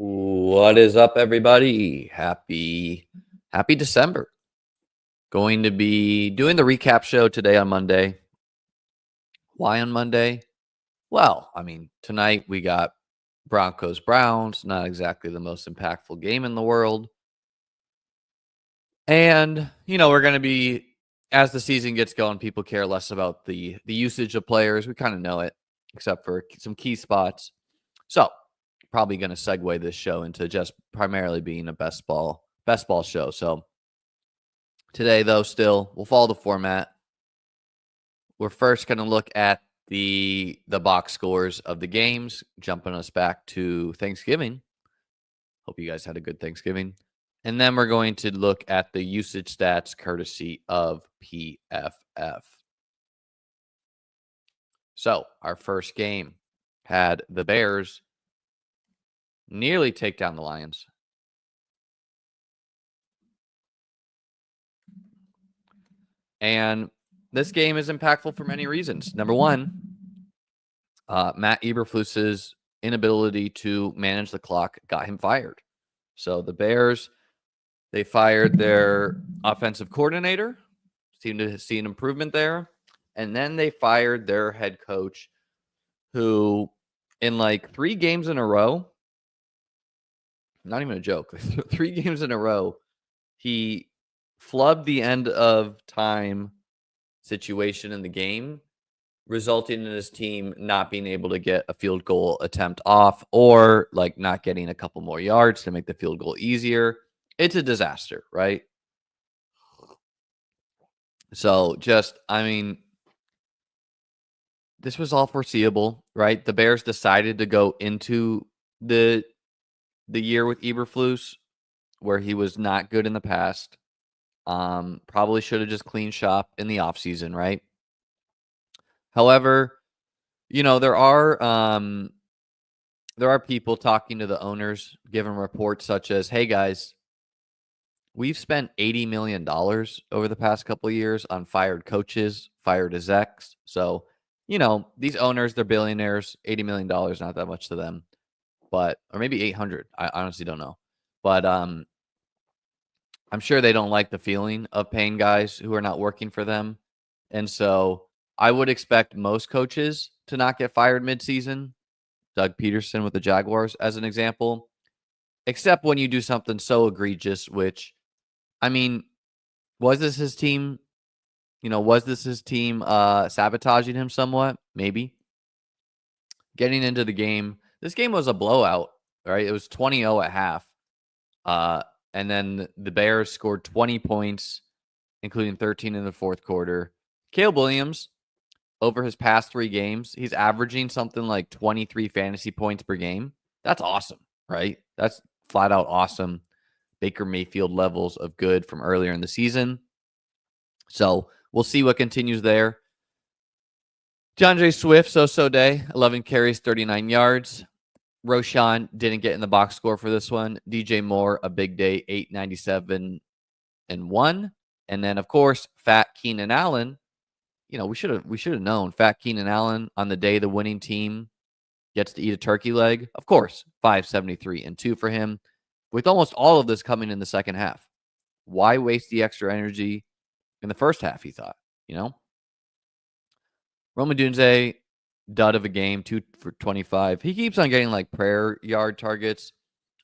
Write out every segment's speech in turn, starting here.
What is up, everybody? Happy December. Going to be doing the recap show today on Monday. Why on Monday? Well, tonight we got Broncos Browns, not exactly the most impactful game in the world. And, we're going to be, as the season gets going, people care less about the usage of players. We kind of know it, except for some key spots. So, probably going to segue this show into just primarily being a best ball show. So today, though, still we'll follow the format. We're first going to look at the box scores of the games, jumping us back to Thanksgiving. Hope you guys had a good Thanksgiving. And then we're going to look at the usage stats courtesy of PFF. So our first game had the Bears nearly take down the Lions. And this game is impactful for many reasons. Number one, Matt Eberflus's inability to manage the clock got him fired. So the Bears, they fired their offensive coordinator, seemed to see an improvement there. And then they fired their head coach, who in like 3 games in a row, not even a joke, 3 games in a row, he flubbed the end of time situation in the game, resulting in his team not being able to get a field goal attempt off, or like not getting a couple more yards to make the field goal easier. It's a disaster, right? So this was all foreseeable, right? The Bears decided to go into the year with Eberflus where he was not good in the past. Probably should have just cleaned shop in the offseason, right? However, there are people talking to the owners, giving reports such as, hey guys, we've spent $80 million over the past couple of years on fired coaches, fired execs. So, these owners, they're billionaires. $80 million, not that much to them, or maybe 800. I honestly don't know. But I'm sure they don't like the feeling of paying guys who are not working for them. And so I would expect most coaches to not get fired midseason. Doug Peterson with the Jaguars as an example, except when you do something so egregious, which, was this his team? Sabotaging him somewhat? Maybe. Getting into the game, this game was a blowout, right? It was 20-0 at half. And then the Bears scored 20 points, including 13 in the fourth quarter. Caleb Williams, over his past 3 games, he's averaging something like 23 fantasy points per game. That's awesome, right? That's flat out awesome. Baker Mayfield levels of good from earlier in the season. So we'll see what continues there. DeAndre Swift, so day, 11 carries, 39 yards. Roshan didn't get in the box score for this one. DJ Moore, a big day, 897 and 1. And then, of course, Fat Keenan Allen. We should have known. Fat Keenan Allen, on the day the winning team gets to eat a turkey leg. Of course, 573 and 2 for him, with almost all of this coming in the second half. Why waste the extra energy in the first half, he thought, Rome Odunze, dud of a game, 2 for 25. He keeps on getting like prayer yard targets.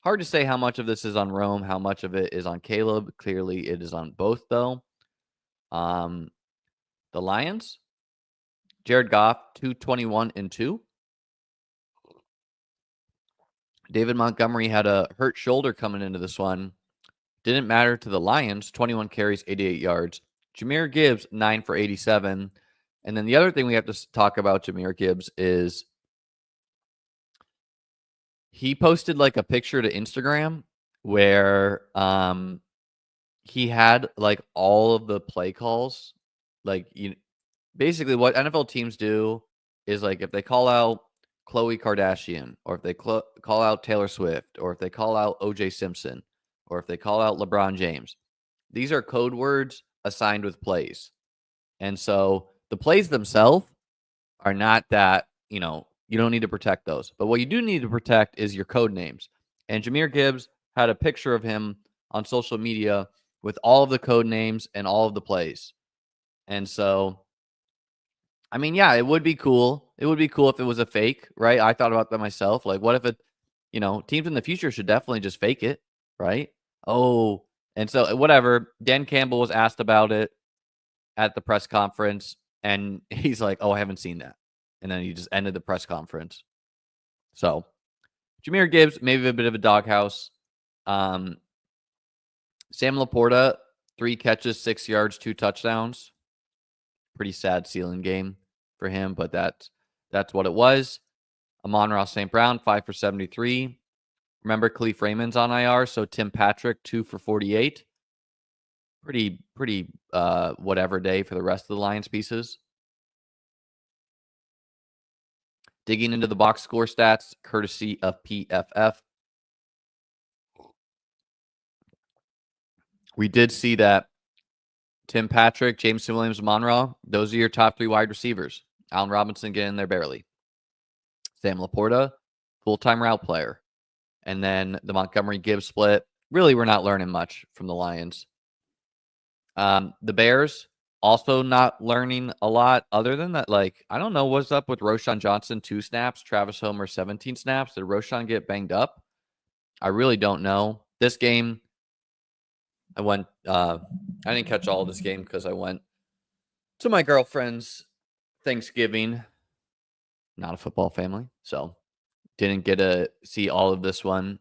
Hard to say how much of this is on Rome, how much of it is on Caleb. Clearly, it is on both, though. The Lions, Jared Goff, 221 and 2. David Montgomery had a hurt shoulder coming into this one. Didn't matter to the Lions, 21 carries, 88 yards. Jahmyr Gibbs, 9 for 87. And then the other thing we have to talk about Jahmyr Gibbs is he posted like a picture to Instagram where he had like all of the play calls. Like, basically what NFL teams do is, like, if they call out Khloe Kardashian, or if they call out Taylor Swift, or if they call out OJ Simpson, or if they call out LeBron James, these are code words assigned with plays. And so the plays themselves are not that, you don't need to protect those. But what you do need to protect is your code names. And Jahmyr Gibbs had a picture of him on social media with all of the code names and all of the plays. And so, I mean, yeah, it would be cool. It would be cool if it was a fake, right? I thought about that myself. Like, what if it, teams in the future should definitely just fake it, right? Oh, and so whatever. Dan Campbell was asked about it at the press conference, and he's like, "Oh, I haven't seen that," and then he just ended the press conference. So, Jahmyr Gibbs, maybe a bit of a doghouse. Sam Laporta, 3 catches, 6 yards, 2 touchdowns. Pretty sad ceiling game for him, but that's what it was. Amon-Ra St. Brown, 5 for 73. Remember, Khalif Raymond's on IR, so Tim Patrick, 2 for 48. Pretty whatever day for the rest of the Lions pieces. Digging into the box score stats, courtesy of PFF. We did see that Tim Patrick, Jameson Williams, Amon-Ra, those are your top 3 wide receivers. Allen Robinson getting in there barely. Sam Laporta, full-time route player. And then the Montgomery Gibbs split. Really, we're not learning much from the Lions. The Bears, also not learning a lot other than that. Like, I don't know what's up with Roschon Johnson, 2 snaps, Travis Homer, 17 snaps. Did Roschon get banged up? I really don't know. This game, I didn't catch all of this game because I went to my girlfriend's Thanksgiving. Not a football family, so didn't get to see all of this one.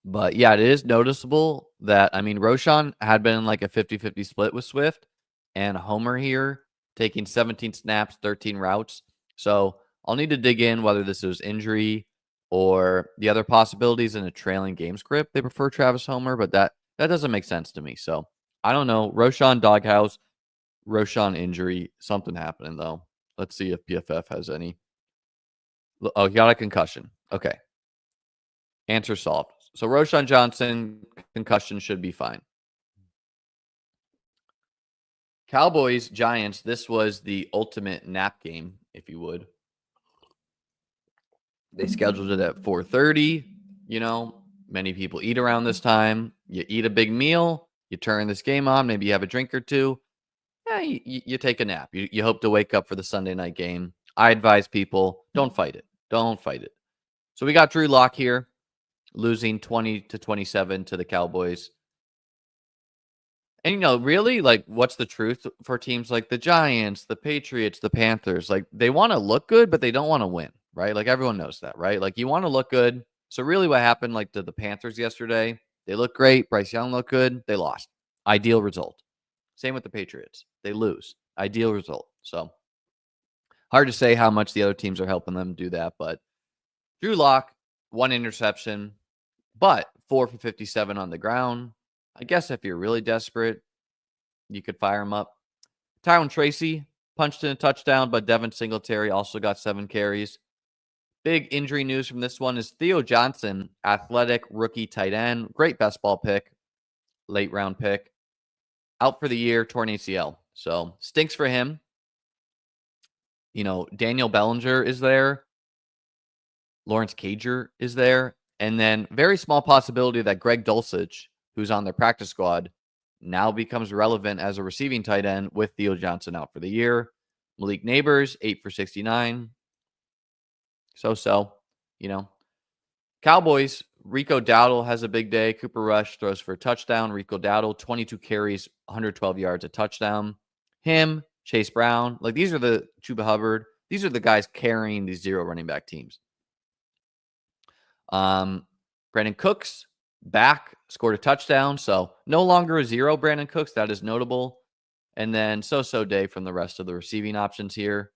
But yeah, it is noticeable that, I mean, Roschon had been like a 50-50 split with Swift, and Homer here taking 17 snaps, 13 routes. So I'll need to dig in whether this was injury or the other possibilities in a trailing game script. They prefer Travis Homer, but that doesn't make sense to me. So I don't know. Roschon doghouse, Roschon injury, something happening though. Let's see if PFF has any. Oh, he got a concussion. Okay. Answer solved. So Roschon Johnson, concussion should be fine. Cowboys, Giants, this was the ultimate nap game, if you would. They scheduled it at 4:30. Many people eat around this time. You eat a big meal. You turn this game on. Maybe you have a drink or two. Yeah, you take a nap. You hope to wake up for the Sunday night game. I advise people, don't fight it. Don't fight it. So we got Drew Lock here, losing 20-27 to the Cowboys. And, really, like, what's the truth for teams like the Giants, the Patriots, the Panthers? Like, they want to look good, but they don't want to win, right? Like, everyone knows that, right? Like, you want to look good. So, really, what happened, like, to the Panthers yesterday, they look great. Bryce Young looked good. They lost. Ideal result. Same with the Patriots. They lose. Ideal result. So, hard to say how much the other teams are helping them do that. But Drew Lock, 1 interception, but 4 for 57 on the ground. I guess if you're really desperate, you could fire him up. Tyrone Tracy punched in a touchdown, but Devin Singletary also got 7 carries. Big injury news from this one is Theo Johnson, athletic rookie tight end. Great best ball pick, late round pick. Out for the year, torn ACL. So stinks for him. Daniel Bellinger is there. Lawrence Cager is there. And then very small possibility that Greg Dulcich, who's on their practice squad, now becomes relevant as a receiving tight end with Theo Johnson out for the year. Malik Neighbors, 8 for 69. So. Cowboys, Rico Dowdle has a big day. Cooper Rush throws for a touchdown. Rico Dowdle, 22 carries, 112 yards, a touchdown. Him, Chase Brown, like these are the Chuba Hubbard. These are the guys carrying these 0 running back teams. Brandon Cooks, back, scored a touchdown. So no longer a 0 Brandon Cooks. That is notable. And then so day from the rest of the receiving options here.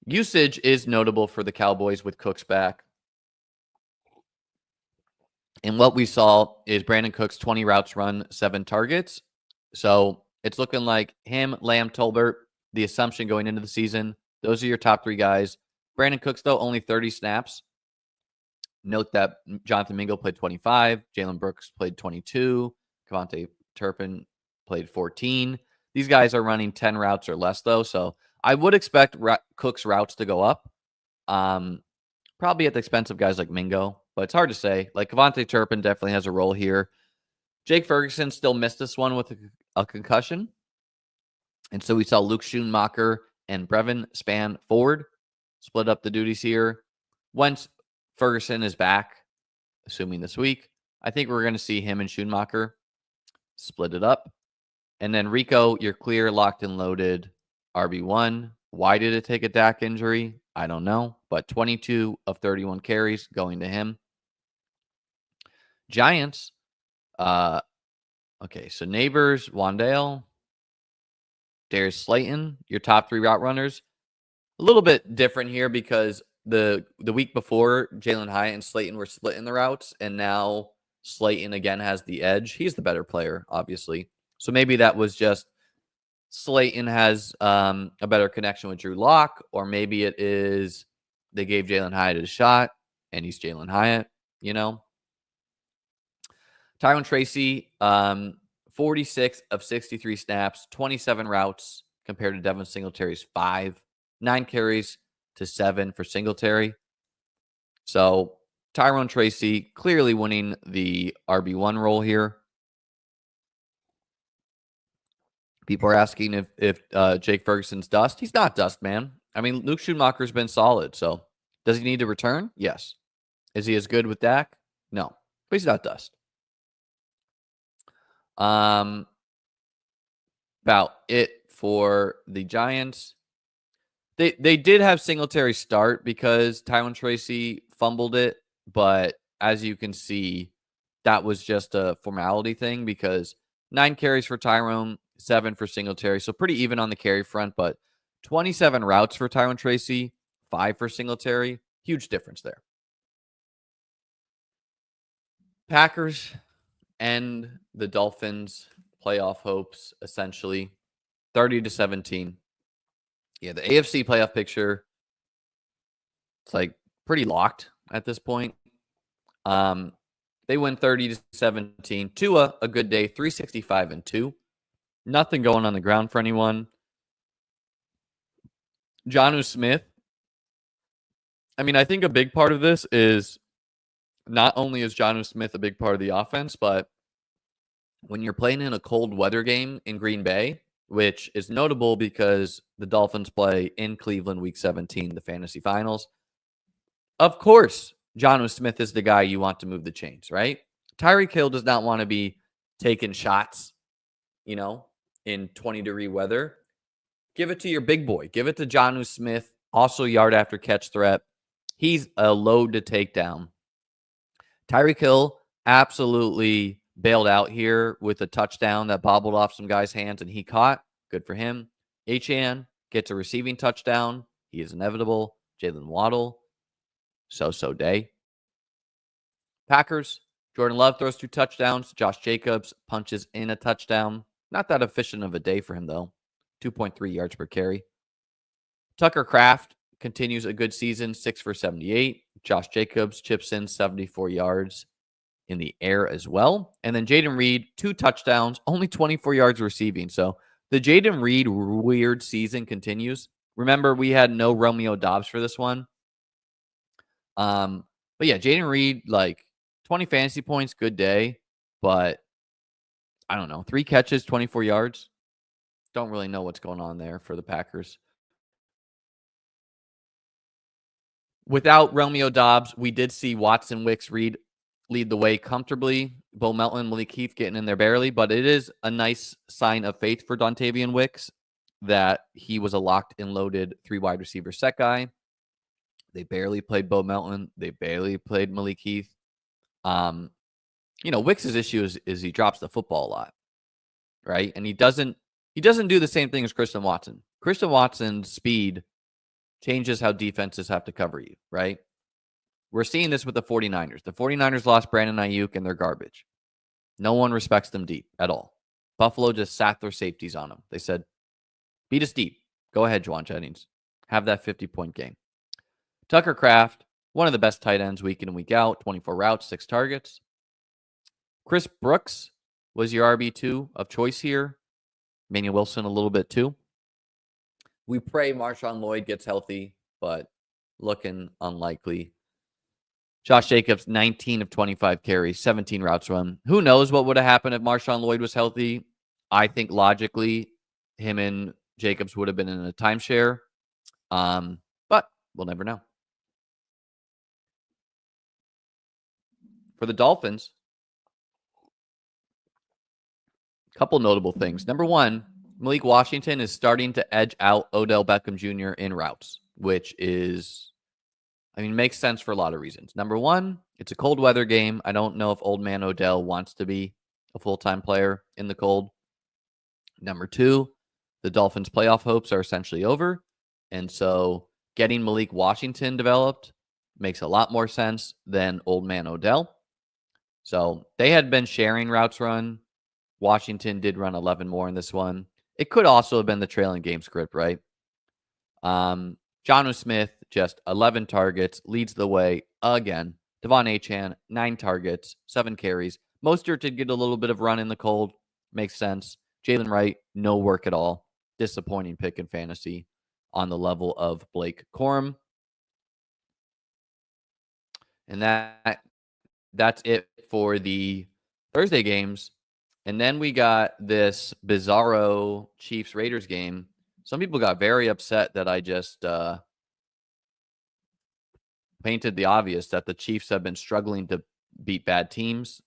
Usage is notable for the Cowboys with Cooks back. And what we saw is Brandon Cooks, 20 routes run, 7 targets. So it's looking like him, Lamb, Tolbert, the assumption going into the season. Those are your top 3 guys. Brandon Cooks, though, only 30 snaps. Note that Jonathan Mingo played 25. Jalen Brooks played 22. Kevontae Turpin played 14. These guys are running 10 routes or less, though. So I would expect Cook's routes to go up. Probably at the expense of guys like Mingo, but it's hard to say. Like Kevontae Turpin definitely has a role here. Jake Ferguson still missed this one with a concussion. And so we saw Luke Schoonmaker and Brevin Spann-Ford split up the duties here. Once Ferguson is back, assuming this week, I think we're going to see him and Schoonmaker split it up. And then Rico, you're clear, locked and loaded, RB1. Why did it take a Dak injury? I don't know, but 22 of 31 carries going to him. Giants, okay, so Neighbors, Wandale, Darius Slayton, your top 3 route runners. A little bit different here because the week before, Jalen Hyatt and Slayton were splitting the routes, and now Slayton again has the edge. He's the better player, obviously. So maybe that was just Slayton has a better connection with Drew Lock, or maybe it is they gave Jalen Hyatt a shot, and he's Jalen Hyatt, you know. Tyrone Tracy, 46 of 63 snaps, 27 routes compared to Devin Singletary's 5, 9 carries to 7 for Singletary. So Tyrone Tracy clearly winning the RB1 role here. People are asking if Jake Ferguson's dust. He's not dust, man. I mean, Luke Schoonmaker's been solid. So does he need to return? Yes. Is he as good with Dak? No. But he's not dust. About it for the Giants. They did have Singletary start because Tyrone Tracy fumbled it. But as you can see, that was just a formality thing because 9 carries for Tyrone, 7 for Singletary. So pretty even on the carry front, but 27 routes for Tyrone Tracy, 5 for Singletary. Huge difference there. Packers and the Dolphins playoff hopes, essentially 30-17. Yeah, the AFC playoff picture, it's like pretty locked at this point. They win 30-17. Tua, a good day, 365-2. Nothing going on the ground for anyone. Jonnu Smith. I mean, I think a big part of this is not only is Jonnu Smith a big part of the offense, but when you're playing in a cold weather game in Green Bay, which is notable because the Dolphins play in Cleveland week 17, the fantasy finals. Of course, Jonnu Smith is the guy you want to move the chains, right? Tyreek Hill does not want to be taking shots, you know, in 20-degree weather. Give it to your big boy. Give it to Jonnu Smith, also yard after catch threat. He's a load to take down. Tyreek Hill absolutely bailed out here with a touchdown that bobbled off some guy's hands and he caught. Good for him. Achane gets a receiving touchdown. He is inevitable. Jalen Waddle, so day. Packers, Jordan Love throws 2 touchdowns. Josh Jacobs punches in a touchdown. Not that efficient of a day for him, though. 2.3 yards per carry. Tucker Kraft continues a good season, 6 for 78. Josh Jacobs chips in 74 yards in the air as well. And then Jaden Reed, 2 touchdowns, only 24 yards receiving. So the Jaden Reed weird season continues. Remember, we had no Romeo Doubs for this one. But yeah, Jaden Reed, like 20 fantasy points, good day. But I don't know, 3 catches, 24 yards. Don't really know what's going on there for the Packers. Without Romeo Doubs, we did see Watson Wicks lead the way comfortably. Bo Melton, Malik Heath getting in there barely, but it is a nice sign of faith for Dontavian Wicks that he was a locked and loaded 3 wide receiver set guy. They barely played Bo Melton. They barely played Malik Heath. You know, Wicks' issue is he drops the football a lot, right? And he doesn't do the same thing as Christian Watson. Christian Watson's speed changes how defenses have to cover you, right? We're seeing this with the 49ers. The 49ers lost Brandon Ayuk and they're garbage. No one respects them deep at all. Buffalo just sat their safeties on them. They said, beat us deep. Go ahead, Juwan Jennings. Have that 50-point game. Tucker Kraft, one of the best tight ends week in and week out. 24 routes, 6 targets. Chris Brooks was your RB2 of choice here. Emmanuel Wilson a little bit too. We pray Marshawn Lloyd gets healthy, but looking unlikely. Josh Jacobs, 19 of 25 carries, 17 routes run. Who knows what would have happened if Marshawn Lloyd was healthy? I think logically, him and Jacobs would have been in a timeshare. But we'll never know. For the Dolphins, a couple notable things. Number one, Malik Washington is starting to edge out Odell Beckham Jr. in routes, which is, makes sense for a lot of reasons. Number one, it's a cold weather game. I don't know if old man Odell wants to be a full-time player in the cold. Number two, the Dolphins' playoff hopes are essentially over. And so getting Malik Washington developed makes a lot more sense than old man Odell. So they had been sharing routes run. Washington did run 11 more in this one. It could also have been the trailing game script, right? Jonnu Smith, just 11 targets, leads the way again. Devon Achane, 9 targets, 7 carries. Mostert did get a little bit of run in the cold. Makes sense. Jalen Wright, no work at all. Disappointing pick in fantasy on the level of Blake Corum. And that's it for the Thursday games. And then we got this bizarro Chiefs-Raiders game. Some people got very upset that I just painted the obvious that the Chiefs have been struggling to beat bad teams,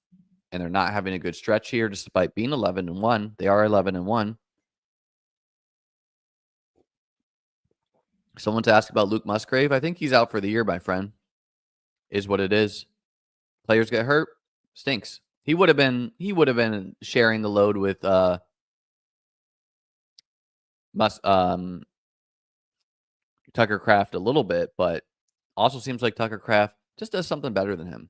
and they're not having a good stretch here despite being 11-1. They are 11-1. Someone's asked about Luke Musgrave. I think he's out for the year, my friend. Is what it is. Players get hurt, stinks. He would have been sharing the load with Tucker Kraft a little bit, but also seems like Tucker Kraft just does something better than him.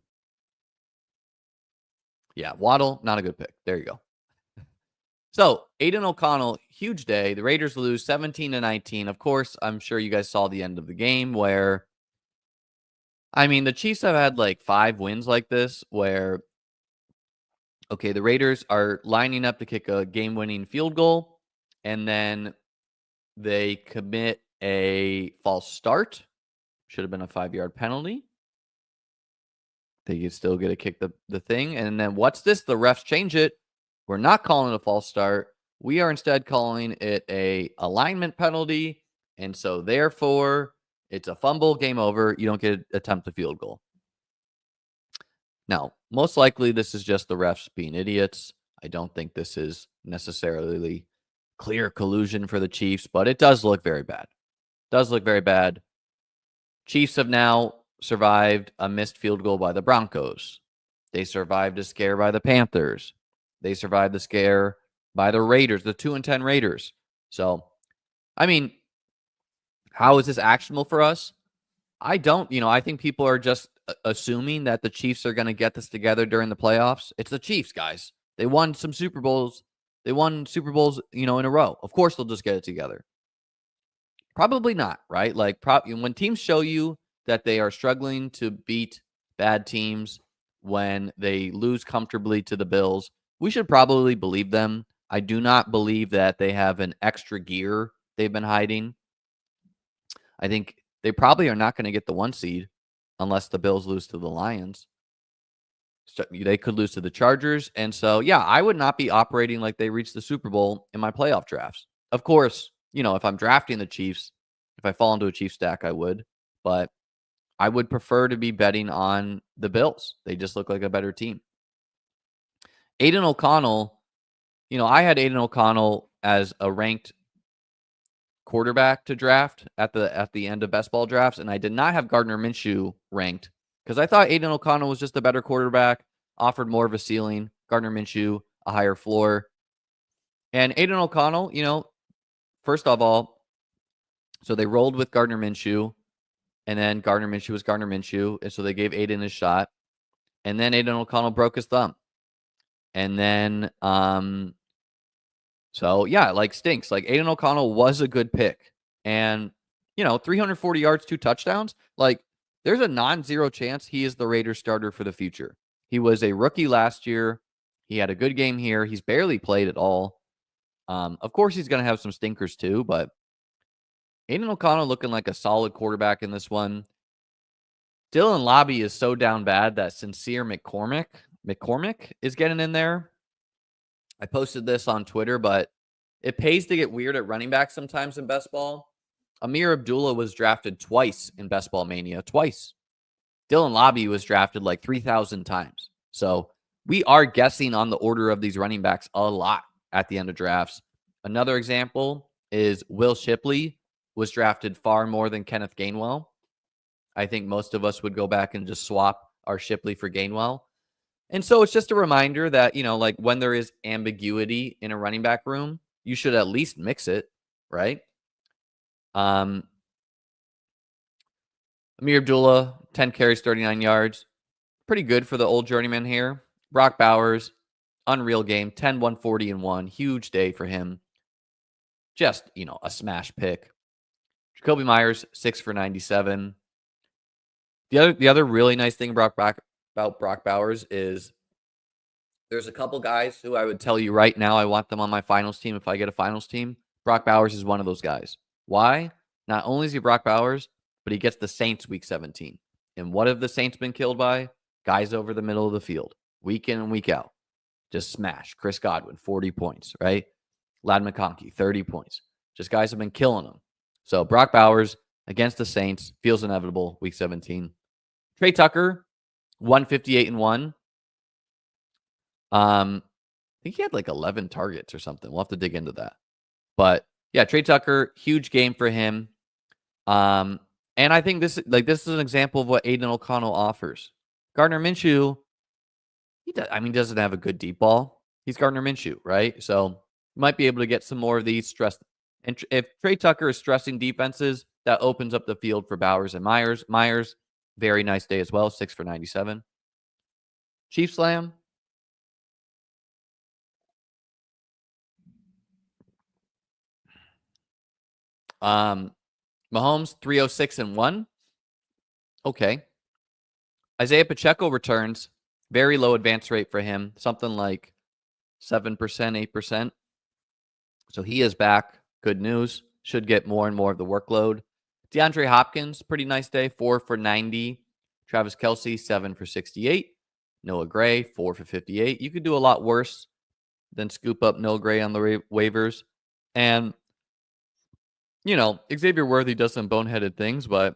Yeah, Waddle, not a good pick. There you go. So, Aiden O'Connell, huge day. The Raiders lose 17-19. Of course, I'm sure you guys saw the end of the game where, the Chiefs have had like 5 wins like this where, okay, the Raiders are lining up to kick a game-winning field goal, and then they commit a false start. Should have been a 5-yard penalty. They could still get to kick the thing. And then what's this? The refs change it. We're not calling it a false start. We are instead calling it a alignment penalty. And so therefore, it's a fumble, game over. You don't get to attempt a field goal. Now, most likely this is just the refs being idiots. I don't think this is necessarily clear collusion for the Chiefs, but it does look very bad. Chiefs have now survived a missed field goal by the Broncos. They survived a scare by the Panthers. They survived the scare by the Raiders, the 2-10 Raiders. So, how is this actionable for us? I think people are just assuming that the Chiefs are going to get this together during the playoffs. It's the Chiefs, guys. They won some Super Bowls. They won Super Bowls, in a row. Of course, they'll just get it together. Probably not, right? Like, when teams show you that they are struggling to beat bad teams when they lose comfortably to the Bills, we should probably believe them. I do not believe that they have an extra gear they've been hiding. I think they probably are not going to get the 1 seed unless the Bills lose to the Lions. So they could lose to the Chargers. And so, yeah, I would not be operating like they reached the Super Bowl in my playoff drafts. Of course, if I'm drafting the Chiefs, if I fall into a Chiefs stack, I would. But I would prefer to be betting on the Bills. They just look like a better team. Aiden O'Connell, I had Aiden O'Connell as a ranked quarterback to draft at the end of best ball drafts, and I did not have Gardner Minshew ranked because I thought Aiden O'Connell was just a better quarterback, offered more of a ceiling. Gardner Minshew, a higher floor. And Aiden O'Connell, first of all, so they rolled with Gardner Minshew, and then Gardner Minshew was Gardner Minshew, and so they gave Aiden his shot. And then Aiden O'Connell broke his thumb. And then, stinks. Like, Aiden O'Connell was a good pick. And, 340 yards, 2 touchdowns. Like, there's a non-zero chance he is the Raiders starter for the future. He was a rookie last year. He had a good game here. He's barely played at all. Of course, he's going to have some stinkers too, but Aiden O'Connell looking like a solid quarterback in this one. Dylan Lobby is so down bad that Sincere McCormick is getting in there. I posted this on Twitter, but it pays to get weird at running back sometimes in best ball. Amir Abdullah was drafted twice in Best Ball Mania, twice. Dylan Lobby was drafted like 3,000 times. So we are guessing on the order of these running backs a lot at the end of drafts. Another example is Will Shipley was drafted far more than Kenneth Gainwell. I think most of us would go back and just swap our Shipley for Gainwell. And so it's just a reminder that, like when there is ambiguity in a running back room, you should at least mix it, right? Amir Abdullah, 10 carries, 39 yards. Pretty good for the old journeyman here. Brock Bowers, unreal game, 10, 140, and 1. Huge day for him. Just, a smash pick. Jacoby Myers, 6 for 97. The other really nice thing about Brock Bowers is there's a couple guys who I would tell you right now I want them on my finals team if I get a finals team. Brock Bowers is one of those guys. Why? Not only is he Brock Bowers, but he gets the Saints week 17. And what have the Saints been killed by? Guys over the middle of the field, week in and week out. Just smash. Chris Godwin, 40 points, right? Ladd McConkey, 30 points. Just guys have been killing them. So Brock Bowers against the Saints feels inevitable, week 17. Trey Tucker, 158 and 1. I think he had like 11 targets or something. We'll have to dig into that. But yeah, Trey Tucker, huge game for him. And I think this is an example of what Aiden O'Connell offers. Gardner Minshew, he doesn't have a good deep ball. He's Gardner Minshew, right? So you might be able to get some more of these stress. And if Trey Tucker is stressing defenses, that opens up the field for Bowers and Myers. Myers, very nice day as well, 6 for 97. Chief Slam. Mahomes, 306 and 1. Okay. Isaiah Pacheco returns. Very low advance rate for him. Something like 7%, 8%. So he is back. Good news. Should get more and more of the workload. DeAndre Hopkins, pretty nice day. 4 for 90. Travis Kelce, 7 for 68. Noah Gray, 4 for 58. You could do a lot worse than scoop up Noah Gray on the waivers. And, Xavier Worthy does some boneheaded things, but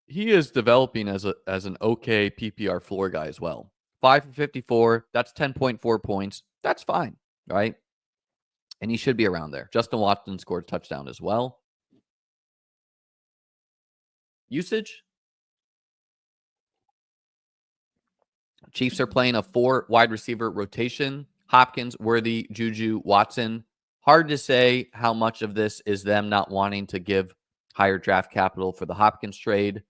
he is developing as an okay PPR floor guy as well. 5 for 54. That's 10.4 points. That's fine, right? And he should be around there. Justin Watson scored a touchdown as well. Usage. Chiefs are playing a 4 wide receiver rotation. Hopkins, Worthy, Juju, Watson. Hard to say how much of this is them not wanting to give higher draft capital for the Hopkins trade.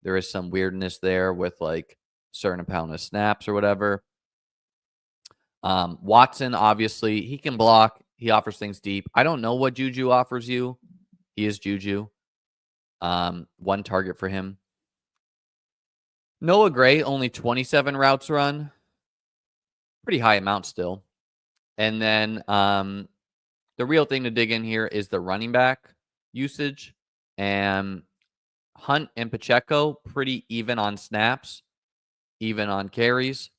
There is some weirdness there with like certain amount of snaps or whatever. Watson, obviously, he can block. He offers things deep. I don't know what Juju offers you. He is Juju. 1 target for him. Noah Gray, only 27 routes run. Pretty high amount still. And then the real thing to dig in here is the running back usage. And Hunt and Pacheco, pretty even on snaps, even on carries.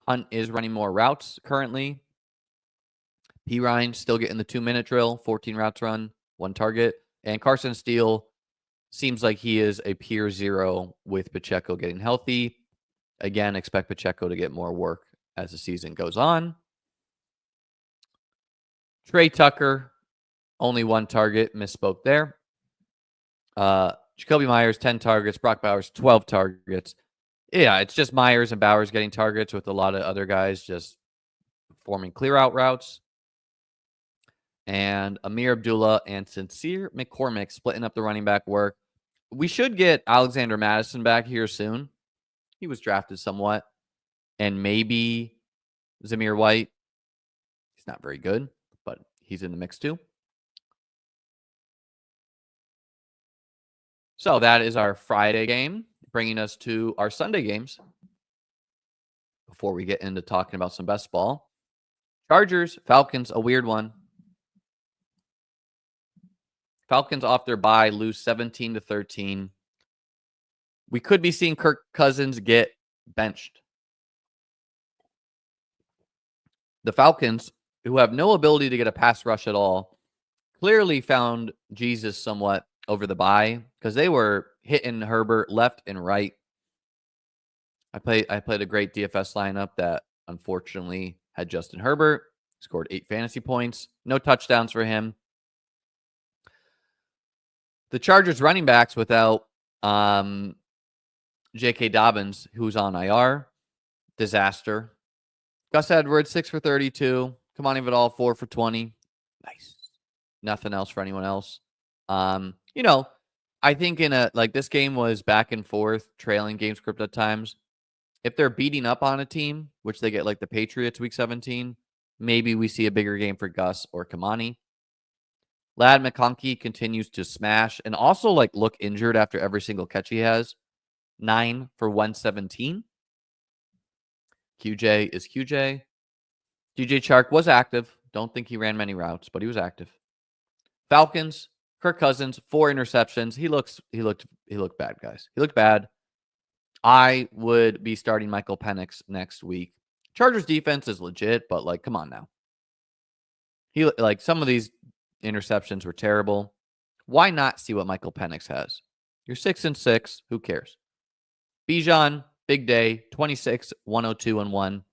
Hunt is running more routes currently. P. Ryan still getting the 2-minute drill, 14 routes run, 1 target. And Carson Steele seems like he is a peer 0 with Pacheco getting healthy. Again, expect Pacheco to get more work as the season goes on. Trey Tucker, only 1 target. Misspoke there. Jacoby Myers, 10 targets. Brock Bowers, 12 targets. Yeah, it's just Myers and Bowers getting targets with a lot of other guys just forming clear-out routes. And Amir Abdullah and Sincere McCormick splitting up the running back work. We should get Alexander Madison back here soon. He was drafted somewhat. And maybe Zamir White. He's not very good, but he's in the mix too. So that is our Friday game, bringing us to our Sunday games before we get into talking about some best ball. Chargers, Falcons, a weird one. Falcons off their bye, lose 17-13. We could be seeing Kirk Cousins get benched. The Falcons, who have no ability to get a pass rush at all, clearly found Jesus somewhat over the bye because they were hitting Herbert left and right. I played a great DFS lineup that unfortunately had Justin Herbert, scored 8 fantasy points, no touchdowns for him. The Chargers running backs without J.K. Dobbins, who's on IR, disaster. Gus Edwards, 6 for 32. Kamani Vidal, 4 for 20. Nice. Nothing else for anyone else. I think this game was back and forth, trailing game script at times. If they're beating up on a team, which they get like the Patriots week 17, maybe we see a bigger game for Gus or Kamani. Ladd McConkey continues to smash and also look injured after every single catch he has. 9 for 117. QJ is QJ. DJ Chark was active. Don't think he ran many routes, but he was active. Falcons, Kirk Cousins, 4 interceptions. He looked bad, guys. He looked bad. I would be starting Michael Penix next week. Chargers defense is legit, but come on now. Some of these interceptions were terrible. Why not see what Michael Penix has? You're 6-6. Who cares? Bijan, big day, 26, 102 and 1.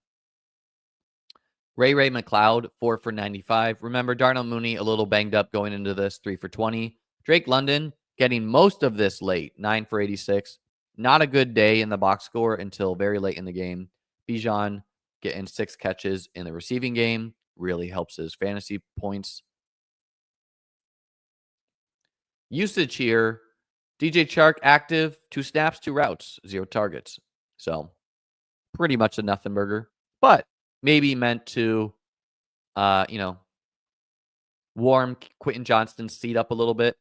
Ray McLeod, 4 for 95. Remember, Darnell Mooney a little banged up going into this, 3 for 20. Drake London getting most of this late, 9 for 86. Not a good day in the box score until very late in the game. Bijan getting 6 catches in the receiving game really helps his fantasy points. Usage here, DJ Chark active, 2 snaps, 2 routes, 0 targets. So pretty much a nothing burger, but maybe meant to, warm Quentin Johnston's seat up a little bit.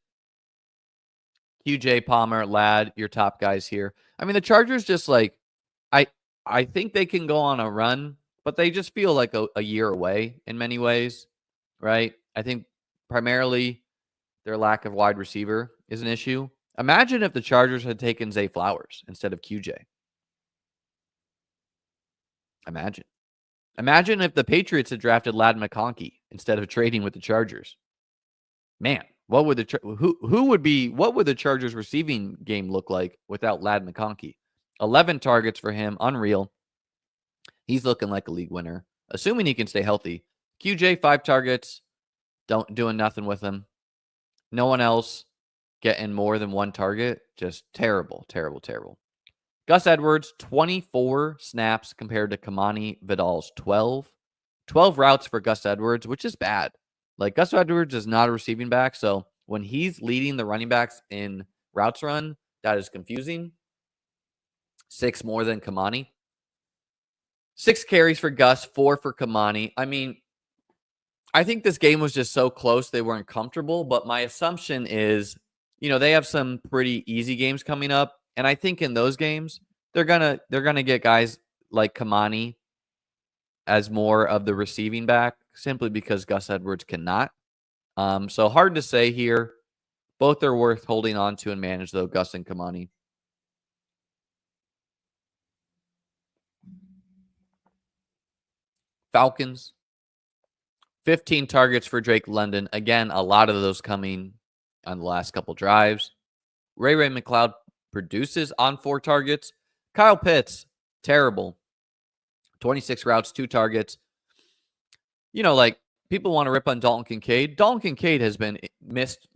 QJ, Palmer, Ladd, your top guys here. I mean, the Chargers just I think they can go on a run, but they just feel like a year away in many ways, right? I think primarily their lack of wide receiver is an issue. Imagine if the Chargers had taken Zay Flowers instead of QJ. Imagine if the Patriots had drafted Ladd McConkey instead of trading with the Chargers. Man, what would the Chargers receiving game look like without Ladd McConkey? 11 targets for him, unreal. He's looking like a league winner, assuming he can stay healthy. QJ, 5 targets, doing nothing with him. No one else getting more than 1 target. Just terrible. Gus Edwards, 24 snaps compared to Kamani Vidal's 12. 12 routes for Gus Edwards, which is bad. Gus Edwards is not a receiving back, so when he's leading the running backs in routes run, that is confusing. 6 more than Kamani. 6 carries for Gus, 4 for Kamani. I mean, I think this game was just so close they weren't comfortable, but my assumption is, they have some pretty easy games coming up, and I think in those games they're gonna get guys like Kamani as more of the receiving back simply because Gus Edwards cannot. So hard to say here. Both are worth holding on to and manage, though, Gus and Kamani. Falcons, 15 targets for Drake London. Again, a lot of those coming on the last couple drives. Ray McLeod produces on 4 targets. Kyle Pitts, terrible. 26 routes, 2 targets. People want to rip on Dalton Kincaid. Dalton Kincaid has been missed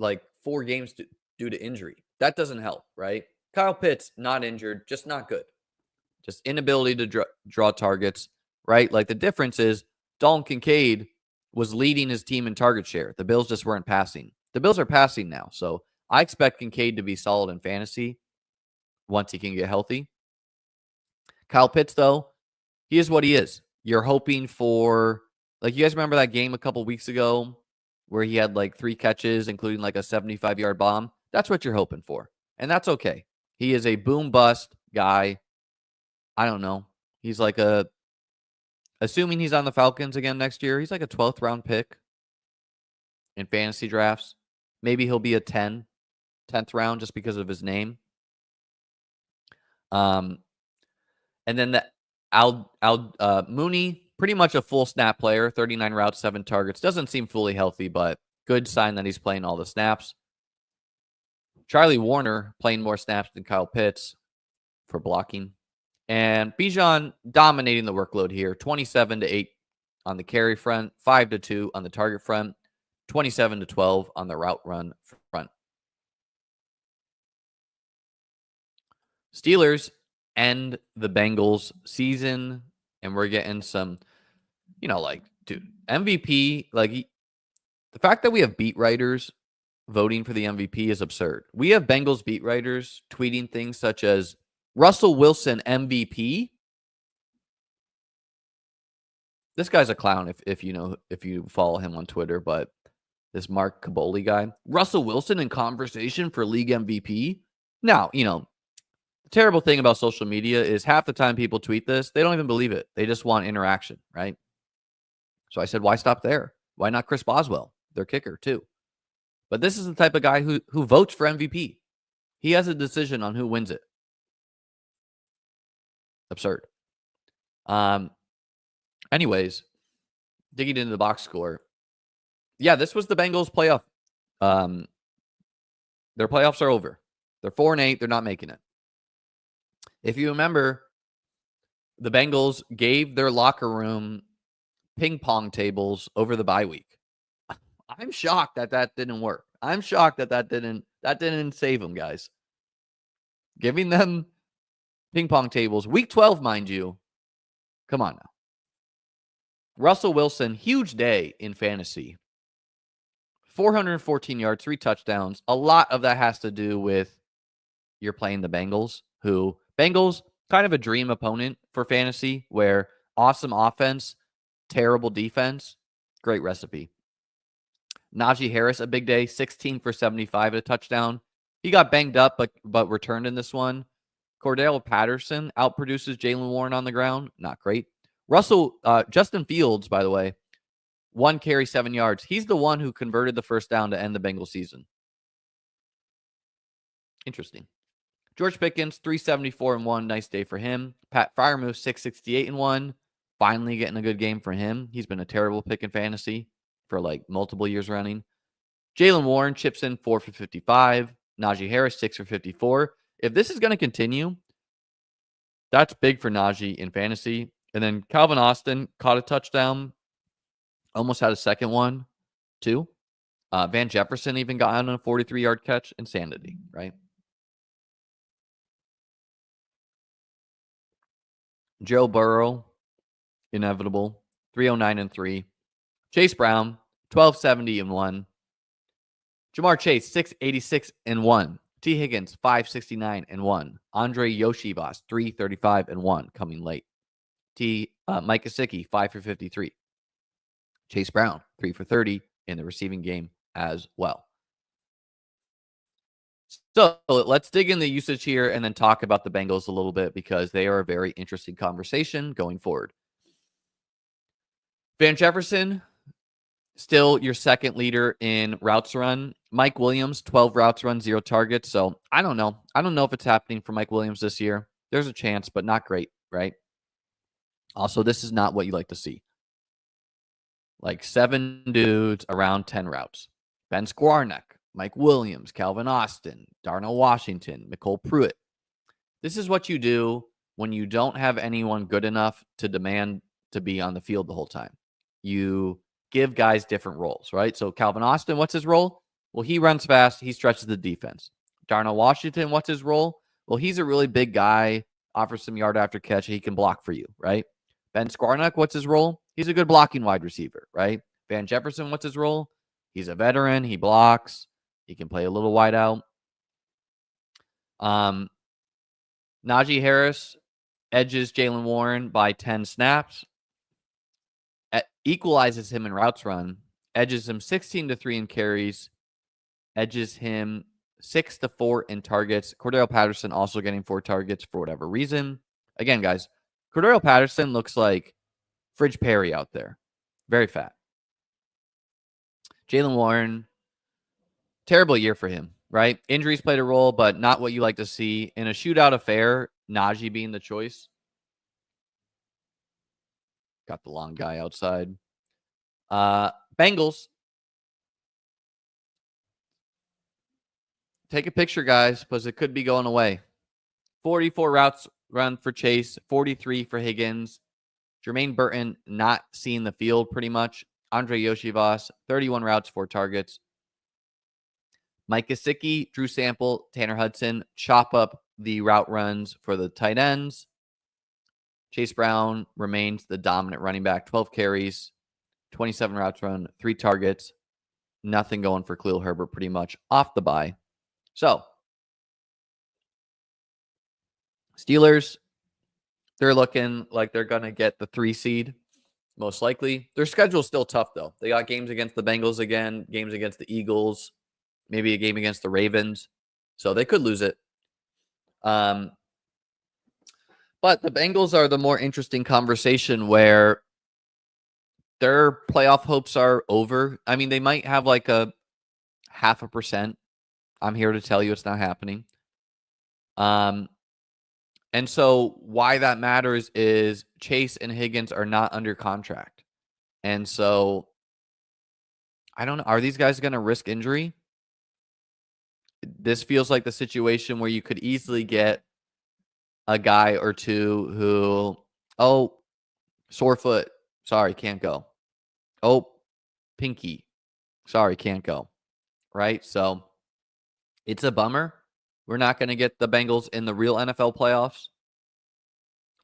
4 games due to injury. That doesn't help, right? Kyle Pitts, not injured, just not good. Just inability to draw targets, right? The difference is Dalton Kincaid was leading his team in target share. The Bills just weren't passing. The Bills are passing now, so I expect Kincaid to be solid in fantasy once he can get healthy. Kyle Pitts, though, he is what he is. You're hoping for, you guys remember that game a couple weeks ago where he had 3 catches, including a 75-yard bomb? That's what you're hoping for, and that's okay. He is a boom-bust guy. I don't know. He's assuming he's on the Falcons again next year, he's a 12th round pick in fantasy drafts. Maybe he'll be a 10th round just because of his name. And then Mooney, pretty much a full snap player, 39 routes, 7 targets. Doesn't seem fully healthy, but good sign that he's playing all the snaps. Charlie Warner playing more snaps than Kyle Pitts for blocking. And Bijan dominating the workload here, 27-8 on the carry front, 5-2 on the target front, 27-12 on the route run front. Steelers end the Bengals season, and we're getting some, dude, MVP, the fact that we have beat writers voting for the MVP is absurd. We have Bengals beat writers tweeting things such as Russell Wilson MVP. This guy's a clown if you follow him on Twitter, but this Mark Caboli guy, Russell Wilson in conversation for league MVP. Now, the terrible thing about social media is half the time people tweet this, they don't even believe it. They just want interaction, right? So I said, why stop there? Why not Chris Boswell, their kicker, too? But this is the type of guy who votes for MVP. He has a decision on who wins it. Absurd. Anyways, digging into the box score. Yeah, this was the Bengals playoff. Their playoffs are over. They're 4-8. They're not making it. If you remember, the Bengals gave their locker room ping pong tables over the bye week. I'm shocked that didn't work. I'm shocked that didn't save them, guys. Giving them ping pong tables, week 12, mind you. Come on now. Russell Wilson, huge day in fantasy. 414 yards, 3 touchdowns. A lot of that has to do with you're playing the Bengals, Bengals, kind of a dream opponent for fantasy, where awesome offense, terrible defense, great recipe. Najee Harris, a big day, 16 for 75 at a touchdown. He got banged up, but returned in this one. Cordell Patterson outproduces Jalen Warren on the ground. Not great. Justin Fields, by the way, 1 carry, 7 yards. He's the one who converted the first down to end the Bengals season. Interesting. George Pickens, 374-1. Nice day for him. Pat Freiermuth, 668-1. Finally getting a good game for him. He's been a terrible pick in fantasy for multiple years running. Jalen Warren chips in 4 for 55. Najee Harris, 6 for 54. If this is going to continue, that's big for Najee in fantasy. And then Calvin Austin caught a touchdown. Almost had a second one, too. Van Jefferson even got on a 43-yard catch. Insanity, right? Joe Burrow, inevitable, 309-3. Chase Brown, 1270-1. Jamar Chase, 686-1. T. Higgins, 569-1. Andre Yoshivas, 335-1, coming late. Mike Gesicki, 5 for 53. Chase Brown, 3 for 30 in the receiving game as well. So let's dig in the usage here and then talk about the Bengals a little bit, because they are a very interesting conversation going forward. Van Jefferson, still your second leader in routes run. Mike Williams, 12 routes run, 0 targets. So I don't know. I don't know if it's happening for Mike Williams this year. There's a chance, but not great, right? Also, this is not what you like to see. 7 dudes around 10 routes. Ben Skwarnek, Mike Williams, Calvin Austin, Darnell Washington, Nicole Pruitt. This is what you do when you don't have anyone good enough to demand to be on the field the whole time. You give guys different roles, right? So Calvin Austin, what's his role? Well, he runs fast. He stretches the defense. Darnell Washington, what's his role? Well, he's a really big guy, offers some yard after catch. He can block for you, right? Ben Skwarnek, what's his role? He's a good blocking wide receiver, right? Van Jefferson, what's his role? He's a veteran. He blocks. He can play a little wide out. Najee Harris edges Jalen Warren by 10 snaps. Equalizes him in routes run. Edges him 16-3 in carries. Edges him 6-4 in targets. Cordell Patterson also getting 4 targets for whatever reason. Again, guys, Cordell Patterson looks like Fridge Perry out there. Very fat. Jalen Warren, Terrible year for him, right? Injuries played a role, but not what you like to see. In a shootout affair, Najee being the choice. Got the long guy outside. Bengals. Take a picture, guys, because it could be going away. 44 routes run for Chase, 43 for Higgins. Jermaine Burton not seeing the field pretty much. Andre Yoshivas, 31 routes, 4 targets. Mike Gesicki, Drew Sample, Tanner Hudson chop up the route runs for the tight ends. Chase Brown remains the dominant running back, 12 carries, 27 routes run, 3 targets. Nothing going for Khalil Herbert pretty much off the bye. So, Steelers, they're looking like they're going to get the 3 seed, most likely. Their schedule's still tough, though. They got games against the Bengals again, games against the Eagles, maybe a game against the Ravens. So they could lose it. But the Bengals are the more interesting conversation where their playoff hopes are over. I mean, they might have like a 0.5%. I'm here to tell you it's not happening. And so why that matters is Chase and Higgins are not under contract. And so I don't know. Are these guys going to risk injury? This feels like the situation where you could easily get a guy or two who, oh, sore foot. Sorry, can't go. Oh, pinky. Sorry, can't go. Right? So it's a bummer. We're not going to get the Bengals in the real NFL playoffs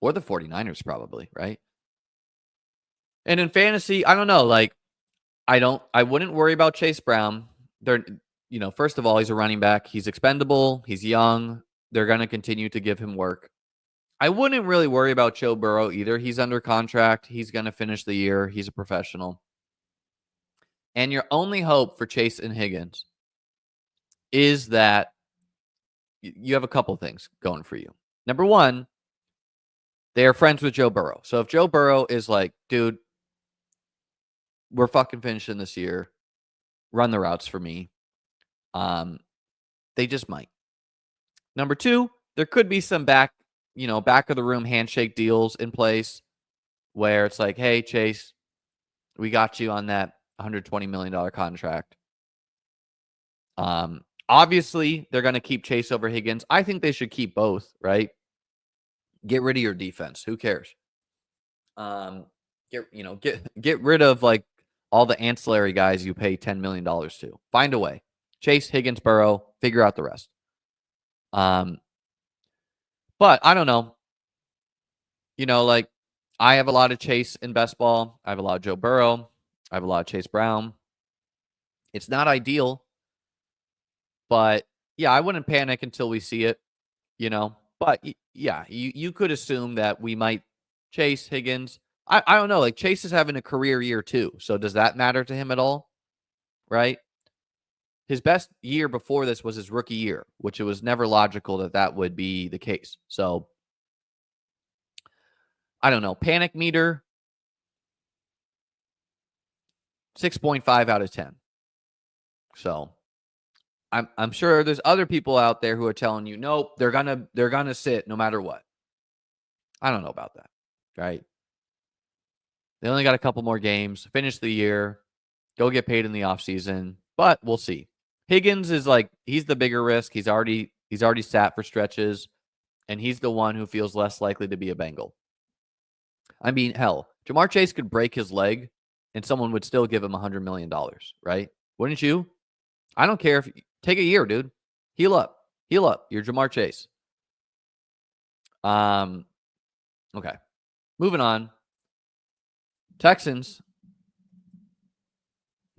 or the 49ers probably, right? And in fantasy, I don't know. Like, I wouldn't worry about Chase Brown. They're, first of all, he's a running back. He's expendable. He's young. They're going to continue to give him work. I wouldn't really worry about Joe Burrow either. He's under contract. He's going to finish the year. He's a professional. And your only hope for Chase and Higgins is that you have a couple things going for you. Number one, they are friends with Joe Burrow. So if Joe Burrow is like, dude, we're fucking finishing this year, run the routes for me, they just might. Number two, there could be some back of the room handshake deals in place where it's like, hey, Chase, we got you on that $120 million contract. Obviously, they're going to keep Chase over Higgins. I think they should keep both, right? Get rid of your defense. Who cares? Get rid of like all the ancillary guys you pay $10 million to. Find a way. Chase, Higgins, Burrow, figure out the rest. But I don't know. Like I have a lot of Chase in best ball. I have a lot of Joe Burrow. I have a lot of Chase Brown. It's not ideal, but yeah, I wouldn't panic until we see it, But yeah, you could assume that we might Chase Higgins. I don't know. Like Chase is having a career year too. So does that matter to him at all? Right? His best year before this was his rookie year, which it was never logical that would be the case. So I don't know. Panic meter 6.5 out of 10. So I'm sure there's other people out there who are telling you, nope, they're gonna sit no matter what. I don't know about that. Right? They only got a couple more games, finish the year, go get paid in the offseason, but we'll see. Higgins is like he's the bigger risk. He's already sat for stretches, and he's the one who feels less likely to be a Bengal. I mean, hell, Jamar Chase could break his leg and someone would still give him $100 million, right? Wouldn't you? I don't care if take a year, dude. Heal up. Heal up. You're Jamar Chase. Okay. Moving on. Texans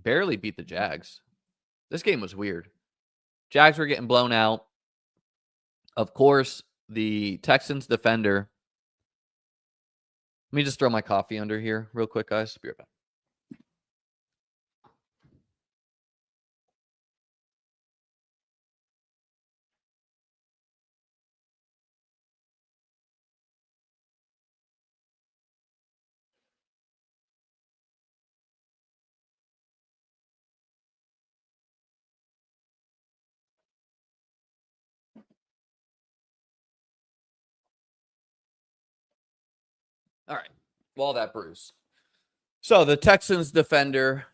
barely beat the Jags. This game was weird. Jags were getting blown out. Of course, the Texans defender. Let me just throw my coffee under here real quick, guys. Be right back. All right. Well, that Bruce. So the Texans defender.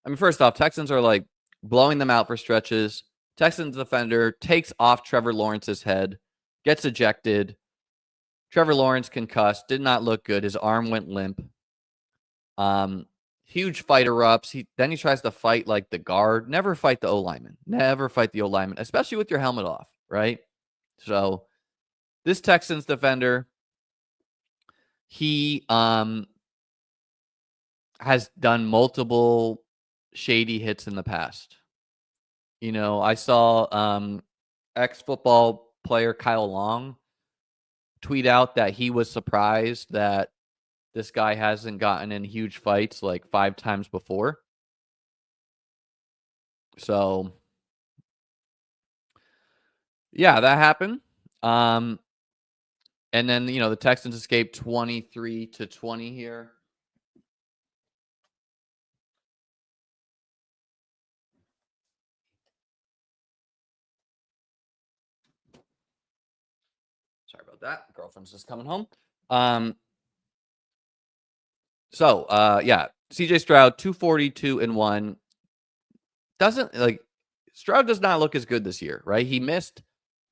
I mean, first off, Texans are like blowing them out for stretches. Texans defender takes off Trevor Lawrence's head, gets ejected. Trevor Lawrence concussed, did not look good. His arm went limp. Huge fight erupts. Then he tries to fight like the guard. Never fight the O-lineman. Never fight the O-lineman, especially with your helmet off, right? So this Texans defender, he has done multiple shady hits in the past. You know, I saw ex-football player Kyle Long tweet out that he was surprised that this guy hasn't gotten in huge fights like 5 times before. So, yeah, that happened. And then, you know, the Texans escaped 23-20 here. Sorry about that. Girlfriend's just coming home. Yeah, CJ Stroud 242-1. Doesn't like Stroud does not look as good this year, right? He missed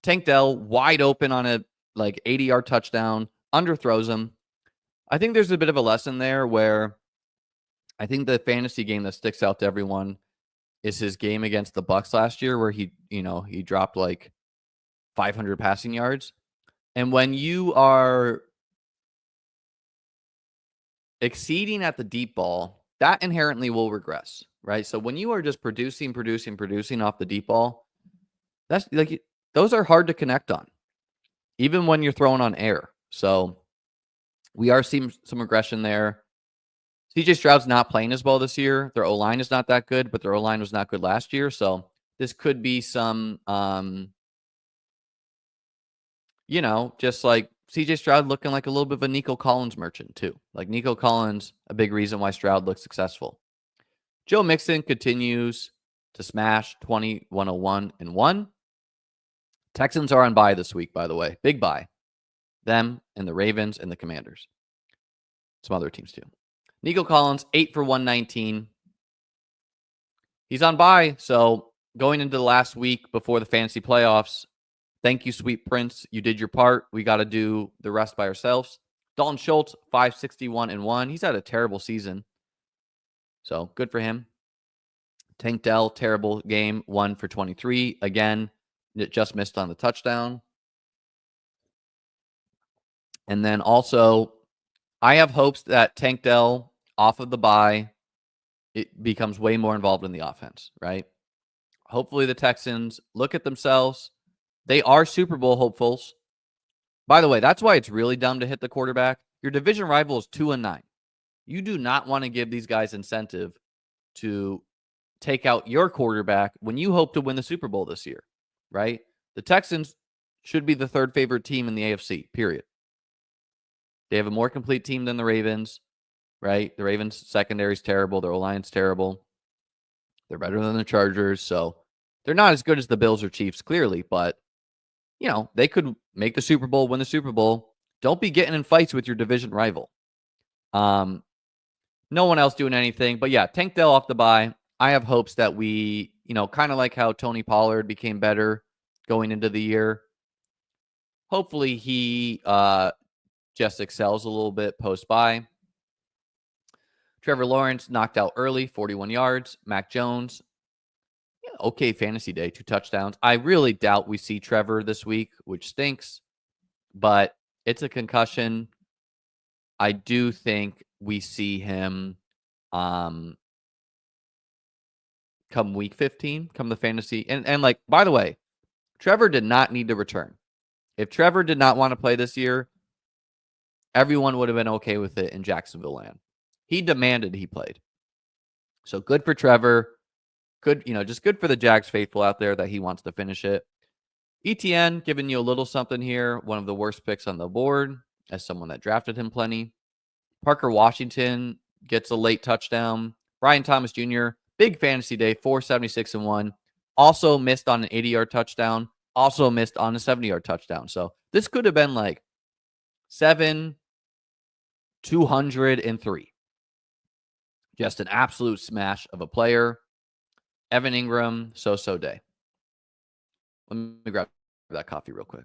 Tank Dell wide open on a like 80-yard touchdown, underthrows him. I think there's a bit of a lesson there where I think the fantasy game that sticks out to everyone is his game against the Bucs last year, where he dropped like 500 passing yards. And when you are exceeding at the deep ball, that inherently will regress, right? So when you are just producing off the deep ball, that's like those are hard to connect on, even when you're throwing on air. So we are seeing some regression there. CJ Stroud's not playing as well this year. Their O-line is not that good, but their O-line was not good last year. So this could be some, just like CJ Stroud looking like a little bit of a Nico Collins merchant too. Like Nico Collins, a big reason why Stroud looks successful. Joe Mixon continues to smash 21-1. Texans are on bye this week, by the way. Big bye. Them and the Ravens and the Commanders. Some other teams too. Nico Collins, 8 for 119. He's on bye, so going into the last week before the fantasy playoffs, thank you, sweet prince. You did your part. We got to do the rest by ourselves. Dalton Schultz, 561-1. He's had a terrible season, so good for him. Tank Dell, terrible game, 1 for 23. Again, it just missed on the touchdown. And then also, I have hopes that Tank Dell, off of the bye, it becomes way more involved in the offense, right? Hopefully the Texans look at themselves. They are Super Bowl hopefuls. By the way, that's why it's really dumb to hit the quarterback. Your division rival is 2-9. You do not want to give these guys incentive to take out your quarterback when you hope to win the Super Bowl this year, right? The Texans should be the third favorite team in the AFC, period. They have a more complete team than the Ravens, right? The Ravens secondary is terrible. Their O-line's terrible. They're better than the Chargers, so they're not as good as the Bills or Chiefs, clearly, but, they could make the Super Bowl, win the Super Bowl. Don't be getting in fights with your division rival. No one else doing anything, but yeah, Tank Dell off the bye. I have hopes that we, kind of like how Tony Pollard became better going into the year. Hopefully he just excels a little bit post-bye. Trevor Lawrence knocked out early, 41 yards. Mac Jones, okay fantasy day, 2 touchdowns. I really doubt we see Trevor this week, which stinks, but it's a concussion. I do think we see him come week 15, come the fantasy. And like, by the way, Trevor did not need to return. If Trevor did not want to play this year, everyone would have been okay with it in Jacksonville land. He demanded he played. So good for Trevor. Good, just good for the Jags faithful out there that he wants to finish it. ETN giving you a little something here. One of the worst picks on the board as someone that drafted him plenty. Parker Washington gets a late touchdown. Brian Thomas Jr., big fantasy day, 476-1. Also missed on an 80-yard touchdown. Also missed on a 70-yard touchdown. So this could have been like 7 203. Just an absolute smash of a player. Evan Ingram, so-so day. Let me grab that coffee real quick.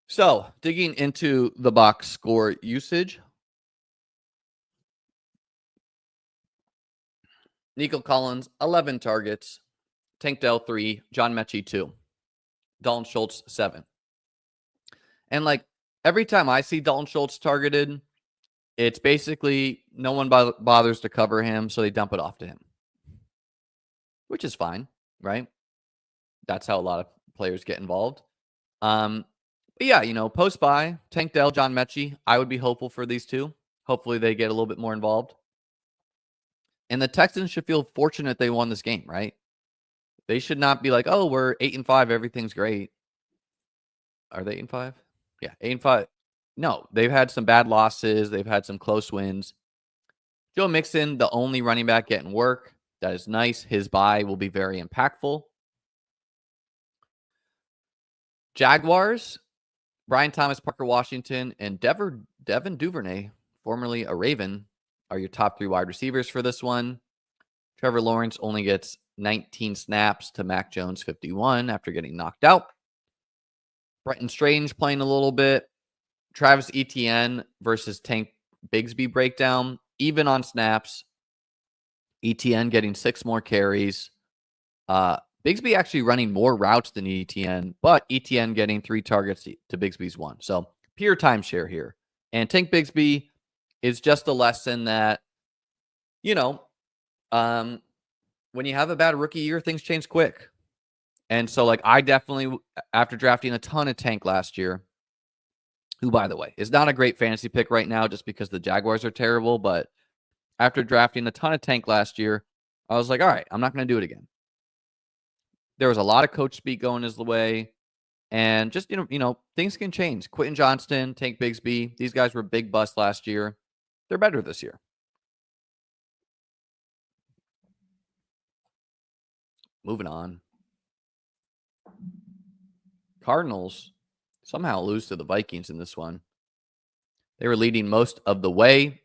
So, digging into the box score usage. Nico Collins, 11 targets. Tank Dell, 3. John Mechie, 2. Dalton Schultz, 7. And like every time I see Dalton Schultz targeted, it's basically no one bothers to cover him, so they dump it off to him, which is fine, right? That's how a lot of players get involved. But yeah, post by Tank Dell, John Mechie, I would be hopeful for these two. Hopefully they get a little bit more involved. And the Texans should feel fortunate they won this game, right? They should not be like, oh, we're 8-5, everything's great. Are they 8-5? Yeah, 8-5. No, they've had some bad losses. They've had some close wins. Joe Mixon, the only running back getting work. That is nice. His bye will be very impactful. Jaguars, Brian Thomas, Parker Washington, and Devin Duvernay, formerly a Raven, are your top 3 wide receivers for this one. Trevor Lawrence only gets 19 snaps to Mac Jones 51 after getting knocked out. Brenton Strange playing a little bit. Travis Etienne versus Tank Bigsby breakdown. Even on snaps, Etienne getting 6 more carries. Bigsby actually running more routes than Etienne, but Etienne getting 3 targets to Bigsby's 1. So pure timeshare here. And Tank Bigsby is just a lesson that, when you have a bad rookie year, things change quick. And so, I definitely, after drafting a ton of Tank last year, who, by the way, is not a great fantasy pick right now just because the Jaguars are terrible, but after drafting a ton of Tank last year, I was like, all right, I'm not going to do it again. There was a lot of coach speak going his way, and just, things can change. Quentin Johnston, Tank Bigsby, these guys were big busts last year. They're better this year. Moving on. Cardinals somehow lose to the Vikings in this one. They were leading most of the way.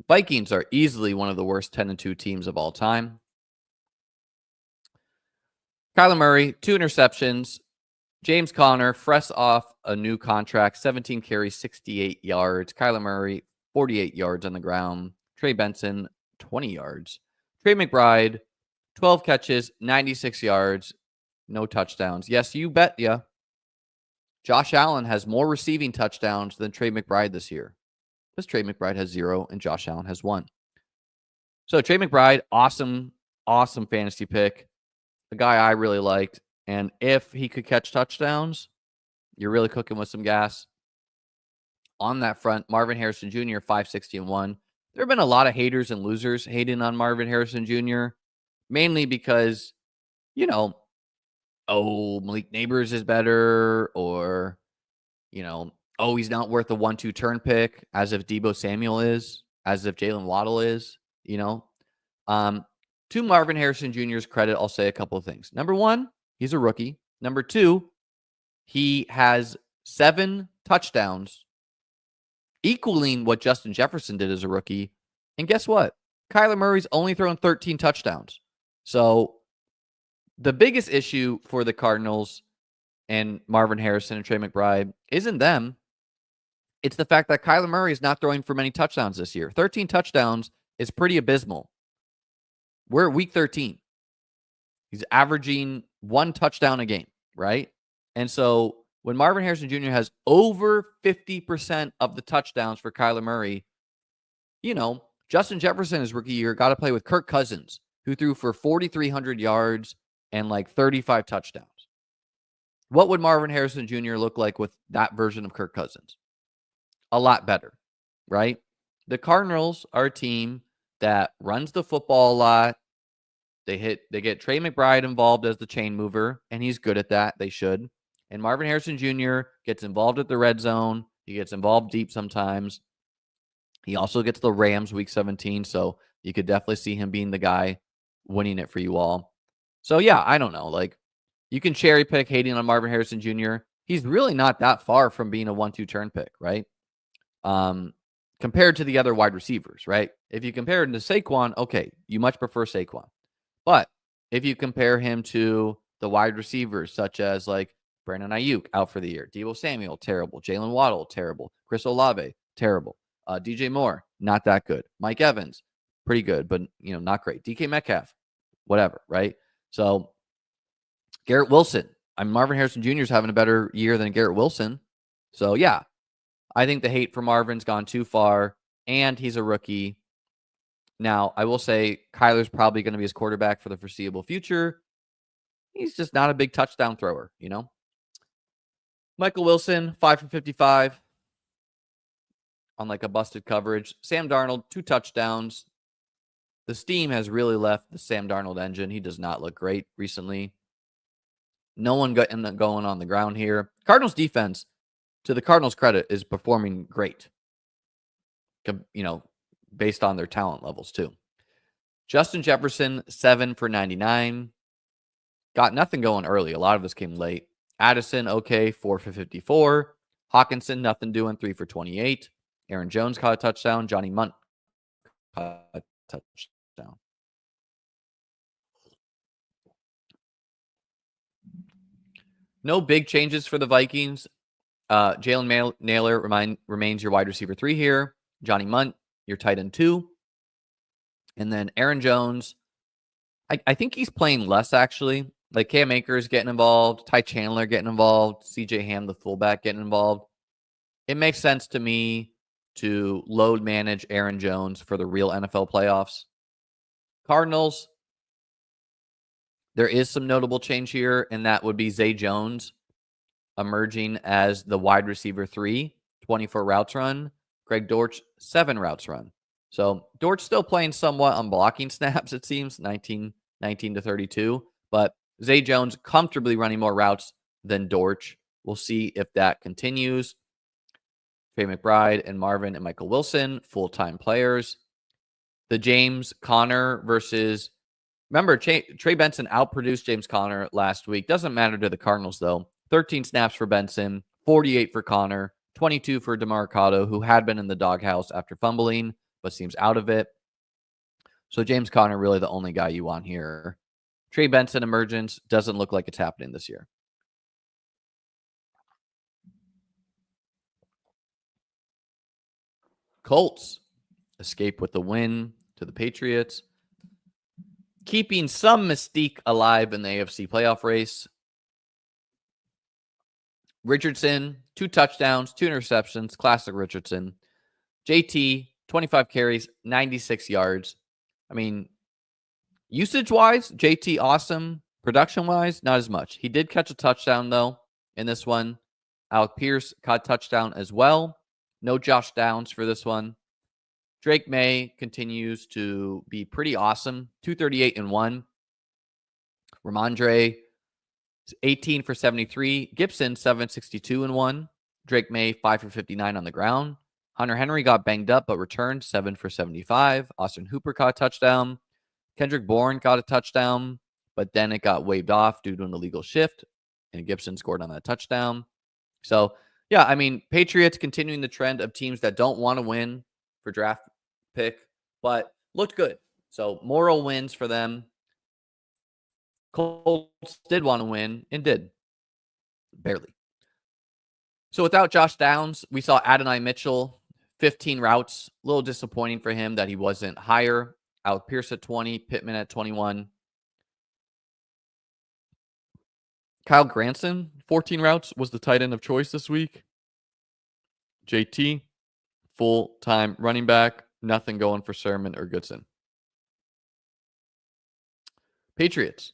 Vikings are easily one of the worst 10-2 teams of all time. Kyler Murray, 2 interceptions. James Conner, fresh off a new contract, 17 carries, 68 yards. Kyler Murray, 48 yards on the ground. Trey Benson, 20 yards. Trey McBride, 12 catches, 96 yards, no touchdowns. Yes, you bet ya. Josh Allen has more receiving touchdowns than Trey McBride this year. Because Trey McBride has 0 and Josh Allen has 1. So Trey McBride, awesome fantasy pick. A guy I really liked. And if he could catch touchdowns, you're really cooking with some gas. On that front, Marvin Harrison Jr., 560-1. There have been a lot of haters and losers hating on Marvin Harrison Jr., mainly because, Malik Neighbors is better, or, he's not worth a 1-2 turn pick, as if Deebo Samuel is, as if Jalen Waddle is, To Marvin Harrison Jr.'s credit, I'll say a couple of things. Number 1, he's a rookie. Number 2, he has 7 touchdowns, equaling what Justin Jefferson did as a rookie. And guess what? Kyler Murray's only thrown 13 touchdowns. So the biggest issue for the Cardinals and Marvin Harrison and Trey McBride isn't them. It's the fact that Kyler Murray is not throwing for many touchdowns this year. 13 touchdowns is pretty abysmal. We're at week 13. He's averaging 1 touchdown a game, right? And so when Marvin Harrison Jr. has over 50% of the touchdowns for Kyler Murray, Justin Jefferson his rookie year got to play with Kirk Cousins, who threw for 4,300 yards and 35 touchdowns. What would Marvin Harrison Jr. look like with that version of Kirk Cousins? A lot better, right? The Cardinals are a team that runs the football a lot. They get Trey McBride involved as the chain mover, and he's good at that. They should. And Marvin Harrison Jr. gets involved at the red zone. He gets involved deep sometimes. He also gets the Rams week 17, so you could definitely see him being the guy winning it for you all. So, yeah, I don't know. Like, you can cherry pick hating on Marvin Harrison Jr. He's really not that far from being a 1-2 turn pick, right? Compared to the other wide receivers, right? If you compare him to Saquon, okay, you much prefer Saquon. But if you compare him to the wide receivers, such as like Brandon Ayuk out for the year, Deebo Samuel, terrible. Jalen Waddle, terrible. Chris Olave, terrible. DJ Moore, not that good. Mike Evans, pretty good, but not great. DK Metcalf, whatever, right? So Garrett Wilson, Marvin Harrison Jr. is having a better year than Garrett Wilson. So yeah, I think the hate for Marvin's gone too far, and he's a rookie. Now, I will say Kyler's probably going to be his quarterback for the foreseeable future. He's just not a big touchdown thrower, Michael Wilson, 5 for 55 on like a busted coverage. Sam Darnold, 2 touchdowns. The steam has really left the Sam Darnold engine. He does not look great recently. No one got him going on the ground here. Cardinals defense, to the Cardinals' credit, is performing great, based on their talent levels too. Justin Jefferson, 7 for 99. Got nothing going early. A lot of this came late. Addison, okay, 4 for 54. Hawkinson, nothing doing, 3 for 28. Aaron Jones caught a touchdown. Johnny Munt caught a touchdown. No big changes for the Vikings. Jalen Naylor remains your wide receiver 3 here. Johnny Munt, your tight end 2. And then Aaron Jones, I think he's playing less, actually. Like Cam Akers getting involved, Ty Chandler getting involved, CJ Ham, the fullback, getting involved. It makes sense to me to load manage Aaron Jones for the real NFL playoffs. Cardinals, there is some notable change here, and that would be Zay Jones emerging as the wide receiver 3, 24 routes run. Greg Dortch, 7 routes run. So Dortch still playing somewhat on blocking snaps, it seems, 19 to 32. But Zay Jones comfortably running more routes than Dortch. We'll see if that continues. Trey McBride and Marvin and Michael Wilson, full-time players. The James Conner versus... Remember, Trey Benson outproduced James Conner last week. Doesn't matter to the Cardinals, though. 13 snaps for Benson, 48 for Conner, 22 for DeMarcado, who had been in the doghouse after fumbling, but seems out of it. So James Conner really the only guy you want here. Trey Benson emergence doesn't look like it's happening this year. Colts escape with the win to the Patriots, keeping some mystique alive in the AFC playoff race. Richardson, 2 touchdowns, 2 interceptions, classic Richardson. JT, 25 carries, 96 yards. I mean, usage-wise, JT awesome. Production-wise, not as much. He did catch a touchdown, though, in this one. Alec Pierce caught a touchdown as well. No Josh Downs for this one. Drake May continues to be pretty awesome. 238 and 1. Ramondre, 18 for 73. Gibson, 762 and 1. Drake May, 5 for 59 on the ground. Hunter Henry got banged up but returned, 7 for 75. Austin Hooper caught a touchdown. Kendrick Bourne got a touchdown, but then it got waved off due to an illegal shift, and Gibson scored on that touchdown. So, yeah, I mean, Patriots continuing the trend of teams that don't want to win for draft pick, but looked good. So, moral wins for them. Colts did want to win and did. Barely. So, without Josh Downs, we saw Adonai Mitchell, 15 routes. A little disappointing for him that he wasn't higher. Alec Pierce at 20, Pittman at 21. Kyle Granson, 14 routes, was the tight end of choice this week. JT, full-time running back. Nothing going for Sermon or Goodson. Patriots.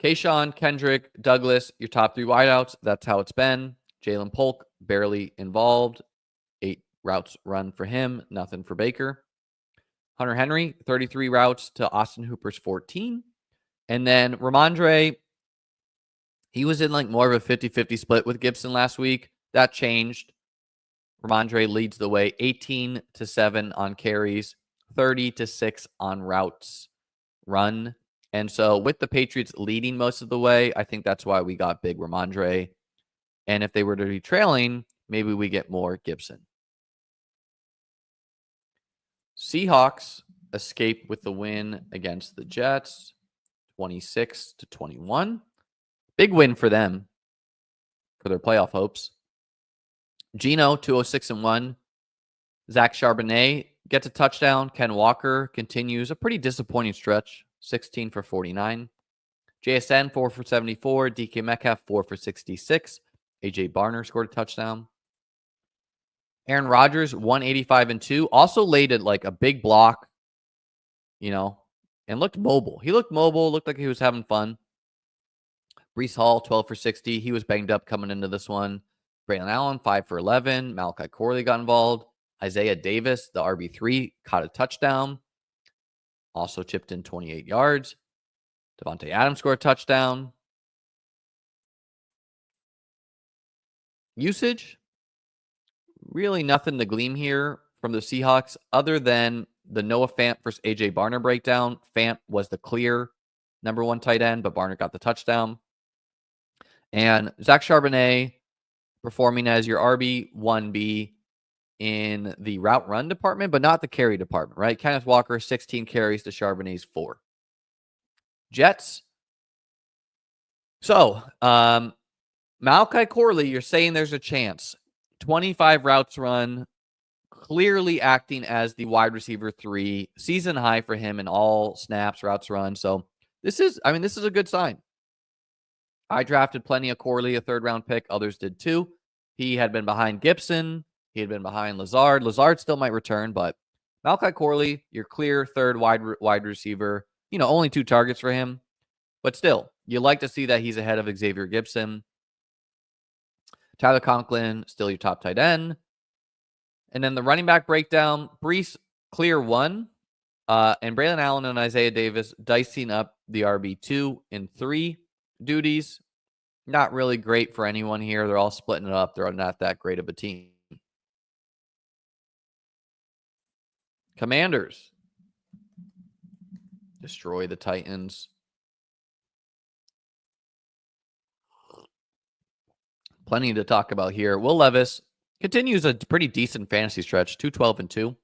Kayshawn, Kendrick, Douglas, your top 3 wideouts. That's how it's been. Jalen Polk, barely involved. 8 routes run for him. Nothing for Baker. Hunter Henry, 33 routes to Austin Hooper's 14. And then Ramondre, He was in like more of a 50-50 split with Gibson last week. That changed. Ramondre leads the way 18-7 on carries, 30-6 on routes run. And so with the Patriots leading most of the way, I think that's why we got big Ramondre. And if they were to be trailing, maybe we get more Gibson. Seahawks escape with the win against the Jets, 26-21. Big win for them, for their playoff hopes. Geno, 206-1. Zach Charbonnet gets a touchdown. Ken Walker continues a pretty disappointing stretch, 16 for 49. JSN, 4 for 74. DK Metcalf, 4 for 66. AJ Barner scored a touchdown. Aaron Rodgers, 185-2. Also laid it like a big block, and looked mobile. He looked mobile, looked like he was having fun. Breece Hall, 12 for 60. He was banged up coming into this one. Braylon Allen, 5 for 11. Malachi Corley got involved. Isaiah Davis, the RB3, caught a touchdown. Also chipped in 28 yards. Devontae Adams scored a touchdown. Usage, really nothing to glean here from the Seahawks other than the Noah Fant versus AJ Barner breakdown. Fant was the clear number 1 tight end, but Barner got the touchdown. And Zach Charbonnet performing as your RB1B in the route run department, but not the carry department, right? Kenneth Walker, 16 carries to Charbonnet's 4. Jets. So, Malachi Corley, you're saying there's a chance. 25 routes run, clearly acting as the wide receiver 3, season high for him in all snaps, routes run. So this is a good sign. I drafted plenty of Corley, a 3rd-round pick. Others did too. He had been behind Gibson. He had been behind Lazard. Lazard still might return, but Malachi Corley, your clear 3rd wide receiver. Only 2 targets for him. But still, you like to see that he's ahead of Xavier Gibson. Tyler Conklin, still your top tight end. And then the running back breakdown, Breece, clear 1. And Braylon Allen and Isaiah Davis dicing up the RB2 in 3 duties. Not really great for anyone here. They're all splitting it up. They're not that great of a team. Commanders destroy the Titans. Plenty to talk about here. Will Levis continues a pretty decent fantasy stretch, 212-2.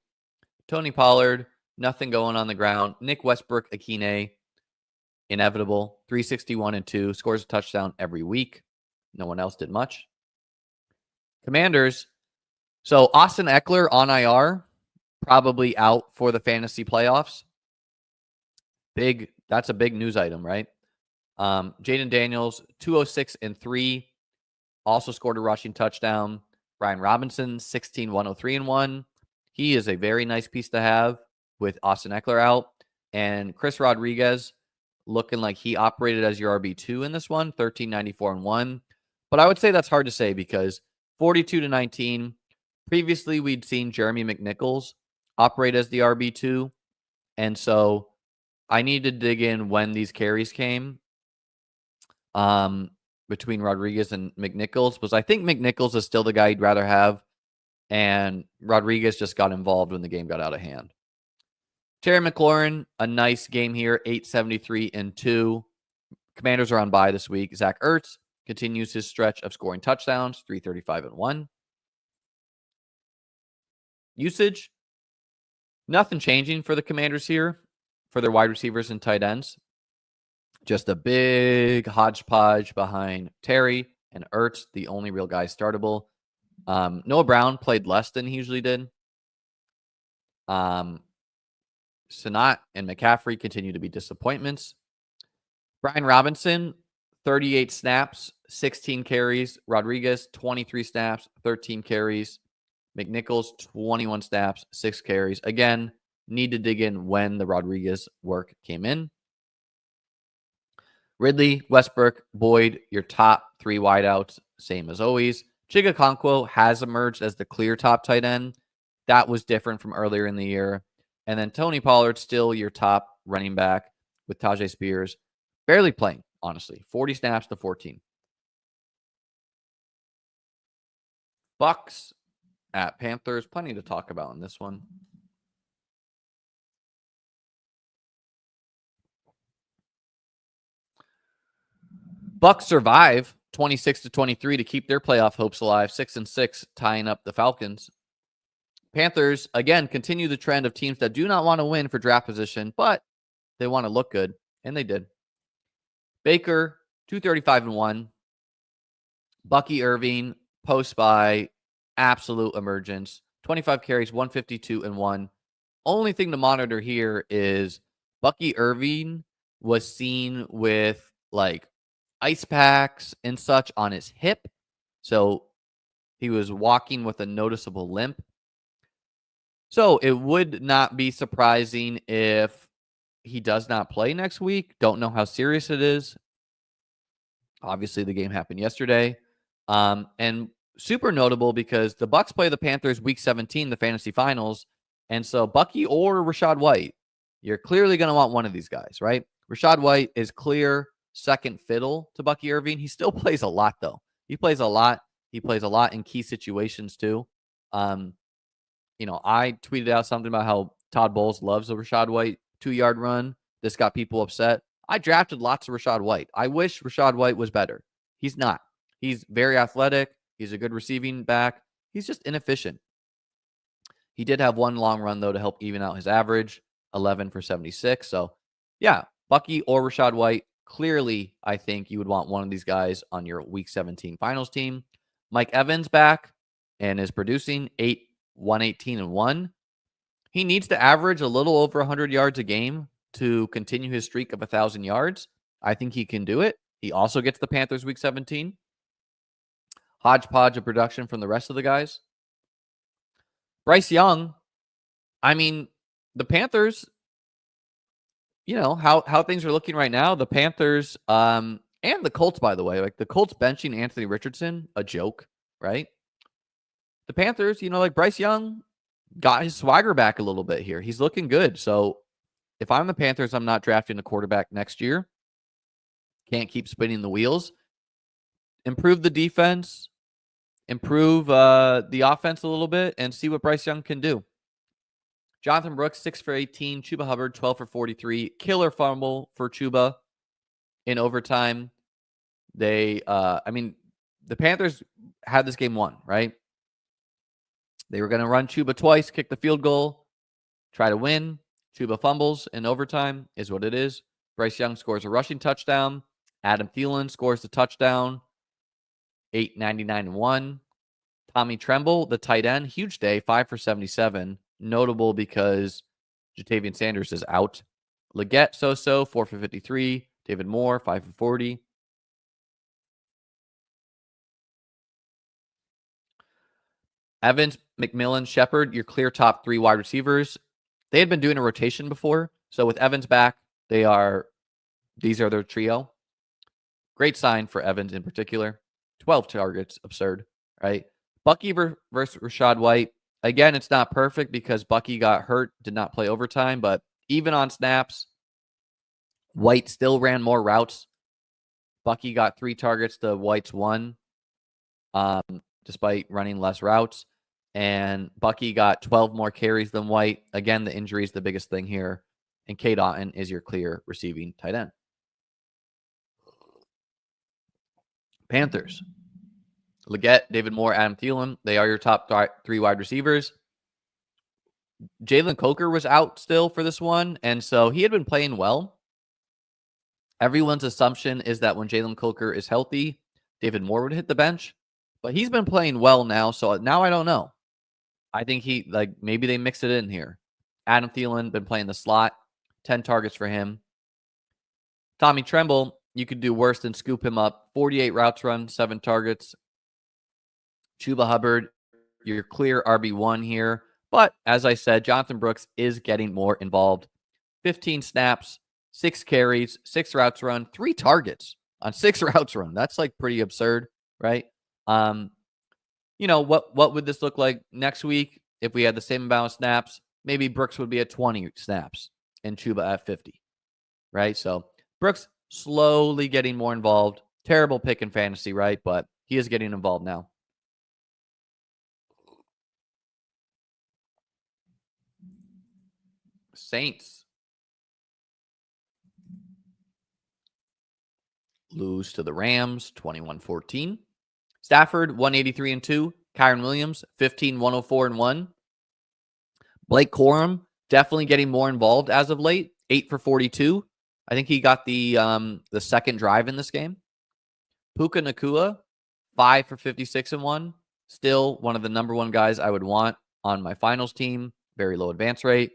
Tony Pollard, nothing going on the ground. Nick Westbrook, Akine, inevitable, 361-2. Scores a touchdown every week. No one else did much. Commanders. So Austin Eckler on IR, probably out for the fantasy playoffs. That's a big news item, right? Jaden Daniels, 206-3. Also scored a rushing touchdown. Brian Robinson, 16, 103-1. He is a very nice piece to have with Austin Eckler out. And Chris Rodriguez looking like he operated as your RB2 in this one, 13, 94-1. But I would say that's hard to say because 42-19. Previously, we'd seen Jeremy McNichols operate as the RB2. And so I need to dig in when these carries came. Between Rodriguez and McNichols, because I think McNichols is still the guy you'd rather have, and Rodriguez just got involved when the game got out of hand. Terry McLaurin, a nice game here, 873-2. Commanders are on bye this week. Zach Ertz continues his stretch of scoring touchdowns, 335-1. Usage, nothing changing for the Commanders here for their wide receivers and tight ends. Just a big hodgepodge behind Terry and Ertz, the only real guy startable. Noah Brown played less than he usually did. Sanat and McCaffrey continue to be disappointments. Brian Robinson, 38 snaps, 16 carries. Rodriguez, 23 snaps, 13 carries. McNichols, 21 snaps, 6 carries. Again, need to dig in when the Rodriguez work came in. Ridley, Westbrook, Boyd, your top 3 wideouts, same as always. Chig Okonkwo has emerged as the clear top tight end. That was different from earlier in the year. And then Tony Pollard, still your top running back with Tajay Spears. Barely playing, honestly. 40 snaps to 14. Bucks at Panthers. Plenty to talk about in this one. Bucks survive 26-23 to keep their playoff hopes alive. 6-6, tying up the Falcons. Panthers, again, continue the trend of teams that do not want to win for draft position, but they want to look good, and they did. Baker, 235-1. Bucky Irving, post-bye, absolute emergence. 25 carries, 152-1. Only thing to monitor here is Bucky Irving was seen with like ice packs and such on his hip. So he was walking with a noticeable limp. So it would not be surprising if he does not play next week. Don't know how serious it is. Obviously, the game happened yesterday. And super notable because the Bucks play the Panthers week 17, the fantasy finals. And so Bucky or Rachaad White, you're clearly going to want one of these guys, right? Rachaad White is clear second fiddle to Bucky Irving. He still plays a lot, though. He plays a lot. He plays a lot in key situations, too. I tweeted out something about how Todd Bowles loves a Rachaad White 2-yard run. This got people upset. I drafted lots of Rachaad White. I wish Rachaad White was better. He's not. He's very athletic. He's a good receiving back. He's just inefficient. He did have one long run, though, to help even out his average, 11 for 76. So, yeah, Bucky or Rachaad White, clearly, I think you would want one of these guys on your Week 17 finals team. Mike Evans back and is producing 118-1. He needs to average a little over 100 yards a game to continue his streak of 1,000 yards. I think he can do it. He also gets the Panthers Week 17. Hodgepodge of production from the rest of the guys. Bryce Young, I mean, the Panthers, how things are looking right now. The Panthers and the Colts, by the way, like the Colts benching Anthony Richardson, a joke, right? The Panthers, like Bryce Young got his swagger back a little bit here. He's looking good. So if I'm the Panthers, I'm not drafting a quarterback next year. Can't keep spinning the wheels. Improve the defense, improve the offense a little bit, and see what Bryce Young can do. Jonathan Brooks, 6 for 18. Chuba Hubbard, 12 for 43. Killer fumble for Chuba in overtime. The Panthers had this game won, right? They were going to run Chuba twice, kick the field goal, try to win. Chuba fumbles in overtime is what it is. Bryce Young scores a rushing touchdown. Adam Thielen scores the touchdown. 899-1. Tommy Tremble, the tight end, huge day, 5 for 77. Notable because Jatavian Sanders is out. Leggett, so-so, 4 for 53. David Moore, 5 for 40. Evans, McMillan, Shepard, your clear top 3 wide receivers. They had been doing a rotation before. So with Evans back, these are their trio. Great sign for Evans in particular. 12 targets, absurd, right? Bucky versus Rachaad White. Again, it's not perfect because Bucky got hurt, did not play overtime, but even on snaps, White still ran more routes. Bucky got 3 targets to White's 1, despite running less routes. And Bucky got 12 more carries than White. Again, the injury is the biggest thing here. And Cade Otton is your clear receiving tight end. Panthers. Leggett, David Moore, Adam Thielen. They are your top 3 wide receivers. Jalen Coker was out still for this one, and so he had been playing well. Everyone's assumption is that when Jalen Coker is healthy, David Moore would hit the bench, but he's been playing well now, so now I don't know. I think maybe they mix it in here. Adam Thielen been playing the slot, 10 targets for him. Tommy Tremble, you could do worse than scoop him up. 48 routes run, 7 targets. Chuba Hubbard, your clear RB1 here. But as I said, Jonathan Brooks is getting more involved. 15 snaps, 6 carries, 6 routes run, 3 targets on 6 routes run. That's pretty absurd, right? What would this look like next week if we had the same amount of snaps? Maybe Brooks would be at 20 snaps and Chuba at 50, right? So Brooks slowly getting more involved. Terrible pick in fantasy, right? But he is getting involved now. Saints lose to the Rams 21-14. Stafford 183-2. Kyron Williams 15-104-1. Blake Corum definitely getting more involved as of late. 8 for 42. I think he got the second drive in this game. Puka Nacua 5 for 56-1. Still one of the number one guys I would want on my finals team. Very low advance rate.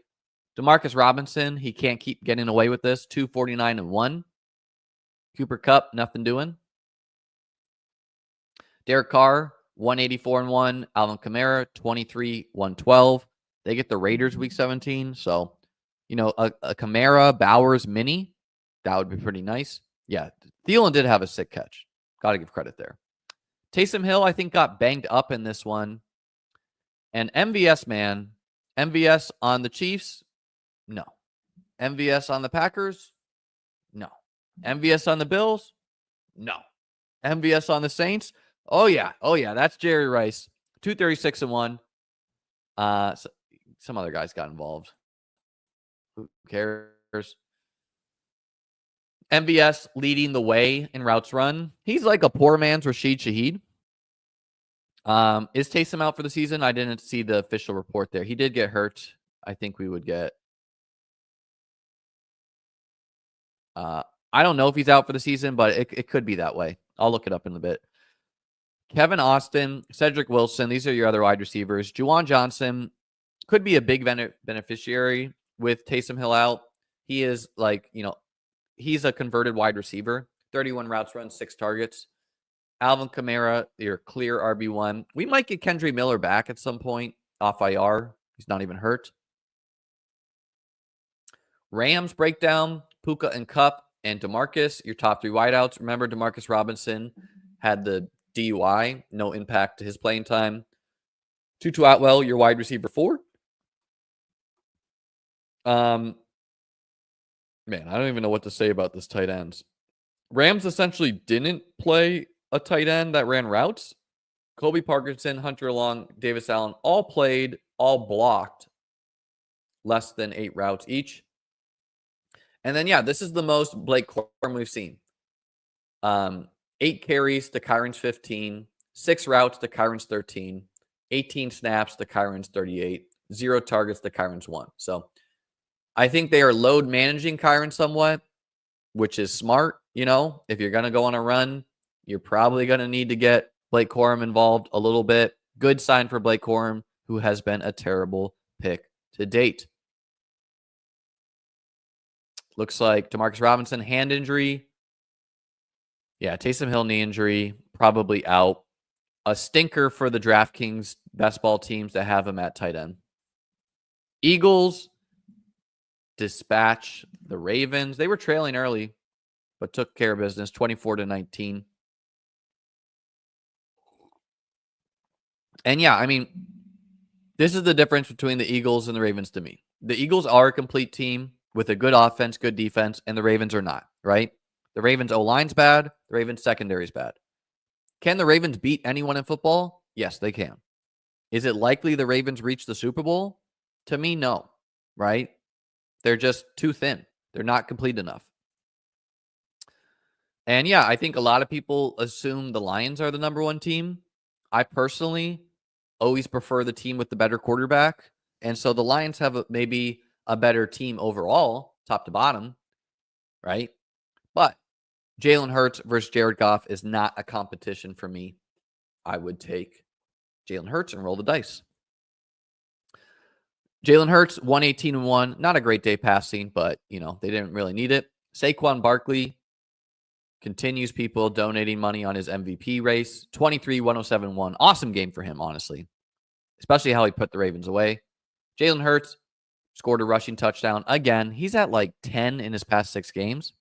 Demarcus Robinson, he can't keep getting away with this. 249-1. Cooper Kupp, nothing doing. Derek Carr, 184-1. Alvin Kamara, 23-112. They get the Raiders week 17. So, a Kamara Bowers mini, that would be pretty nice. Yeah, Thielen did have a sick catch. Got to give credit there. Taysom Hill, I think, got banged up in this one. And MVS, man. MVS on the Chiefs? No. MVS on the Packers? No. MVS on the Bills? No. MVS on the Saints? Oh, yeah. That's Jerry Rice. 236-1. Some other guys got involved. Who cares? MVS leading the way in routes run. He's like a poor man's Rashid Shaheed. Is Taysom out for the season? I didn't see the official report there. He did get hurt. I think we would get... I don't know if he's out for the season, but it could be that way. I'll look it up in a bit. Kevin Austin, Cedric Wilson, these are your other wide receivers. Juwan Johnson could be a big beneficiary with Taysom Hill out. He is he's a converted wide receiver. 31 routes run, 6 targets. Alvin Kamara, your clear RB1. We might get Kendry Miller back at some point off IR. He's not even hurt. Rams breakdown, Puka and Kupp and DeMarcus, your top 3 wideouts. Remember, DeMarcus Robinson had the DUI, no impact to his playing time. Tutu Atwell, your wide receiver 4. Man, I don't even know what to say about this tight ends. Rams essentially didn't play a tight end that ran routes. Kobe Parkinson, Hunter Long, Davis Allen, all played, all blocked less than 8 routes each. And then, this is the most Blake Corum we've seen. 8 carries to Kyron's 15, 6 routes to Kyron's 13, 18 snaps to Kyron's 38, 0 targets to Kyron's 1. So I think they are load managing Kyron somewhat, which is smart. If you're going to go on a run, you're probably going to need to get Blake Corum involved a little bit. Good sign for Blake Corum, who has been a terrible pick to date. Looks like DeMarcus Robinson, hand injury. Yeah, Taysom Hill, knee injury, probably out. A stinker for the DraftKings best ball teams that have him at tight end. Eagles dispatch the Ravens. They were trailing early, but took care of business, 24-19. And this is the difference between the Eagles and the Ravens to me. The Eagles are a complete team with a good offense, good defense, and the Ravens are not, right? The Ravens O-line's bad. The Ravens secondary's bad. Can the Ravens beat anyone in football? Yes, they can. Is it likely the Ravens reach the Super Bowl? To me, no, right? They're just too thin. They're not complete enough. And I think a lot of people assume the Lions are the number 1 team. I personally always prefer the team with the better quarterback. And so the Lions have maybe a better team overall, top to bottom, right? But Jalen Hurts versus Jared Goff is not a competition for me. I would take Jalen Hurts and roll the dice. Jalen Hurts, 118-1. Not a great day passing, but, they didn't really need it. Saquon Barkley continues people donating money on his MVP race. 23-107-1. Awesome game for him, honestly. Especially how he put the Ravens away. Jalen Hurts scored a rushing touchdown. Again, he's at 10 in his past 6 games.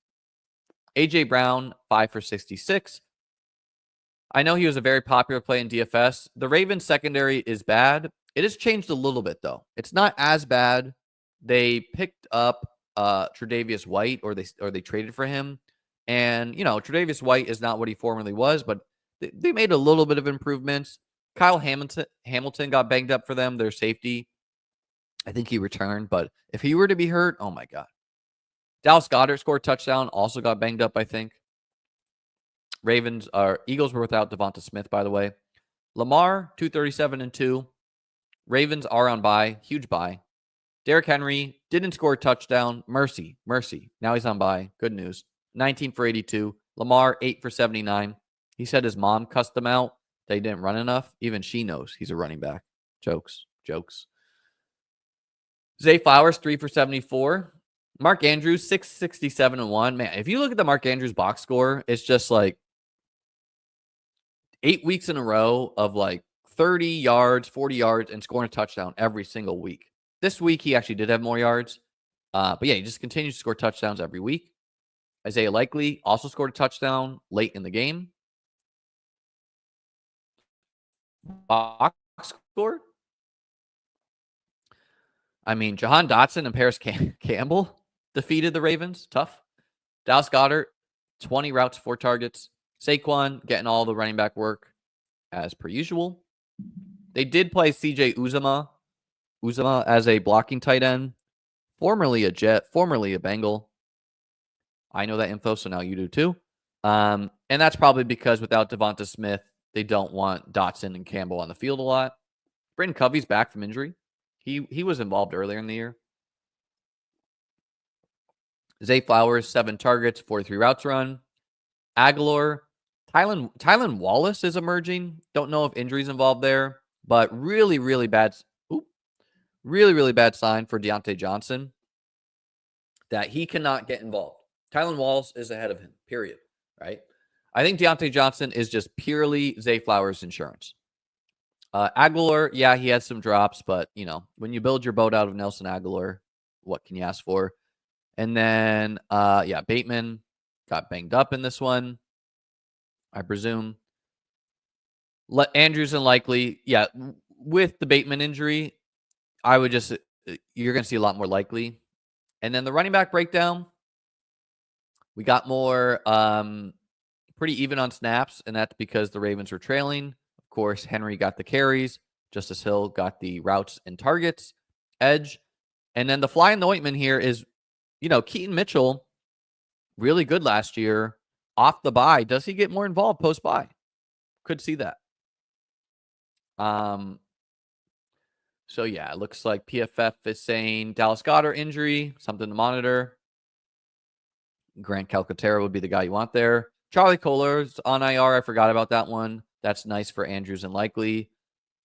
A.J. Brown, 5 for 66. I know he was a very popular play in DFS. The Ravens secondary is bad. It has changed a little bit, though. It's not as bad. They picked up Tre'Davious White, or they traded for him. And, Tre'Davious White is not what he formerly was, but they made a little bit of improvements. Kyle Hamilton got banged up for them, their safety. I think he returned, but if he were to be hurt, oh my God. Dallas Goedert scored a touchdown, also got banged up, I think. Eagles were without Devonta Smith, by the way. Lamar, 237-2. Ravens are on bye, huge bye. Derrick Henry didn't score a touchdown. Mercy. Now he's on bye. Good news. 19 for 82. Lamar, 8 for 79. He said his mom cussed him out. They didn't run enough. Even she knows he's a running back. Jokes. Zay Flowers, 3 for 74. Mark Andrews, 667-1. Man, if you look at the Mark Andrews box score, it's just like 8 weeks in a row of like 30 yards, 40 yards, and scoring a touchdown every single week. This week, he actually did have more yards. But yeah, he just continues to score touchdowns every week. Isaiah Likely also scored a touchdown late in the game. Box score? I mean, Jahan Dotson and Paris Campbell defeated the Ravens. Tough. Dallas Goedert, 20 routes, 4 targets. Saquon getting all the running back work as per usual. They did play CJ Uzomah as a blocking tight end. Formerly a Jet, formerly a Bengal. I know that info, so now you do too. And that's probably because without Devonta Smith, they don't want Dotson and Campbell on the field a lot. Britton Covey's back from injury. He was involved earlier in the year. Zay Flowers, 7 targets, 43 routes run. Aguilar, Tylan Wallace is emerging. Don't know if injuries involved there, but really bad sign for Deontay Johnson that he cannot get involved. Tylan Wallace is ahead of him, period, right? I think Deontay Johnson is just purely Zay Flowers insurance. Aguilar, yeah, he had some drops, but, when you build your boat out of Nelson Aguilar, what can you ask for? And then, Bateman got banged up in this one, I presume. Andrews and Likely, yeah, with the Bateman injury, you're going to see a lot more Likely. And then the running back breakdown, we got more pretty even on snaps, and that's because the Ravens were trailing. Of course, Henry got the carries. Justice Hill got the routes and targets, edge. And then the fly in the ointment here is, Keaton Mitchell, really good last year, off the bye. Does he get more involved post-bye? Could see that. So, yeah, it looks like PFF is saying Dallas Goedert injury, something to monitor. Grant Calcaterra would be the guy you want there. Charlie Kohler's on IR. I forgot about that one. That's nice for Andrews and Likely.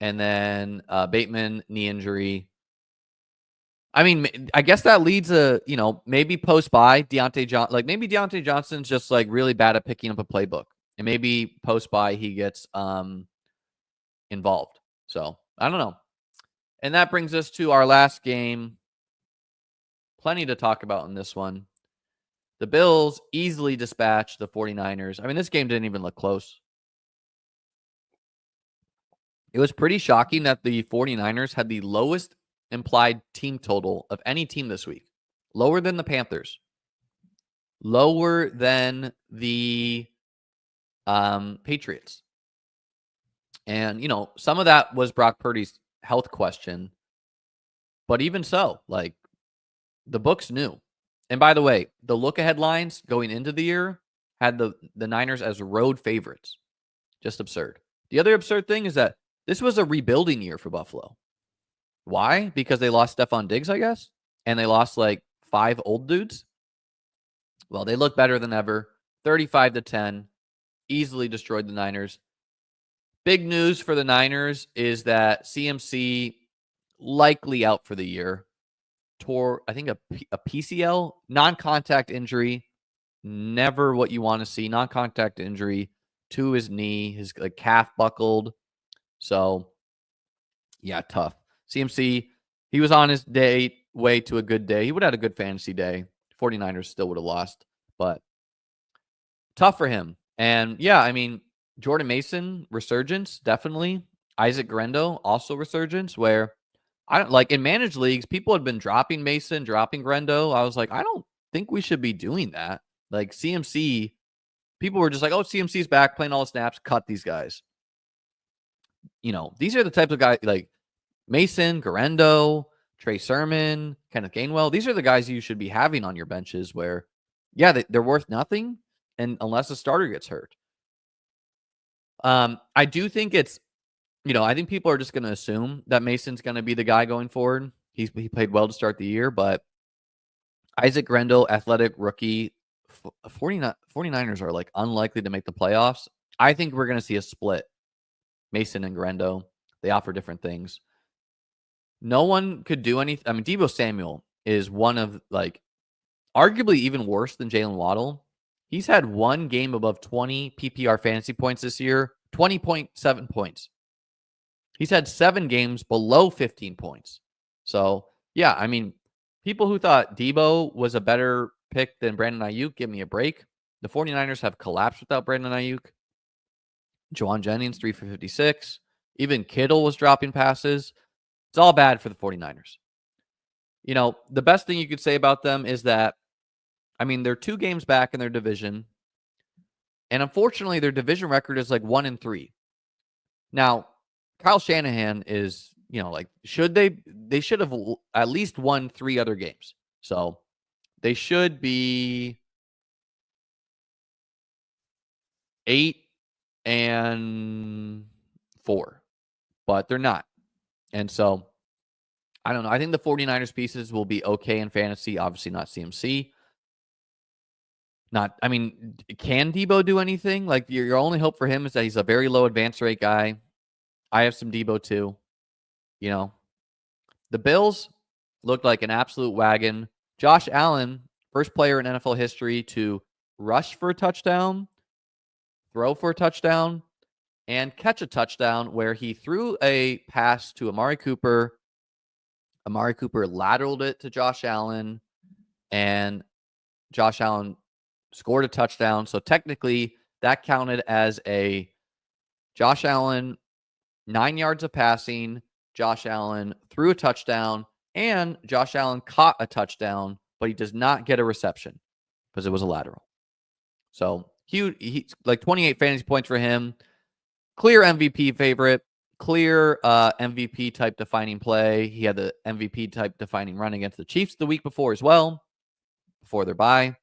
And then Bateman, knee injury. I mean, I guess that leads maybe post-bye, maybe Deontay Johnson's just like really bad at picking up a playbook. And maybe post-bye he gets involved. So, I don't know. And that brings us to our last game. Plenty to talk about in this one. The Bills easily dispatched the 49ers. I mean, this game didn't even look close. It was pretty shocking that the 49ers had the lowest implied team total of any team this week. Lower than the Panthers. Lower than the Patriots. And, some of that was Brock Purdy's health question. But even so, the books knew. And by the way, the look-ahead lines going into the year had the Niners as road favorites. Just absurd. The other absurd thing is that this was a rebuilding year for Buffalo. Why? Because they lost Stephon Diggs, I guess, and they lost 5 old dudes. Well, they look better than ever. 35-10, easily destroyed the Niners. Big news for the Niners is that CMC likely out for the year. Tore, I think, a PCL, non-contact injury. Never what you want to see. Non-contact injury to his knee. His calf buckled. So, yeah, tough. CMC, he was on his way to a good day. He would have had a good fantasy day. 49ers still would have lost, but tough for him. And, yeah, I mean, Jordan Mason, resurgence, definitely. Isaac Grendo, also resurgence, where I don't in managed leagues, people had been dropping Mason, dropping Grendo. I was like, I don't think we should be doing that. CMC, people were just like, oh, CMC's back, playing all the snaps, cut these guys. These are the types of guys Mason, Grendo, Trey Sermon, Kenneth Gainwell. These are the guys you should be having on your benches where, yeah, they're worth nothing, and unless a starter gets hurt. I do think it's, I think people are just going to assume that Mason's going to be the guy going forward. He played well to start the year, but Isaac Grendel, athletic rookie, 49ers are like unlikely to make the playoffs. I think we're going to see a split. Mason and Grendo, they offer different things. No one could do anything. I mean, Deebo Samuel is one of like arguably even worse than Jalen Waddle. He's had one game above 20 PPR fantasy points this year, 20.7 points. He's had 7 games below 15 points. So, yeah, I mean, people who thought Deebo was a better pick than Brandon Ayuk, give me a break. The 49ers have collapsed without Brandon Ayuk. Juwan Jennings, 3 for 56. Even Kittle was dropping passes. It's all bad for the 49ers. The best thing you could say about them is that, I mean, they're 2 games back in their division. And unfortunately, their division record is like 1-3. Now, Kyle Shanahan is, like, they should have at least won 3 other games. So they should be 8-4, but they're not. And so, I don't know. I think the 49ers pieces will be okay in fantasy. Obviously not CMC. Can Deebo do anything? Like, your only hope for him is that he's a very low advance rate guy. I have some Deebo too. The Bills looked like an absolute wagon. Josh Allen, first player in NFL history to rush for a touchdown, throw for a touchdown, and catch a touchdown where he threw a pass to Amari Cooper. Amari Cooper lateraled it to Josh Allen, and Josh Allen scored a touchdown. So technically, that counted as a Josh Allen 9 yards of passing. Josh Allen threw a touchdown, and Josh Allen caught a touchdown, but he does not get a reception because it was a lateral. So he like 28 fantasy points for him. Clear MVP favorite. Clear MVP type defining play. He had the MVP type defining run against the Chiefs the week before as well, before their bye.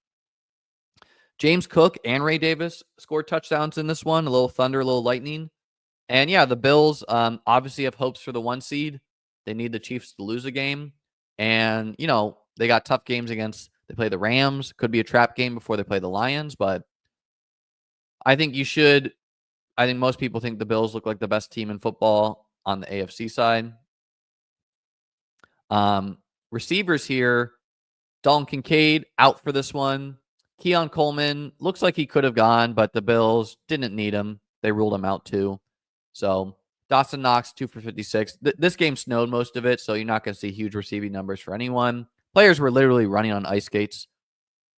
James Cook and Ray Davis scored touchdowns in this one. A little thunder, a little lightning. And yeah, the Bills obviously have hopes for the 1 seed. They need the Chiefs to lose a game. And, they got tough games they play the Rams. Could be a trap game before they play the Lions. But I think most people think the Bills look like the best team in football on the AFC side. Receivers here, Dalton Kincaid out for this one. Keon Coleman looks like he could have gone, but the Bills didn't need him. They ruled him out too. So Dawson Knox, 2 for 56. This game snowed most of it, so you're not going to see huge receiving numbers for anyone. Players were literally running on ice skates.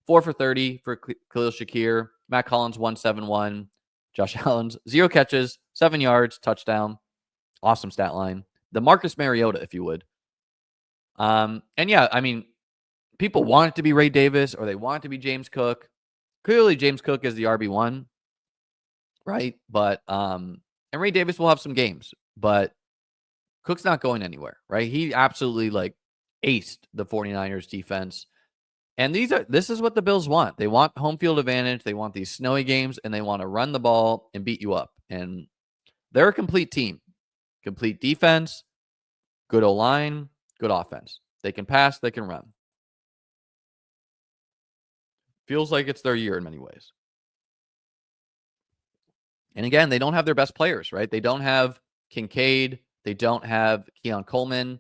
4 for 30 for Khalil Shakir. Matt Collins, 171. Josh Allen's 0 catches, 7 yards, touchdown. Awesome stat line. The Marcus Mariota, if you would. And yeah, I mean, people want it to be Ray Davis or they want it to be James Cook. Clearly, James Cook is the RB1, right? But and Ray Davis will have some games, but Cook's not going anywhere, right? He absolutely aced the 49ers defense. And this is what the Bills want. They want home field advantage. They want these snowy games, and they want to run the ball and beat you up. And they're a complete team. Complete defense, good O-line, good offense. They can pass, they can run. Feels like it's their year in many ways. And again, they don't have their best players, right? They don't have Kincaid. They don't have Keon Coleman.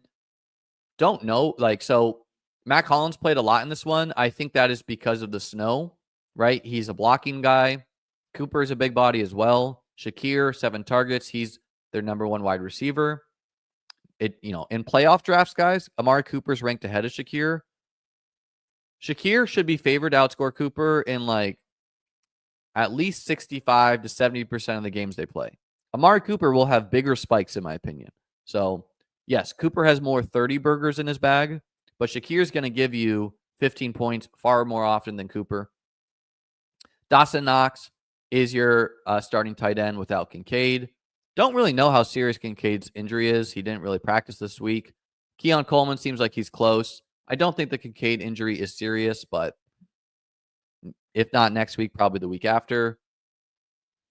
Don't know. So Matt Collins played a lot in this one. I think that is because of the snow, right? He's a blocking guy. Cooper is a big body as well. Shakir, 7 targets. He's their number 1 wide receiver. In playoff drafts, guys, Amari Cooper's ranked ahead of Shakir. Shakir should be favored to outscore Cooper in at least 65 to 70% of the games they play. Amari Cooper will have bigger spikes, in my opinion. So, yes, Cooper has more 30 burgers in his bag, but Shakir's going to give you 15 points far more often than Cooper. Dawson Knox is your starting tight end without Kincaid. Don't really know how serious Kincaid's injury is. He didn't really practice this week. Keon Coleman seems like he's close. I don't think the Kincaid injury is serious, but if not next week, probably the week after.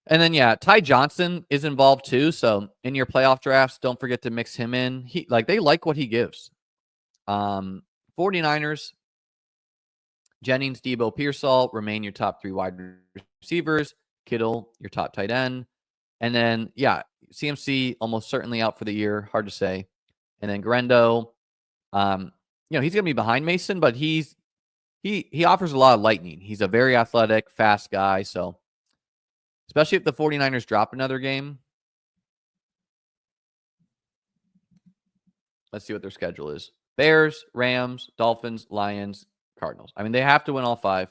And then, yeah, Ty Johnson is involved too. So in your playoff drafts, don't forget to mix him in. They like what he gives. 49ers, Jennings, Debo, Pearsall remain your top 3 wide receivers. Kittle, your top tight end. And then, yeah, CMC almost certainly out for the year. Hard to say. And then Grendo, he's going to be behind Mason, but he offers a lot of lightning. He's a very athletic, fast guy. So especially if the 49ers drop another game. Let's see what their schedule is. Bears, Rams, Dolphins, Lions, Cardinals. I mean, they have to win all 5.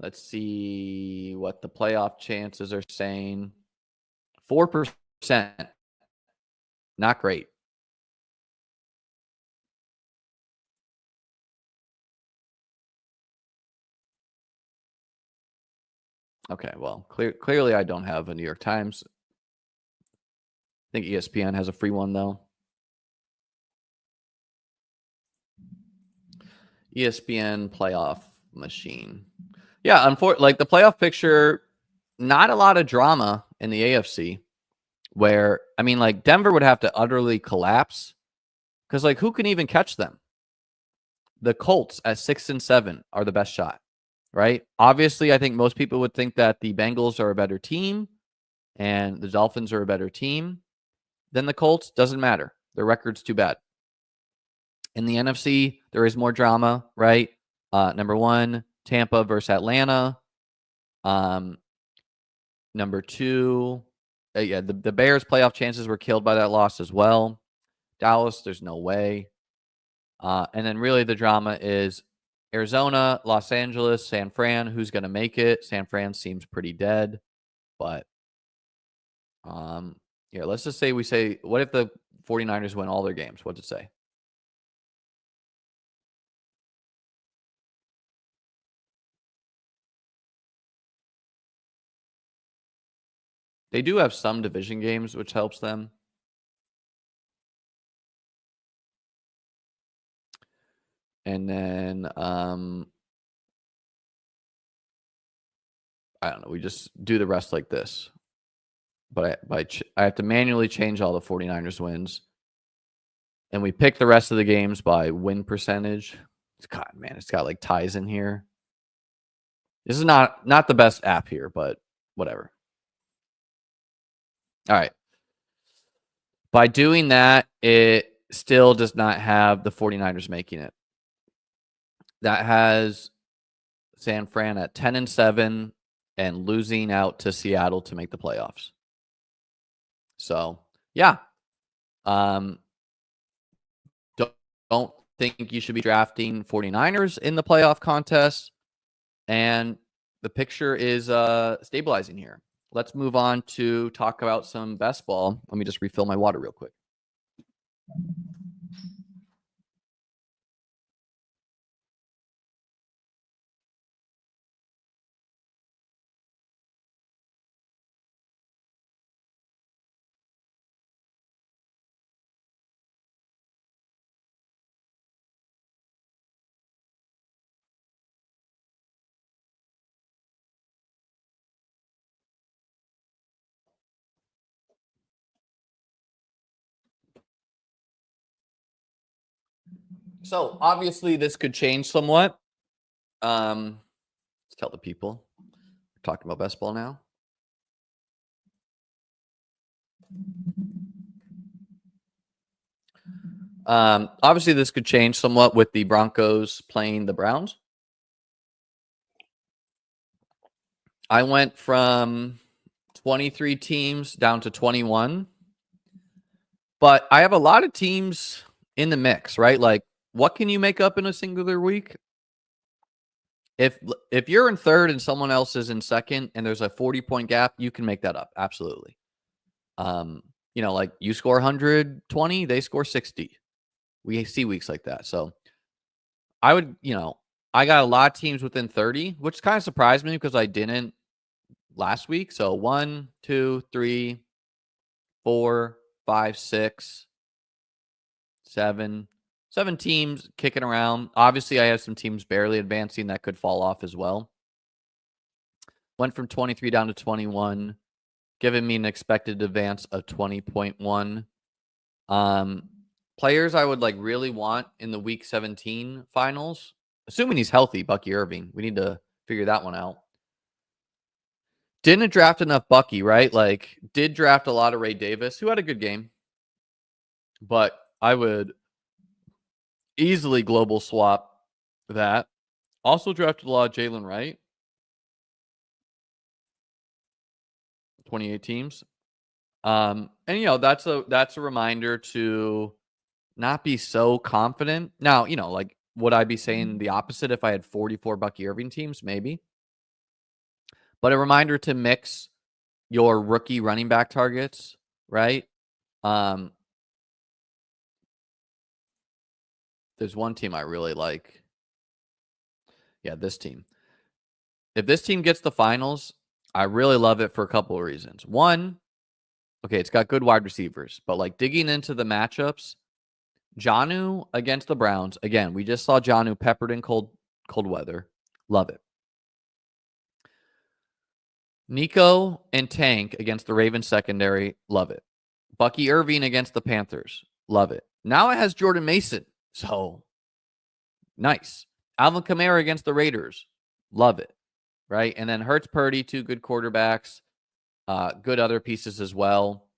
Let's see what the playoff chances are saying. 4%. Not great. Okay, well, clearly I don't have a New York Times. I think ESPN has a free one, though. ESPN playoff machine. Yeah, unfortunately, the playoff picture, not a lot of drama in the AFC. Where, I mean, Denver would have to utterly collapse because, who can even catch them? The Colts at 6-7 are the best shot, right? Obviously, I think most people would think that the Bengals are a better team and the Dolphins are a better team than the Colts. Doesn't matter. Their record's too bad. In the NFC, there is more drama, right? Number 1, Tampa versus Atlanta. Number 2, the Bears' playoff chances were killed by that loss as well. Dallas, there's no way. And then really the drama is Arizona, Los Angeles, San Fran. Who's going to make it? San Fran seems pretty dead. But, let's just say what if the 49ers win all their games? What's it say? They do have some division games, which helps them. And then, I don't know. We just do the rest like this. But I have to manually change all the 49ers wins. And we pick the rest of the games by win percentage. God, man, it's got ties in here. This is not the best app here, but whatever. All right. By doing that, it still does not have the 49ers making it. That has San Fran at 10-7 and losing out to Seattle to make the playoffs. So, yeah. Don't think you should be drafting 49ers in the playoff contest. And the picture is stabilizing here. Let's move on to talk about some best ball. Let me just refill my water real quick. So obviously this could change somewhat. Let's tell the people. We're talking about best ball now. Obviously this could change somewhat with the Broncos playing the Browns. I went from 23 teams down to 21. But I have a lot of teams in the mix, right? What can you make up in a singular week? If you're in third and someone else is in second and there's a 40-point gap, you can make that up. Absolutely. You score 120, they score 60. We see weeks like that. So I would, I got a lot of teams within 30, which kind of surprised me because I didn't last week. So 1, 2, 3, 4, 5, 6, 7. 7 teams kicking around. Obviously, I have some teams barely advancing that could fall off as well. Went from 23 down to 21, giving me an expected advance of 20.1. Players I would like really want in the week 17 finals, assuming he's healthy, Bucky Irving. We need to figure that one out. Didn't draft enough Bucky, right? Like, did draft a lot of Ray Davis, who had a good game. But I would easily global swap that. Also drafted a lot of Jalen Wright. 28 teams. And that's a reminder to not be so confident. Now, like, would I be saying the opposite if I had 44 Bucky Irving teams? Maybe. But a reminder to mix your rookie running back targets, right? There's one team I really like. Yeah, this team. If this team gets the finals, I really love it for a couple of reasons. One, okay, it's got good wide receivers, but like digging into the matchups, Jonnu against the Browns. Again, we just saw Jonnu peppered in cold weather. Love it. Nico and Tank against the Ravens secondary. Love it. Bucky Irving against the Panthers. Love it. Now it has Jordan Mason. So nice. Alvin Kamara against the Raiders. Love it. Right. And then Hurts, Purdy, 2 good quarterbacks. Good other pieces as well.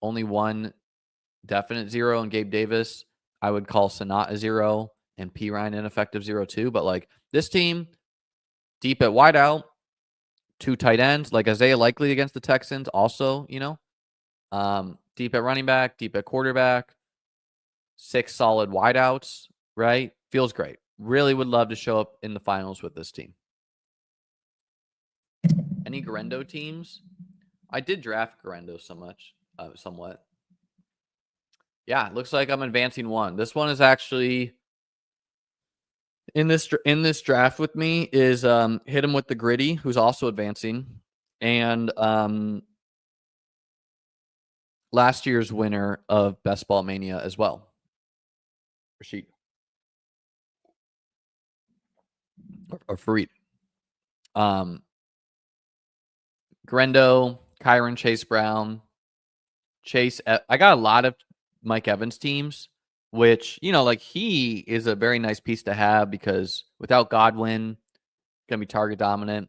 Only one definite 0 in Gabe Davis. I would call Sanat a 0 and P. Ryan ineffective 0 too. But like this team, deep at wideout, 2 tight ends, like Isaiah Likely against the Texans. Also, deep at running back, deep at quarterback, 6 solid wideouts. Right, feels great. Really would love to show up in the finals with this team. Any Garendo teams? I did draft Garendo somewhat. Yeah, looks like I'm advancing 1. This one is actually in this draft with me is hit him with the gritty, who's also advancing, and last year's winner of Best Ball Mania as well, Rashid or Fareed. Grendo, Kyron Chase Brown, I got a lot of Mike Evans teams, which, like he is a very nice piece to have because without Godwin, going to be target dominant.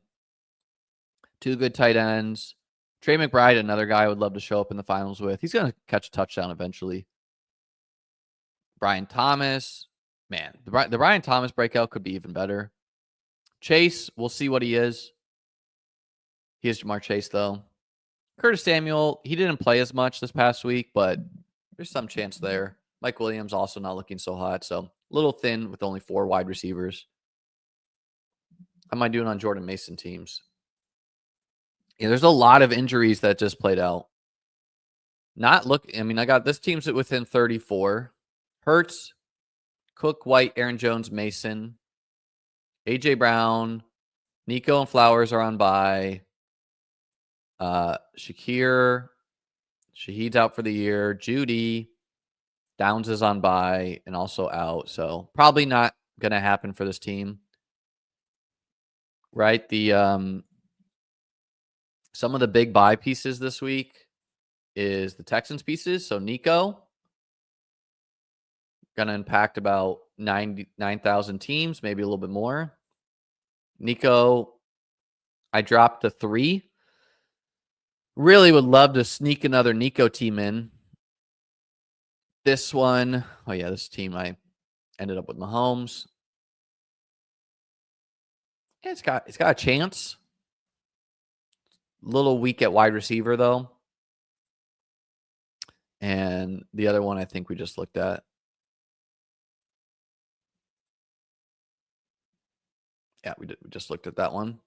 2 good tight ends. Trey McBride, another guy I would love to show up in the finals with. He's going to catch a touchdown eventually. Brian Thomas. Man, the Brian Thomas breakout could be even better. Chase, we'll see what he is. He is Jamar Chase, though. Curtis Samuel, he didn't play as much this past week, but there's some chance there. Mike Williams also not looking so hot, so a little thin with only 4 wide receivers. How am I doing on Jordan Mason teams? Yeah, there's a lot of injuries that just played out. I got this team's within 34. Hurts, Cook, White, Aaron Jones, Mason, AJ Brown, Nico and Flowers are on bye. Shahid's out for the year. Judy, Downs is on bye and also out. So probably not going to happen for this team. Right? The some of the big buy pieces this week is the Texans pieces. So Nico going to impact about 9,000 teams, maybe a little bit more. Nico, I dropped to 3. Really would love to sneak another Nico team in. This one, this team I ended up with Mahomes. Yeah, it's got a chance. Little weak at wide receiver though. And the other one I think we just looked at. Yeah, we just looked at that one.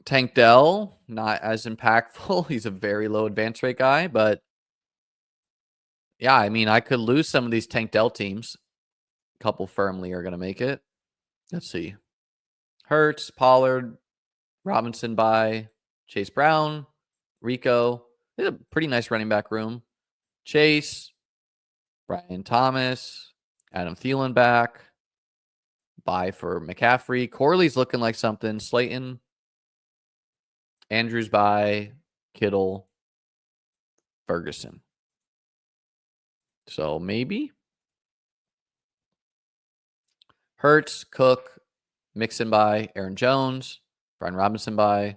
Tank Dell, not as impactful. He's a very low advance rate guy, but yeah, I could lose some of these Tank Dell teams. A couple firmly are going to make it. Let's see. Hurts, Pollard, Robinson by Chase Brown, Rico. They have a pretty nice running back room. Chase, Brian Thomas, Adam Thielen back. Buy for McCaffrey. Corley's looking like something. Slayton. Andrews buy. Kittle. Ferguson. So maybe. Hurts, Cook, Mixon by, Aaron Jones, Brian Robinson by,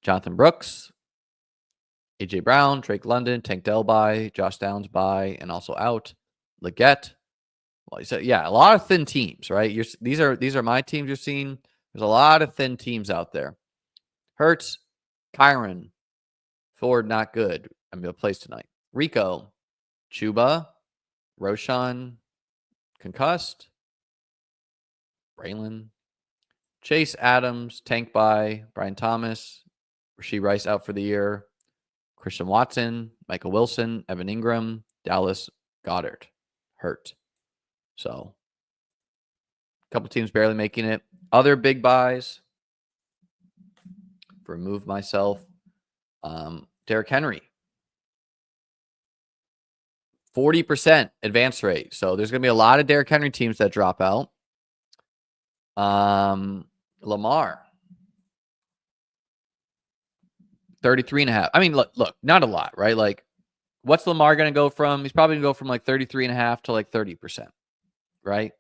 Jonathan Brooks, A.J. Brown, Drake London, Tank Dell by, Josh Downs by, and also out. Leggett. Well, so yeah, a lot of thin teams, right? These are my teams you're seeing. There's a lot of thin teams out there. Hurts, Kyron, Ford, not good. I'm going to place tonight. Rico, Chuba, Roshan, concussed. Braylon, Chase Adams, Tank by, Brian Thomas, Rashee Rice out for the year, Christian Watson, Michael Wilson, Evan Ingram, Dallas Goddard, hurt. So, a couple teams barely making it. Other big buys, remove myself, Derrick Henry, 40% advance rate. So, there's going to be a lot of Derrick Henry teams that drop out. Lamar, 33.5. I mean, look, not a lot, right? Like, what's Lamar going to go from? He's probably going to go from like 33.5 to like 30%, right?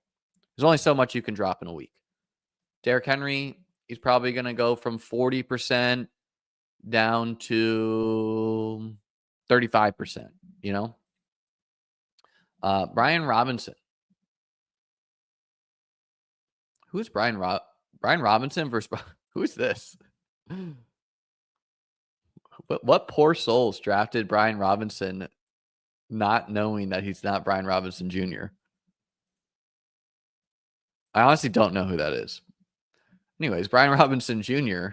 There's only so much you can drop in a week. Derrick Henry, he's probably going to go from 40% down to 35%, you know? Brian Robinson. Who's Brian Robinson versus who's this? What poor souls drafted Brian Robinson not knowing that he's not Brian Robinson Jr.? I honestly don't know who that is. Anyways, Brian Robinson Jr.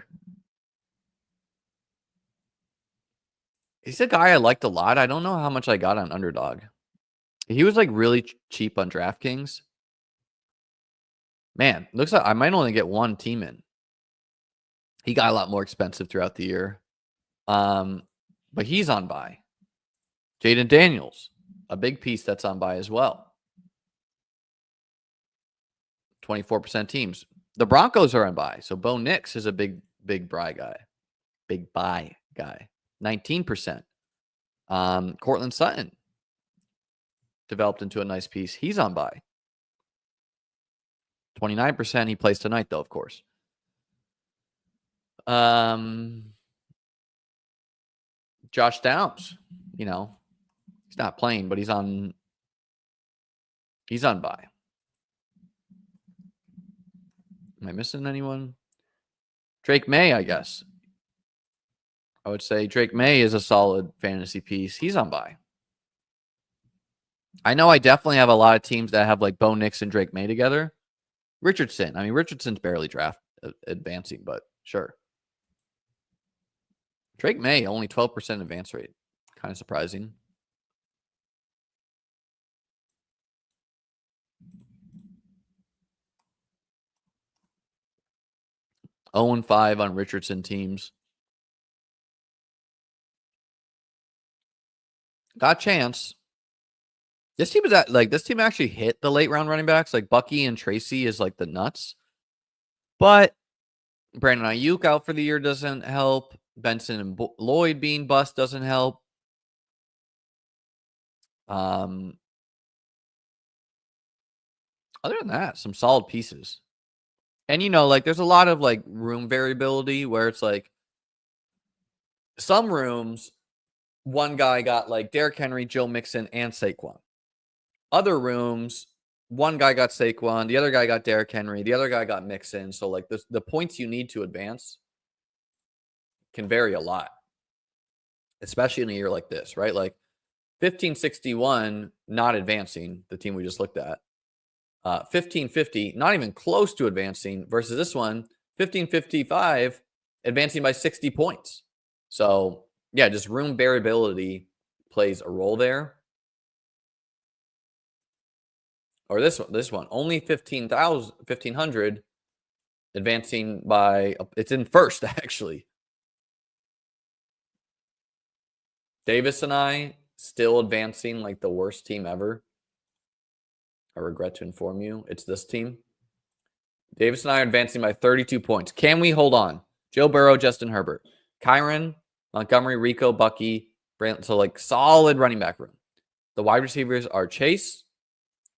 He's a guy I liked a lot. I don't know how much I got on Underdog. He was like really cheap on DraftKings. Man, looks like I might only get one team in. He got a lot more expensive throughout the year. But he's on buy. Jaden Daniels, a big piece that's on buy as well. 24% teams. The Broncos are on buy. So Bo Nix is a big buy guy. Big buy guy. 19%. Cortland Sutton developed into a nice piece. He's on buy. 29%. He plays tonight, though, of course. Josh Downs, you know, he's not playing, but he's on buy. Am I missing anyone? Drake May, I guess. I would say Drake May is a solid fantasy piece. He's on buy. I know I definitely have a lot of teams that have like Bo Nix and Drake May together. Richardson. I mean, Richardson's barely advancing, but sure. Drake May, only 12% advance rate. Kind of surprising. Oh, 5 on Richardson teams. Got a chance. This team is this team actually hit the late round running backs. Like Bucky and Tracy is like the nuts. But Brandon Ayuk out for the year doesn't help. Benson and Lloyd being bust doesn't help. Other than that, some solid pieces. And, you know, like there's a lot of like room variability where it's like some rooms, one guy got like Derrick Henry, Joe Mixon, and Saquon. Other rooms, one guy got Saquon, the other guy got Derrick Henry, the other guy got Mixon. So like the points you need to advance can vary a lot, especially in a year like this, right? Like 1561, not advancing, the team we just looked at. 1550, not even close to advancing, versus this one, 1555, advancing by 60 points. So, yeah, just room variability plays a role there. Or this one, only 1500, advancing by, it's in first, actually. Davis and I still advancing like the worst team ever. I regret to inform you, it's this team. Davis and I are advancing by 32 points. Can we hold on? Joe Burrow, Justin Herbert, Kyron, Montgomery, Rico, Bucky, Brant. So like solid running back room. The wide receivers are Chase,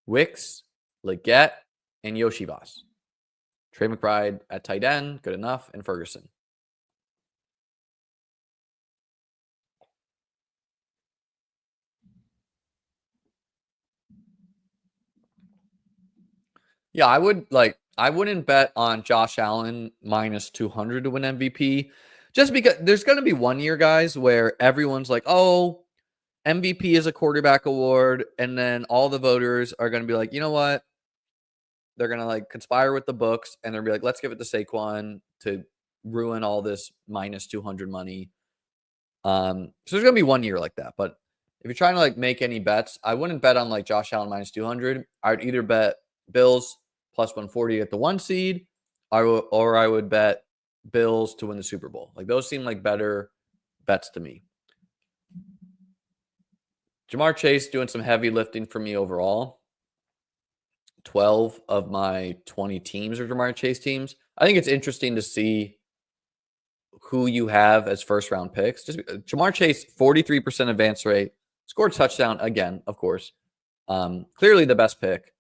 Wicks, Leggett, and Yoshi Voss. Trey McBride at tight end, good enough, and Ferguson. Yeah, I wouldn't bet on Josh Allen minus 200 to win MVP just because there's going to be one year, guys, where everyone's like, oh, MVP is a quarterback award. And then all the voters are going to be like, you know what? They're going to like conspire with the books and they'll be like, let's give it to Saquon to ruin all this minus 200 money. So there's going to be one year like that. But if you're trying to like make any bets, I wouldn't bet on like Josh Allen minus 200. I'd either bet Bills plus 140 at the 1 seed, or I would bet Bills to win the Super Bowl. Like those seem like better bets to me. Jamar Chase doing some heavy lifting for me overall. 12 of my 20 teams are Jamar Chase teams. I think it's interesting to see who you have as first round picks. Just Jamar Chase, 43% advance rate, scored touchdown again, of course. Clearly the best pick.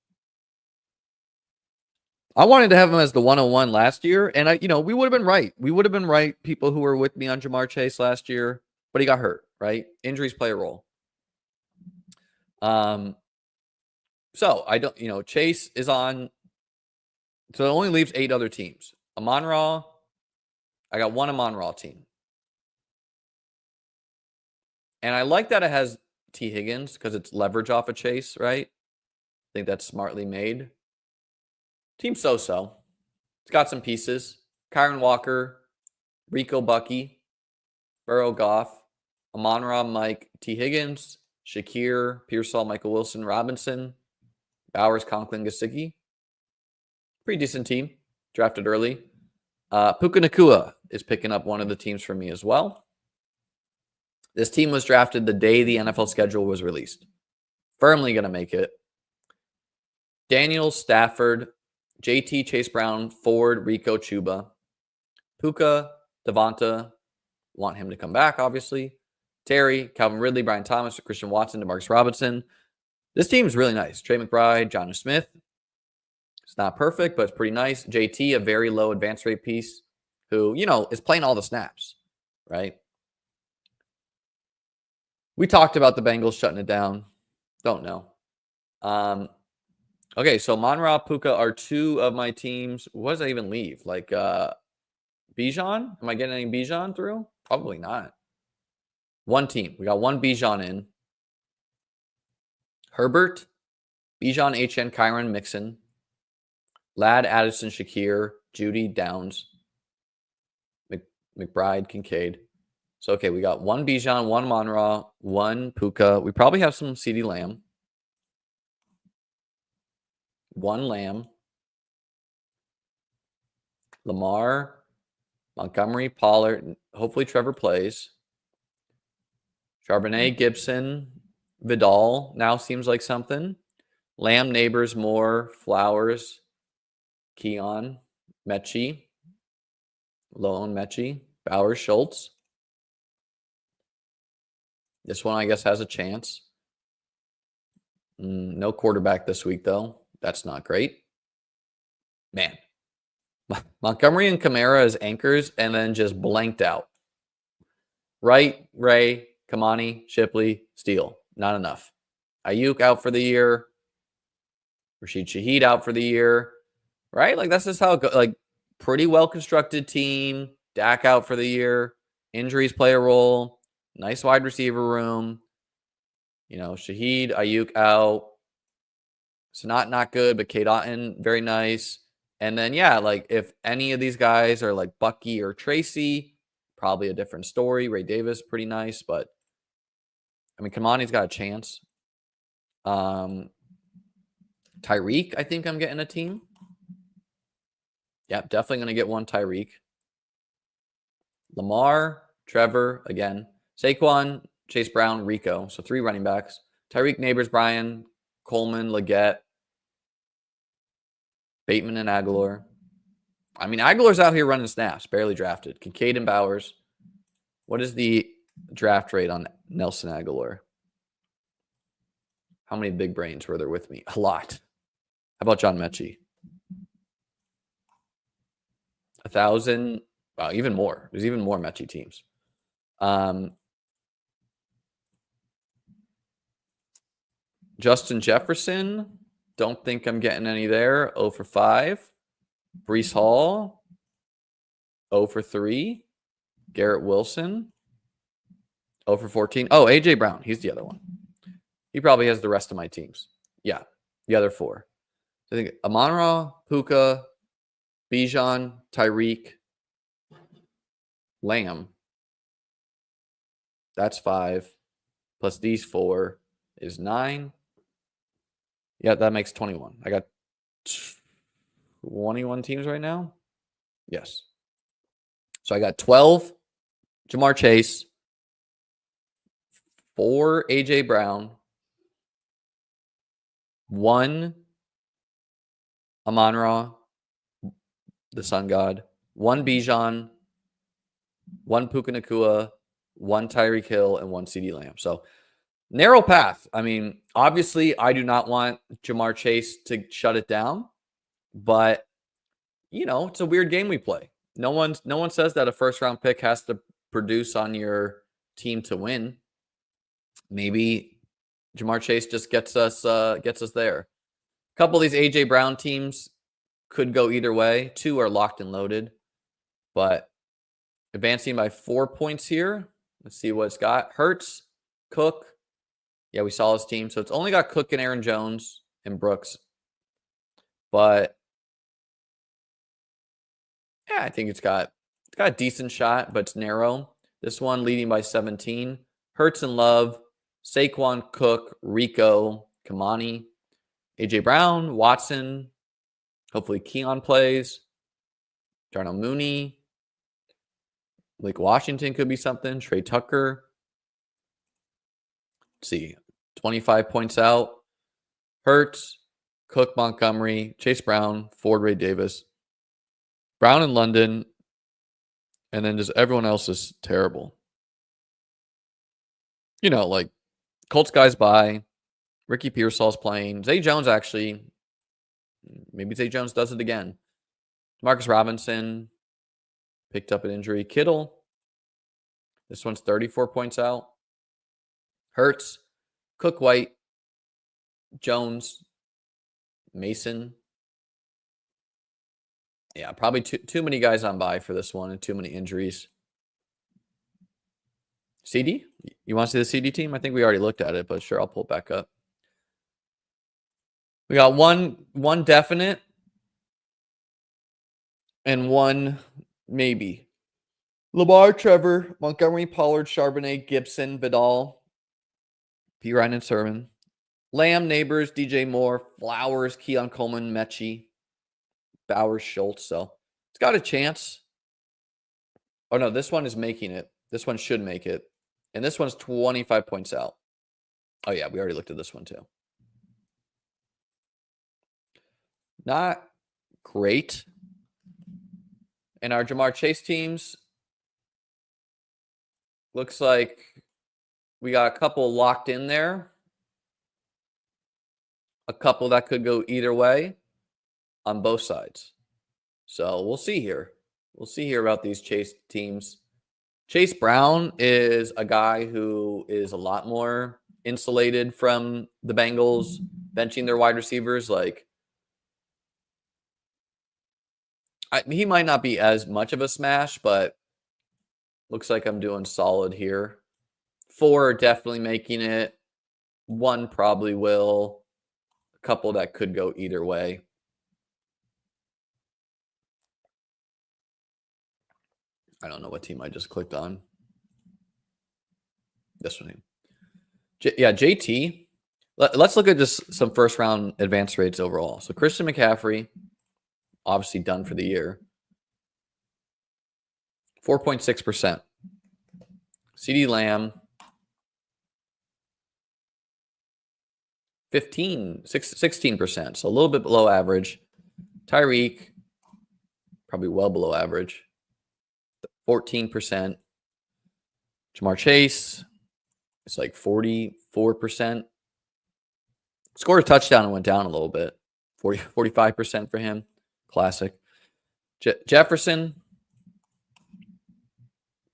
I wanted to have him as the 101 last year, and we would have been right. We would have been right, people who were with me on Jamar Chase last year, but he got hurt, right? Injuries play a role. So I don't, Chase is on, so it only leaves 8 other teams. Amon-Ra, I got one Amon-Ra team. And I like that it has T. Higgins because it's leverage off of Chase, right? I think that's smartly made. Team so-so. It's got some pieces. Kyron Walker, Rico Bucky, Burrow Goff, Amon-Ra Mike, T. Higgins, Shakir, Pearsall, Michael Wilson, Robinson, Bowers, Conklin, Gesicki. Pretty decent team. Drafted early. Puka Nacua is picking up one of the teams for me as well. This team was drafted the day the NFL schedule was released. Firmly going to make it. Daniels, Stafford, JT, Chase Brown, Ford, Rico, Chuba. Puka, Devonta, want him to come back, obviously. Terry, Calvin Ridley, Brian Thomas, Christian Watson, DeMarcus Robinson. This team is really nice. Trey McBride, Jonnu Smith. It's not perfect, but it's pretty nice. JT, a very low advance rate piece, who, is playing all the snaps, right? We talked about the Bengals shutting it down. Don't know. Okay, so Amon-Ra, Puka are 2 of my teams. What does that even leave? Like Bijan? Am I getting any Bijan through? Probably not. One team. We got one Bijan in. Herbert, Bijan, HN, Kyron, Mixon, Ladd, Addison, Shakir, Judy, Downs, McBride, Kincaid. So, okay, we got one Bijan, one Amon-Ra, one Puka. We probably have some CeeDee Lamb. One Lamb. Lamar, Montgomery, Pollard. Hopefully Trevor plays. Charbonnet, Gibson, Vidal now seems like something. Lamb, Neighbors, Moore, Flowers, Keon, Mechie, Lone Mechie, Bowers, Schultz. This one, I guess, has a chance. No quarterback this week, though. That's not great. Man. Montgomery and Kamara as anchors and then just blanked out. Wright, Ray, Kamani, Shipley, Steele. Not enough. Ayuk out for the year. Rashid Shaheed out for the year. Right? Like, that's just how it goes. Like, pretty well-constructed team. Dak out for the year. Injuries play a role. Nice wide receiver room. Shaheed, Ayuk out. So not good, but Cade Otton, very nice. And then, yeah, like if any of these guys are like Bucky or Tracy, probably a different story. Ray Davis, pretty nice. But, I mean, Kamani's got a chance. Tyreek, I think I'm getting a team. Yep, definitely going to get one Tyreek. Lamar, Trevor, again. Saquon, Chase Brown, Rico. So 3 running backs. Tyreek, Neighbors, Bryan, Coleman, Leggett, Bateman, and Aguilar. I mean, Aguilar's out here running snaps, barely drafted. Kincaid and Bowers. What is the draft rate on Nelson Aguilar? How many big brains were there with me? A lot. How about John Mechie? 1,000. Wow, even more. There's even more Mechie teams. Justin Jefferson. Don't think I'm getting any there. 0 for 5. Breece Hall. 0 for 3. Garrett Wilson. 0 for 14. Oh, A.J. Brown. He's the other one. He probably has the rest of my teams. Yeah, the other 4. I think Amon-Ra, Puka, Bijan, Tyreek, Lamb. That's 5. Plus these 4 is 9. Yeah, that makes 21. I got 21 teams right now. Yes. So I got 12 Jamar Chase, 4 A.J. Brown, 1 Amon-Ra, the Sun God, 1 Bijan, 1 Puka Nacua, 1 Tyreek Hill, and 1 CeeDee Lamb. So narrow path. I mean, obviously, I do not want Jamar Chase to shut it down, but it's a weird game we play. No one says that a first-round pick has to produce on your team to win. Maybe Jamar Chase just gets us there. A couple of these A.J. Brown teams could go either way. 2 are locked and loaded, but advancing by 4 points here. Let's see what it's got. Hurts, Cook. Yeah, we saw his team. So it's only got Cook and Aaron Jones and Brooks. But yeah, I think it's got a decent shot, but it's narrow. This one leading by 17. Hurts and Love, Saquon, Cook, Rico, Kamani, A.J. Brown, Watson. Hopefully Keon plays. Darnell Mooney. Lake Washington could be something. Trey Tucker. Let's see. 25 points out. Hurts, Cook, Montgomery, Chase Brown, Ford, Ray Davis, Brown in London, and then just everyone else is terrible. Like Colts guys by. Ricky Pearsall's playing. Zay Jones actually. Maybe Zay Jones does it again. Marcus Robinson picked up an injury. Kittle. This one's 34 points out. Hurts, Cook, White, Jones, Mason. Yeah, probably too many guys on bye for this one and too many injuries. CD? You want to see the CD team? I think we already looked at it, but sure, I'll pull it back up. We got one definite and one maybe. Lamar, Trevor, Montgomery, Pollard, Charbonnet, Gibson, Vidal, P. Ryan, and Sermon. Lamb, Neighbors, DJ Moore, Flowers, Keon Coleman, Mechie, Bowers, Schultz. So it's got a chance. Oh, no, this one is making it. This one should make it. And this one's 25 points out. Oh, yeah, we already looked at this one too. Not great. And our Jamar Chase teams, looks like we got a couple locked in there. A couple that could go either way on both sides. So we'll see here. We'll see here about these Chase teams. Chase Brown is a guy who is a lot more insulated from the Bengals benching their wide receivers. He might not be as much of a smash, but looks like I'm doing solid here. 4 are definitely making it. 1 probably will. A couple that could go either way. I don't know what team I just clicked on. This one. JT. Let's look at just some first round advance rates overall. So Christian McCaffrey, obviously done for the year. 4.6%. CeeDee Lamb, 16%. So a little bit below average. Tyreek, probably well below average. 14%. Jamar Chase, it's like 44%. Scored a touchdown and went down a little bit. 45% for him. Classic. Jefferson,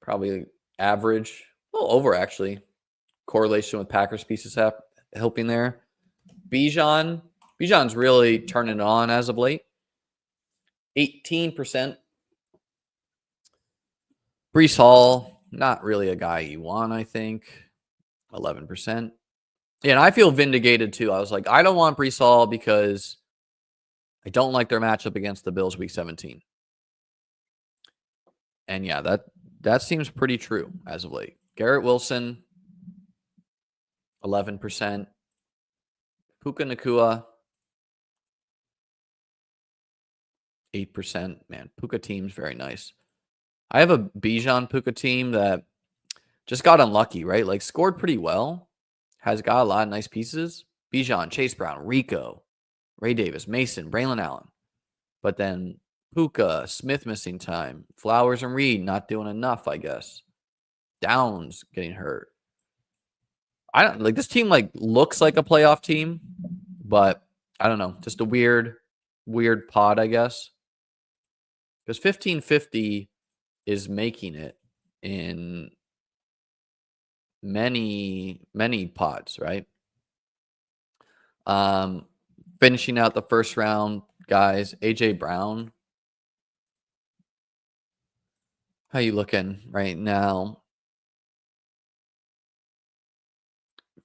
probably average. A little over, actually. Correlation with Packers pieces helping there. Bijan's really turning it on as of late. 18%. Breece Hall, not really a guy you want, I think. 11%. Yeah, and I feel vindicated too. I was like, I don't want Breece Hall because I don't like their matchup against the Bills week 17. And yeah, that seems pretty true as of late. Garrett Wilson, 11%. Puka Nacua, 8%. Man, Puka team's very nice. I have a Bijan Puka team that just got unlucky, right? Like scored pretty well. Has got a lot of nice pieces. Bijan, Chase Brown, Rico, Ray Davis, Mason, Braylon Allen. But then Puka, Smith missing time. Flowers and Reed not doing enough, I guess. Downs getting hurt. I don't like this team looks like a playoff team, but I don't know. Just a weird pod, I guess. Because 1550 is making it in many pods, right? Finishing out the first round, guys. AJ Brown. How you looking right now?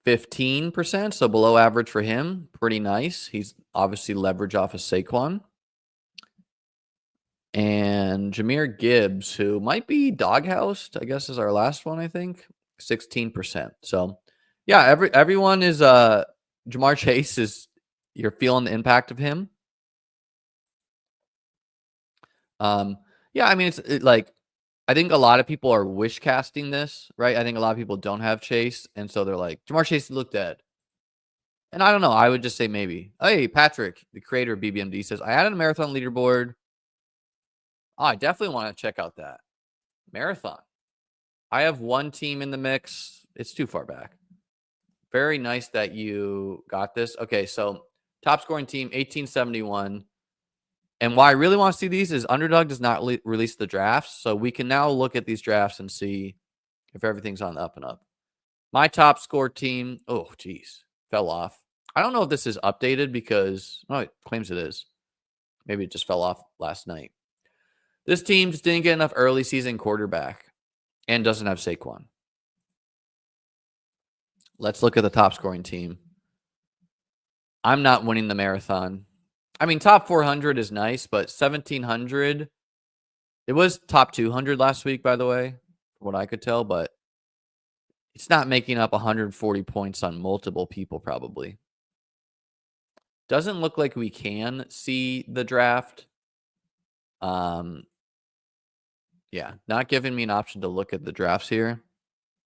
15%, so below average for him. Pretty nice. He's obviously leverage off of Saquon. And Jahmyr Gibbs, who might be doghoused, I guess is our last one, I think. 16%. So yeah, everyone is Jamar Chase is, you're feeling the impact of him. Yeah, I mean I think a lot of people are wish casting this, right? I think a lot of people don't have Chase, and so they're like, Jamar Chase looked dead. And I don't know. I would just say maybe. Hey, Patrick, the creator of BBMD, says, I added a marathon leaderboard. Oh, I definitely want to check out that. Marathon. I have one team in the mix. It's too far back. Very nice that you got this. Okay, so top scoring team, 1871. And why I really want to see these is Underdog does not release the drafts. So we can now look at these drafts and see if everything's on the up and up. My top score team, oh, geez, fell off. I don't know if this is updated because, oh, it claims it is. Maybe it just fell off last night. This team just didn't get enough early season quarterback and doesn't have Saquon. Let's look at the top scoring team. I'm not winning the marathon. I mean, top 400 is nice, but 1,700, it was top 200 last week, by the way, from what I could tell, but it's not making up 140 points on multiple people, probably. Doesn't look like we can see the draft. Yeah, not giving me an option to look at the drafts here.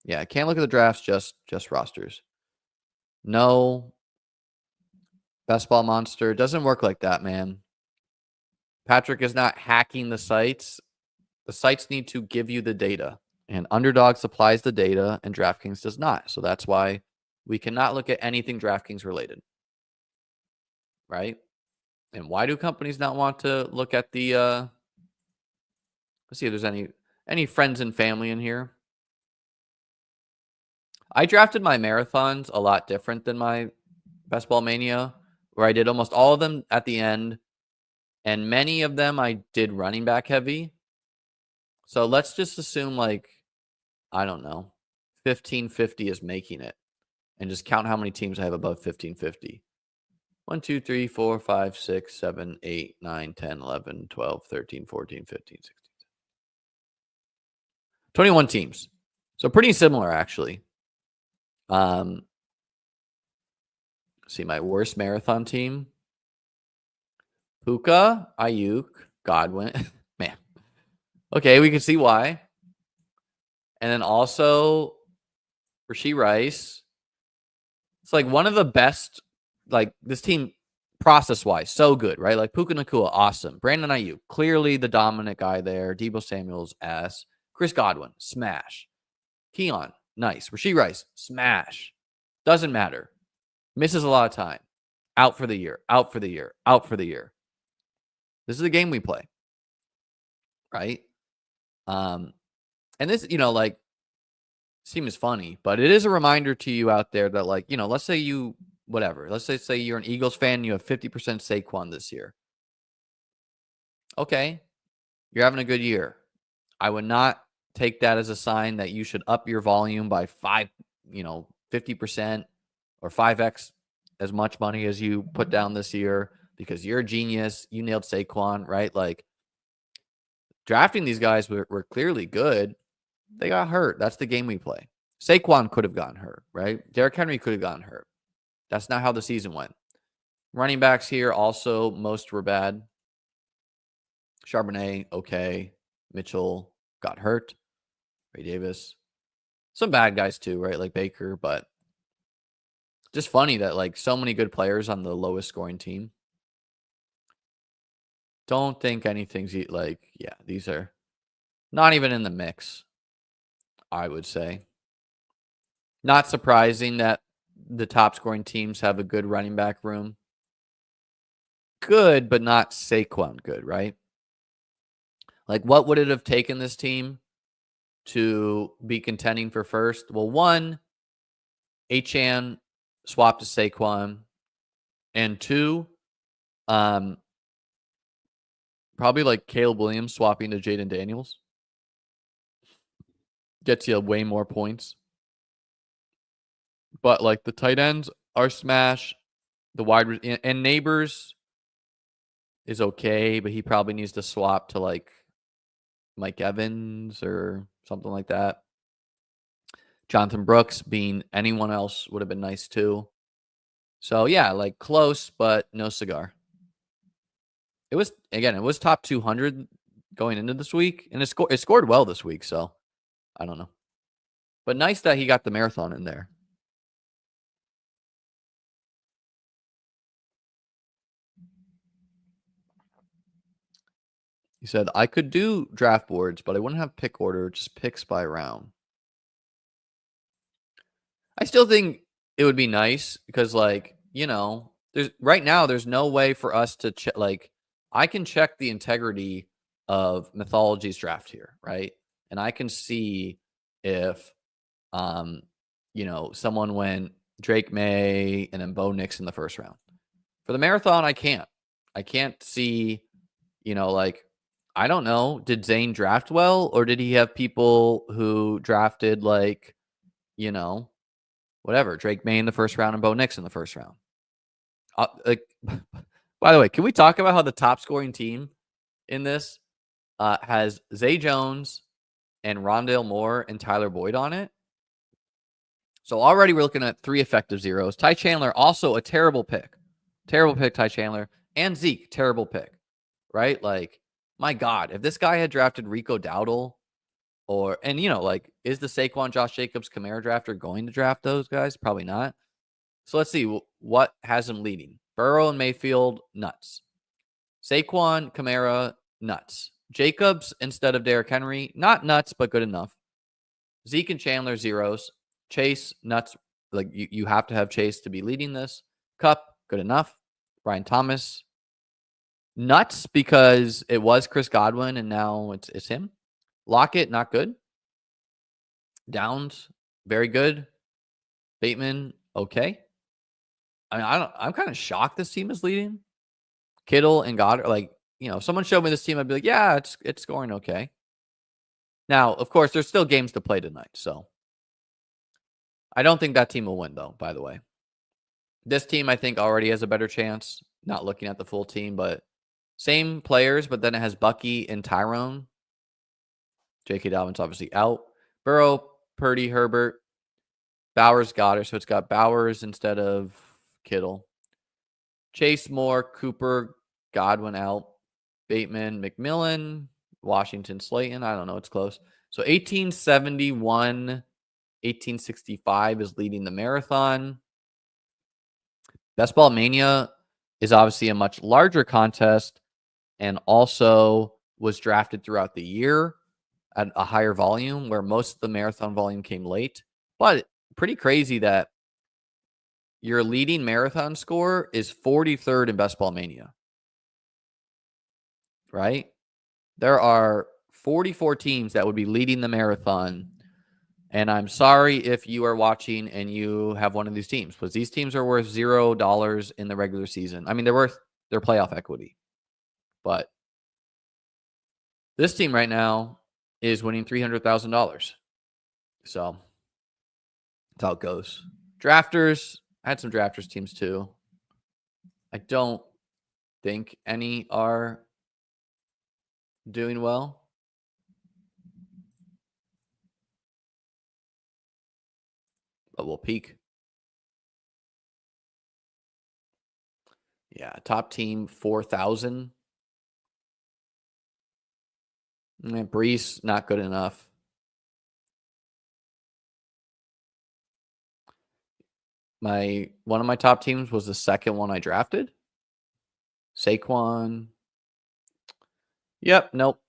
Yeah, I can't look at the drafts, just rosters. No. Best Ball Monster. Doesn't work like that, man. Patrick is not hacking the sites. The sites need to give you the data. And Underdog supplies the data, and DraftKings does not. So that's why we cannot look at anything DraftKings related. Right? And why do companies not want to look at the... let's see if there's any friends and family in here. I drafted my marathons a lot different than my Best Ball Mania, where I did almost all of them at the end. And many of them I did running back heavy. So let's just assume I don't know, 1550 is making it. And just count how many teams I have above 1550. 1, 2, 3, 4, 5, 6, 7, 8, 9, 10, 11, 12, 13, 14, 15, 16. 21 teams. So pretty similar, actually. See, my worst marathon team. Puka, Ayuk, Godwin. Man. Okay, we can see why. And then also Rashee Rice. It's like one of the best like this team process-wise, so good, right? Like Puka Nacua, awesome. Brandon Ayuk, clearly the dominant guy there. Deebo Samuel's ass. Chris Godwin, smash. Keon, nice. Rashee Rice, smash. Doesn't matter. Misses a lot of time. Out for the year. Out for the year. Out for the year. This is the game we play, right? And this, like, seems funny, but it is a reminder to you out there that, like, let's say let's say you're an Eagles fan and you have 50% Saquon this year. Okay, you're having a good year. I would not take that as a sign that you should up your volume by 50% or 5x as much money as you put down this year because you're a genius. You nailed Saquon, right? Like, drafting these guys were clearly good. They got hurt. That's the game we play. Saquon could have gotten hurt, right? Derrick Henry could have gotten hurt. That's not how the season went. Running backs here also, most were bad. Charbonnet, okay. Mitchell got hurt. Ray Davis. Some bad guys too, right? Like Baker, but just funny that, like, so many good players on the lowest scoring team. Don't think anything's these are not even in the mix, I would say. Not surprising that the top scoring teams have a good running back room. Good, but not Saquon good, right? Like, what would it have taken this team to be contending for first? Well, one, Achane swapped to Saquon, and two, probably like Caleb Williams swapping to Jaden Daniels. Gets you way more points. But, like, the tight ends are smash. The wide and Neighbors is okay, but he probably needs to swap to, like, Mike Evans or something like that. Jonathan Brooks being anyone else would have been nice too. So, yeah, like, close, but no cigar. It was top 200 going into this week, and it scored well this week, so I don't know. But nice that he got the marathon in there. He said, I could do draft boards, but I wouldn't have pick order, just picks by round. I still think it would be nice because, like, right now there's no way for us to check. Like, I can check the integrity of Mythology's draft here, right? And I can see if, someone went Drake May and then Bo Nix in the first round. For the marathon, I can't. I can't see, like, I don't know. Did Zane draft well, or did he have people who drafted, like, whatever, Drake May in the first round and Bo Nix in the first round? By the way, can we talk about how the top scoring team in this has Zay Jones and Rondale Moore and Tyler Boyd on it? So already we're looking at 3 effective zeros. Ty Chandler, also a terrible pick. Terrible pick, Ty Chandler. And Zeke, terrible pick. Right? Like, my God, if this guy had drafted Rico Dowdle is the Saquon, Josh Jacobs, Kamara drafter going to draft those guys? Probably not. So let's see what has him leading. Burrow and Mayfield, nuts. Saquon, Kamara, nuts. Jacobs instead of Derrick Henry, not nuts, but good enough. Zeke and Chandler, zeros. Chase, nuts. Like, you have to have Chase to be leading this. Cup, good enough. Brian Thomas, nuts because it was Chris Godwin and now it's him. Lockett, not good. Downs, very good. Bateman, okay. I mean, I'm kind of shocked this team is leading. Kittle and Goddard, like, if someone showed me this team, I'd be like, yeah, it's scoring okay. Now, of course, there's still games to play tonight, so I don't think that team will win, though, by the way. This team, I think, already has a better chance, not looking at the full team, but same players, but then it has Bucky and Tyrone. J.K. Dobbins obviously out. Burrow, Purdy, Herbert, Bowers, Goddard. So it's got Bowers instead of Kittle. Chase, Moore, Cooper, Godwin out. Bateman, McMillan, Washington, Slayton. I don't know. It's close. So 1871, 1865 is leading the marathon. Best Ball Mania is obviously a much larger contest and also was drafted throughout the year at a higher volume where most of the marathon volume came late. But pretty crazy that your leading marathon score is 43rd in Best Ball Mania, right? There are 44 teams that would be leading the marathon. And I'm sorry if you are watching and you have one of these teams, because these teams are worth $0 in the regular season. I mean, they're worth their playoff equity. But this team right now is winning $300,000. So that's how it goes. Drafters, I had some drafters teams too. I don't think any are doing well. But we'll peek. Yeah, top team 4,000. Brees, not good enough. One of my top teams was the second one I drafted. Saquon. Yep, nope.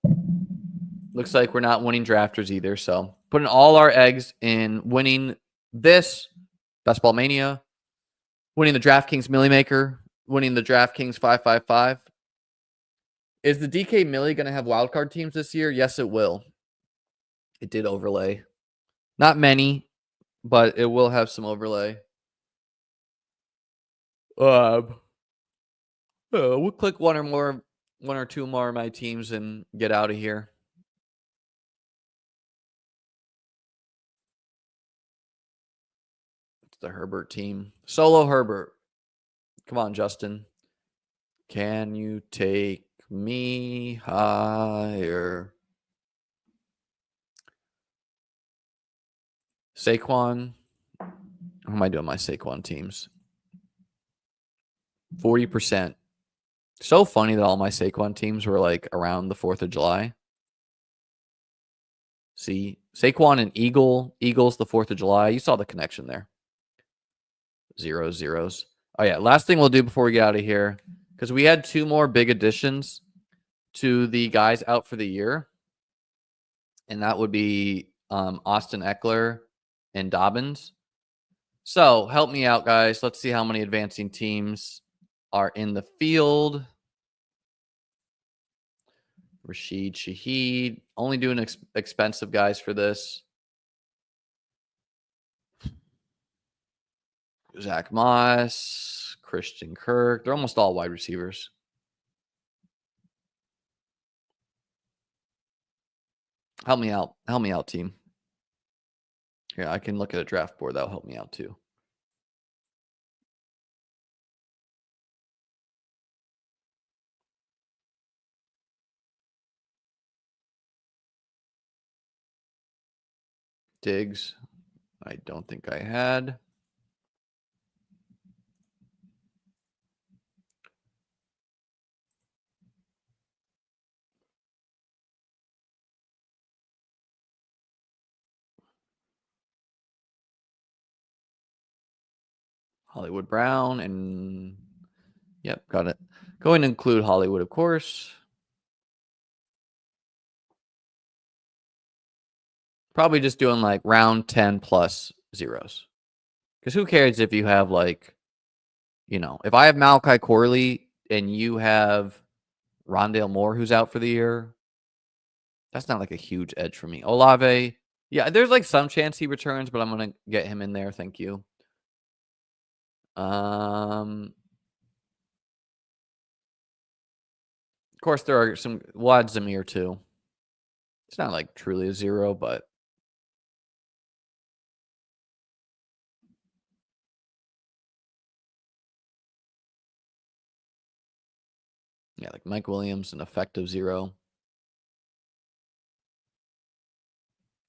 Looks like we're not winning drafters either. So putting all our eggs in winning this Best Ball Mania, winning the DraftKings Millie Maker, winning the DraftKings 555. Is the DK Millie going to have wildcard teams this year? Yes, it will. It did overlay. Not many, but it will have some overlay. We'll click one or two more of my teams and get out of here. It's the Herbert team. Solo Herbert. Come on, Justin. Can you take me higher? Saquon. How am I doing my Saquon teams? 40%. So funny that all my Saquon teams were like around the 4th of July. See, Saquon and Eagles the 4th of July. You saw the connection there. 0-0s. Oh, yeah. Last thing we'll do before we get out of here, because we had 2 more big additions to the guys out for the year. And that would be Austin Eckler and Dobbins. So help me out, guys. Let's see how many advancing teams are in the field. Rashid Shaheed. Only doing expensive guys for this. Zach Moss, Christian Kirk. They're almost all wide receivers. Help me out. Help me out, team. Here, I can look at a draft board. That'll help me out too. Diggs. I don't think I had. Hollywood Brown and yep, got it. Going to include Hollywood, of course. Probably just doing like round 10 plus zeros. Because who cares if you have like, if I have Malachi Corley and you have Rondale Moore who's out for the year, that's not like a huge edge for me. Olave, yeah, there's like some chance he returns, but I'm going to get him in there. Thank you. Of course, there are some. We'll add Zamir too. It's not like truly a 0, but yeah, like Mike Williams, an effective 0.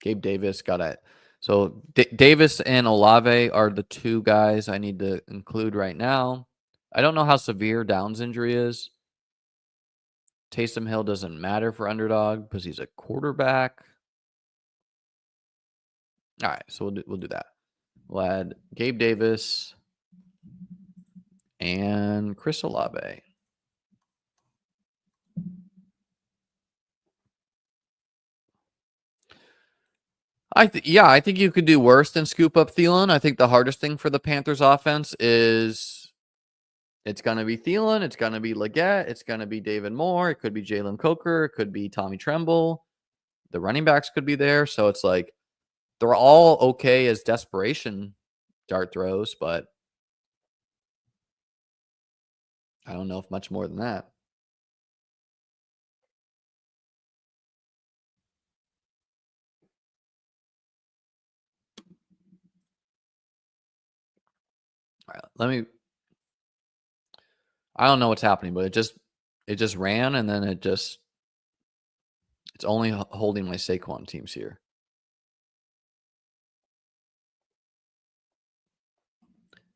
Gabe Davis got it. So Davis and Olave are the 2 guys I need to include right now. I don't know how severe Downs' injury is. Taysom Hill doesn't matter for underdog because he's a quarterback. All right, so we'll do that. We'll add Gabe Davis and Chris Olave. I think you could do worse than scoop up Thielen. I think the hardest thing for the Panthers offense is it's going to be Thielen, it's going to be Leggett, it's going to be David Moore, it could be Jalen Coker, it could be Tommy Tremble. The running backs could be there, so it's like they're all okay as desperation dart throws, but I don't know if much more than that. All right, I don't know what's happening, but it just ran, and then it's only holding my Saquon teams here.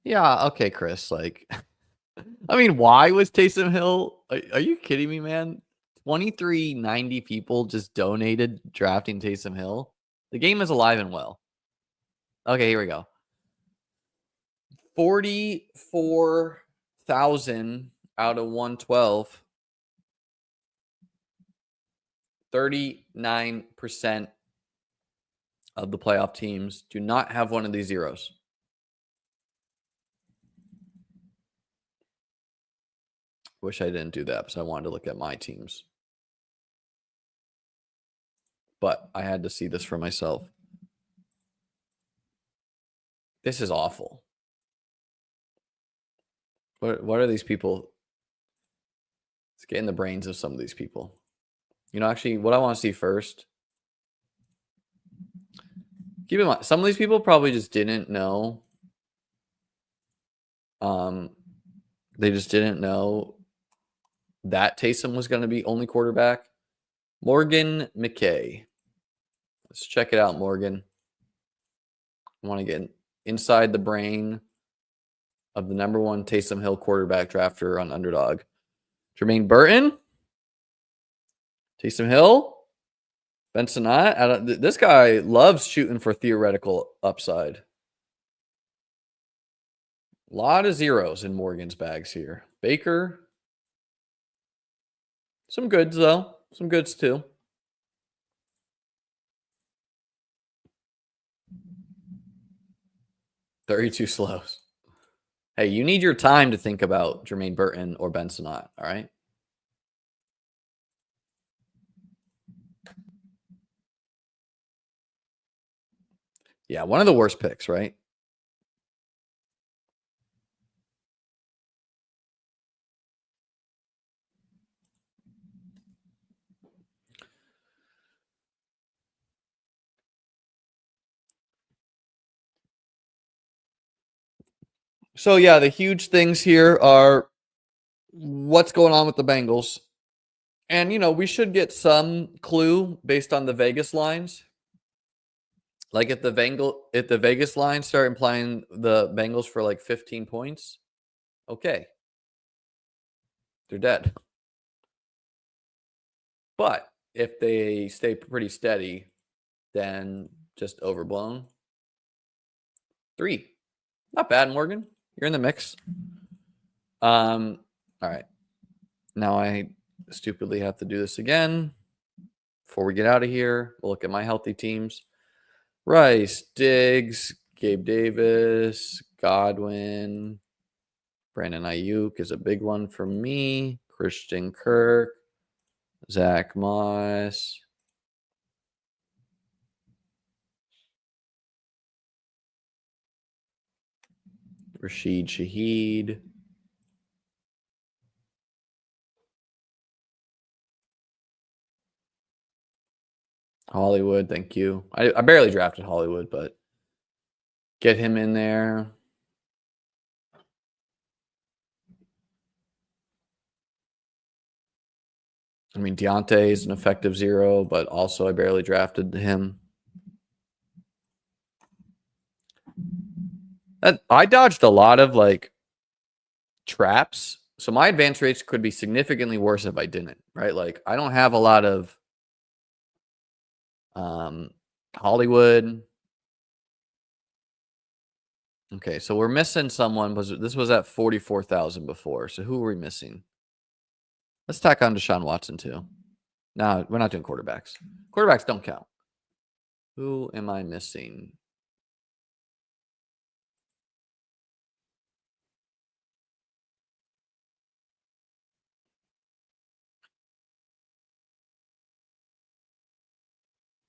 Yeah, okay, Chris. Like, I mean, why was Taysom Hill? Are you kidding me, man? 2390 people just donated drafting Taysom Hill. The game is alive and well. Okay, here we go. 44,000 out of 112. 39% of the playoff teams do not have one of these zeros. Wish I didn't do that because I wanted to look at my teams. But I had to see this for myself. This is awful. What are these people? Let's get in the brains of some of these people. You know, actually, what I want to see first. Keep in mind, some of these people probably just didn't know. They just didn't know that Taysom was going to be only quarterback. Morgan McKay. Let's check it out, Morgan. I want to get inside the brain of the number one Taysom Hill quarterback drafter on Underdog. Jermaine Burton. Taysom Hill. Benson Knott. This guy loves shooting for theoretical upside. A lot of zeros in Morgan's bags here. Baker. Some goods, though. Some goods, too. $32 slows. Hey, you need your time to think about Jermaine Burton or Benson Knott, all right? Yeah, one of the worst picks, right? So, yeah, the huge things here are what's going on with the Bengals. And, you know, we should get some clue based on the Vegas lines. Like if the Vegas lines start implying the Bengals for like 15 points, okay. They're dead. But if they stay pretty steady, then just overblown. 3. Not bad, Morgan. You're in the mix. All right. Now I stupidly have to do this again. Before we get out of here, we'll look at my healthy teams. Rice, Diggs, Gabe Davis, Godwin, Brandon Ayuk is a big one for me. Christian Kirk, Zach Moss. Rashid Shaheed. Hollywood, thank you. I barely drafted Hollywood, but get him in there. I mean, Deontay is an effective 0, but also I barely drafted him. I dodged a lot of like traps. So my advance rates could be significantly worse if I didn't, right? Like I don't have a lot of Hollywood. Okay, so we're missing someone. This was at 44,000 before. So who are we missing? Let's tack on Deshaun Watson too. No, we're not doing quarterbacks. Quarterbacks don't count. Who am I missing?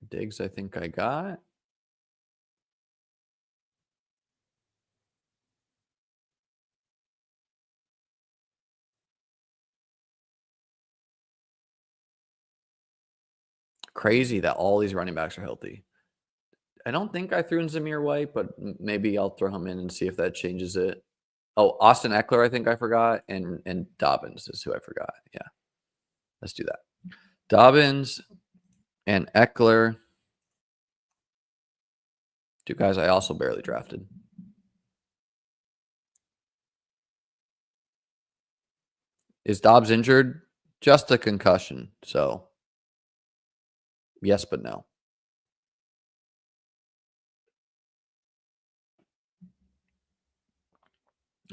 Diggs, I think I got. Crazy that all these running backs are healthy. I don't think I threw in Zamir White, but maybe I'll throw him in and see if that changes it. Oh, Austin Eckler, I think I forgot, and Dobbins is who I forgot. Yeah, let's do that. Dobbins and Eckler, two guys I also barely drafted. Is Dobbs injured? Just a concussion. So, yes, but no.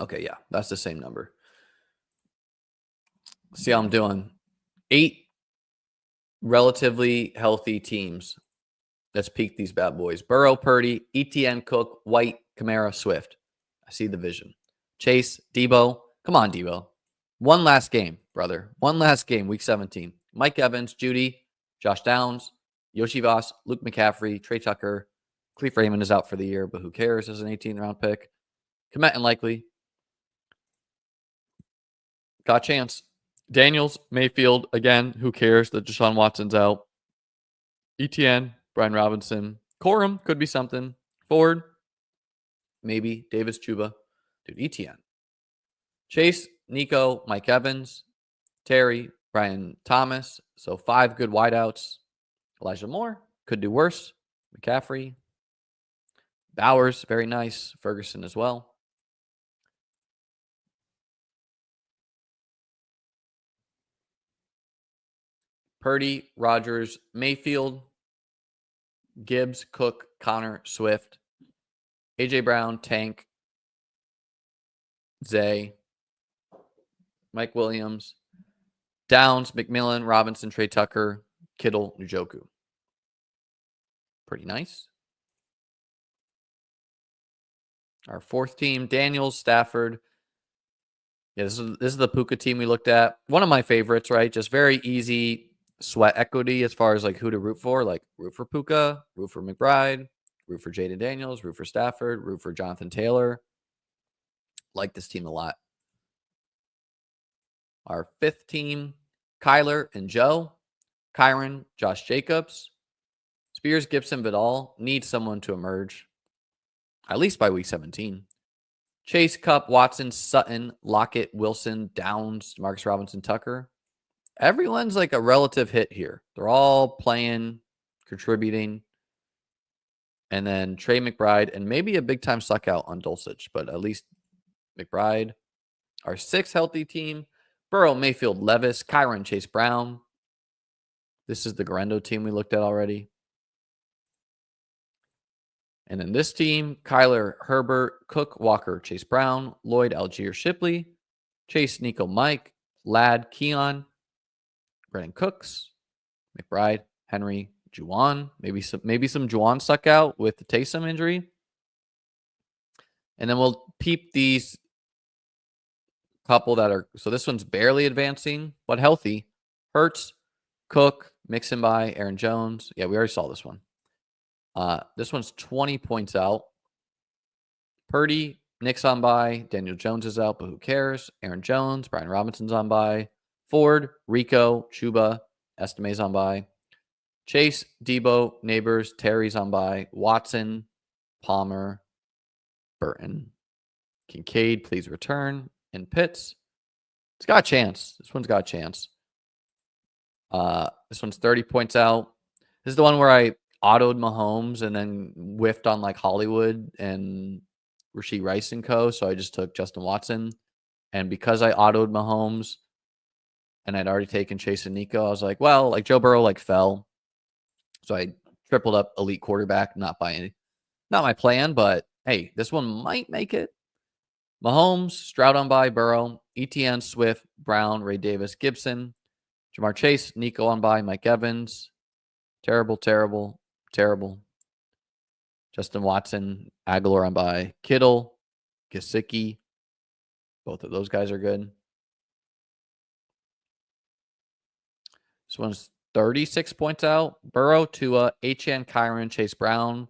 Okay, yeah, that's the same number. See how I'm doing. 8 relatively healthy teams. Let's peek these bad boys. Burrow, Purdy, ETN, Cook, White, Kamara, Swift. I see the vision. Chase, Debo. Come on, Debo. One last game, brother. One last game, week 17. Mike Evans, Judy, Josh Downs, Yoshi Voss, Luke McCaffrey, Trey Tucker. Cleve Raymond is out for the year, but who cares as an 18th round pick? Komet and Likely. Got a chance. Daniels, Mayfield, again, who cares that Deshaun Watson's out. ETN, Brian Robinson. Corum could be something. Ford, maybe. Davis, Chuba. Dude, ETN. Chase, Nico, Mike Evans, Terry, Brian Thomas. So 5 good wideouts. Elijah Moore could do worse. McCaffrey. Bowers, very nice. Ferguson as well. Purdy, Rogers, Mayfield, Gibbs, Cook, Connor, Swift, AJ Brown, Tank, Zay, Mike Williams, Downs, McMillan, Robinson, Trey Tucker, Kittle, Njoku. Pretty nice. Our 4th team, Daniels, Stafford. Yeah, this is the Puka team we looked at. One of my favorites, right? Just very easy sweat equity as far as like who to root for. Like root for Puka, root for McBride, root for Jaden Daniels, root for Stafford, root for Jonathan Taylor. Like this team a lot. Our 5th team, Kyler and Joe, Kyron, Josh Jacobs, Spears, Gibson, Vidal. Need someone to emerge, at least by week 17. Chase, Cup, Watson, Sutton, Lockett, Wilson, Downs, Marcus Robinson, Tucker. Everyone's like a relative hit here. They're all playing, contributing. And then Trey McBride and maybe a big time suck out on Dulcich, but at least McBride. Our 6th healthy team, Burrow, Mayfield, Levis, Kyron, Chase Brown. This is the Garendo team we looked at already. And then this team, Kyler, Herbert, Cook, Walker, Chase Brown, Lloyd, Algier, Shipley, Chase, Nico, Mike, Ladd, Keon, Brennan Cooks, McBride, Henry, Juwan. Maybe some Juwan stuck out with the Taysom injury. And then we'll peep these couple that are, so this one's barely advancing, but healthy. Hurts, Cook, Mixon by Aaron Jones. Yeah, we already saw this one. This one's 20 points out. Purdy, Nick's on by. Daniel Jones is out, but who cares? Aaron Jones, Brian Robinson's on by. Ford, Rico, Chuba, Estime's on by. Chase, Debo, Neighbors, Terry's on by. Watson, Palmer, Burton, Kincaid, please return. And Pitts. It's got a chance. This one's got a chance. This one's 30 points out. This is the one where I autoed Mahomes and then whiffed on like Hollywood and Rashee Rice and co. So I just took Justin Watson. And because I autoed Mahomes and I'd already taken Chase and Nico, I was like, well, like Joe Burrow like fell. So I tripled up elite quarterback, not my plan, but Hey, this one might make it. Mahomes, Stroud on bye, Burrow, ETN, Swift, Brown, Ray Davis, Gibson, Jamar Chase, Nico on bye, Mike Evans. Terrible, terrible, terrible. Justin Watson, Aguilar on bye, Kittle, Gesicki. Both of those guys are good. This one's 36 points out. Burrow, Tua, HN, Kyron, Chase Brown.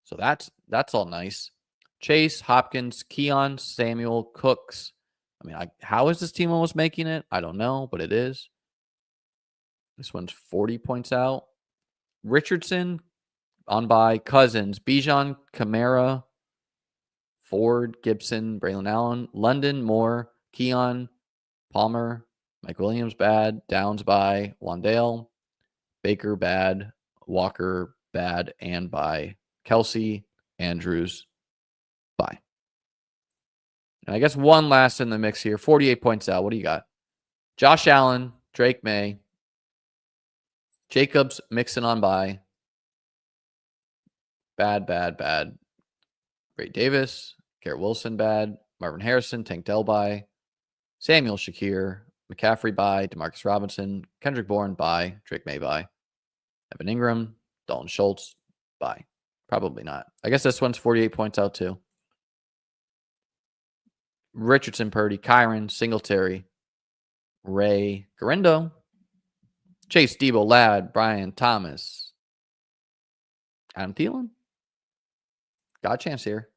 So that's all nice. Chase, Hopkins, Keon, Samuel, Cooks. I mean, how is this team almost making it? I don't know, but it is. This one's 40 points out. Richardson on bye, Cousins, Bijan, Kamara, Ford, Gibson, Braylon Allen, London, Moore, Keon, Palmer, Mike Williams, bad. Downs by Wandale, Baker, bad. Walker, bad. And by Kelsey, Andrews, bye. And I guess one last in the mix here. 48 points out. What do you got? Josh Allen, Drake May, Jacobs, Mixon on bye. Bad, bad, bad. Ray Davis, Garrett Wilson, bad. Marvin Harrison, Tank Dell, bye. Samuel Shakir, McCaffrey, bye. Demarcus Robinson, Kendrick Bourne, bye. Drake May, bye. Evan Ingram, Dalton Schultz, bye. Probably not. I guess this one's 48 points out too. Richardson, Purdy, Kyron, Singletary, Ray, Garindo, Chase, Debo, Ladd, Brian, Thomas, Adam Thielen. Got a chance here.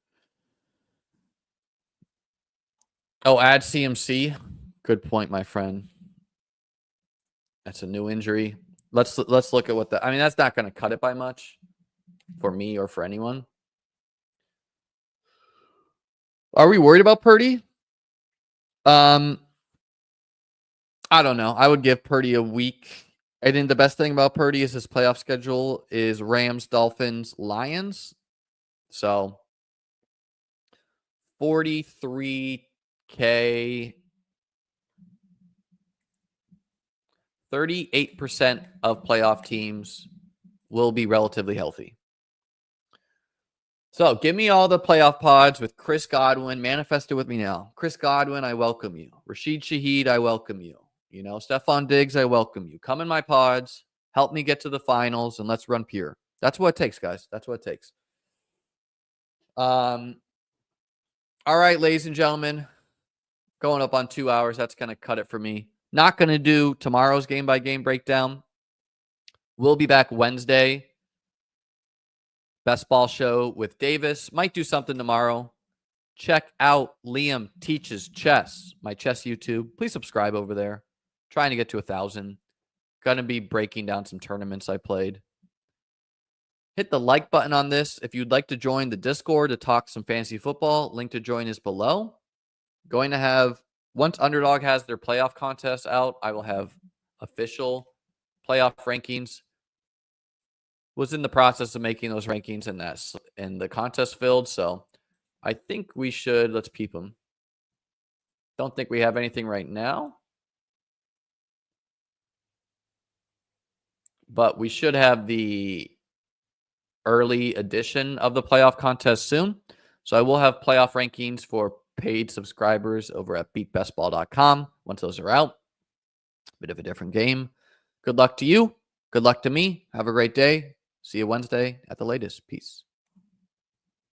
Oh, add CMC. Good point, my friend. That's a new injury. Let's look at what I mean, that's not going to cut it by much for me or for anyone. Are we worried about Purdy? I don't know. I would give Purdy a week. I think the best thing about Purdy is his playoff schedule is Rams, Dolphins, Lions. So 43K, 38% of playoff teams will be relatively healthy. So give me all the playoff pods with Chris Godwin. Manifest it with me now. Chris Godwin, I welcome you. Rashid Shaheed, I welcome you. You know, Stephon Diggs, I welcome you. Come in my pods. Help me get to the finals, and let's run pure. That's what it takes, guys. That's what it takes. All right, ladies and gentlemen. Going up on 2 hours. That's going to cut it for me. Not going to do tomorrow's game-by-game breakdown. We'll be back Wednesday. Best Ball Show with Davis. Might do something tomorrow. Check out Liam Teaches Chess, my chess YouTube. Please subscribe over there. Trying to get to 1,000. Gonna be breaking down some tournaments I played. Hit the like button on this. If you'd like to join the Discord to talk some fantasy football, link to join is below. Going to have, once Underdog has their playoff contest out, I will have official playoff rankings. Was in the process of making those rankings and the contest filled. So I think we should, let's peep them. Don't think we have anything right now. But we should have the early edition of the playoff contest soon. So I will have playoff rankings for paid subscribers over at beatbestball.com once those are out. Bit of a different game. Good luck to you. Good luck to me. Have a great day. See you Wednesday at the latest. Peace.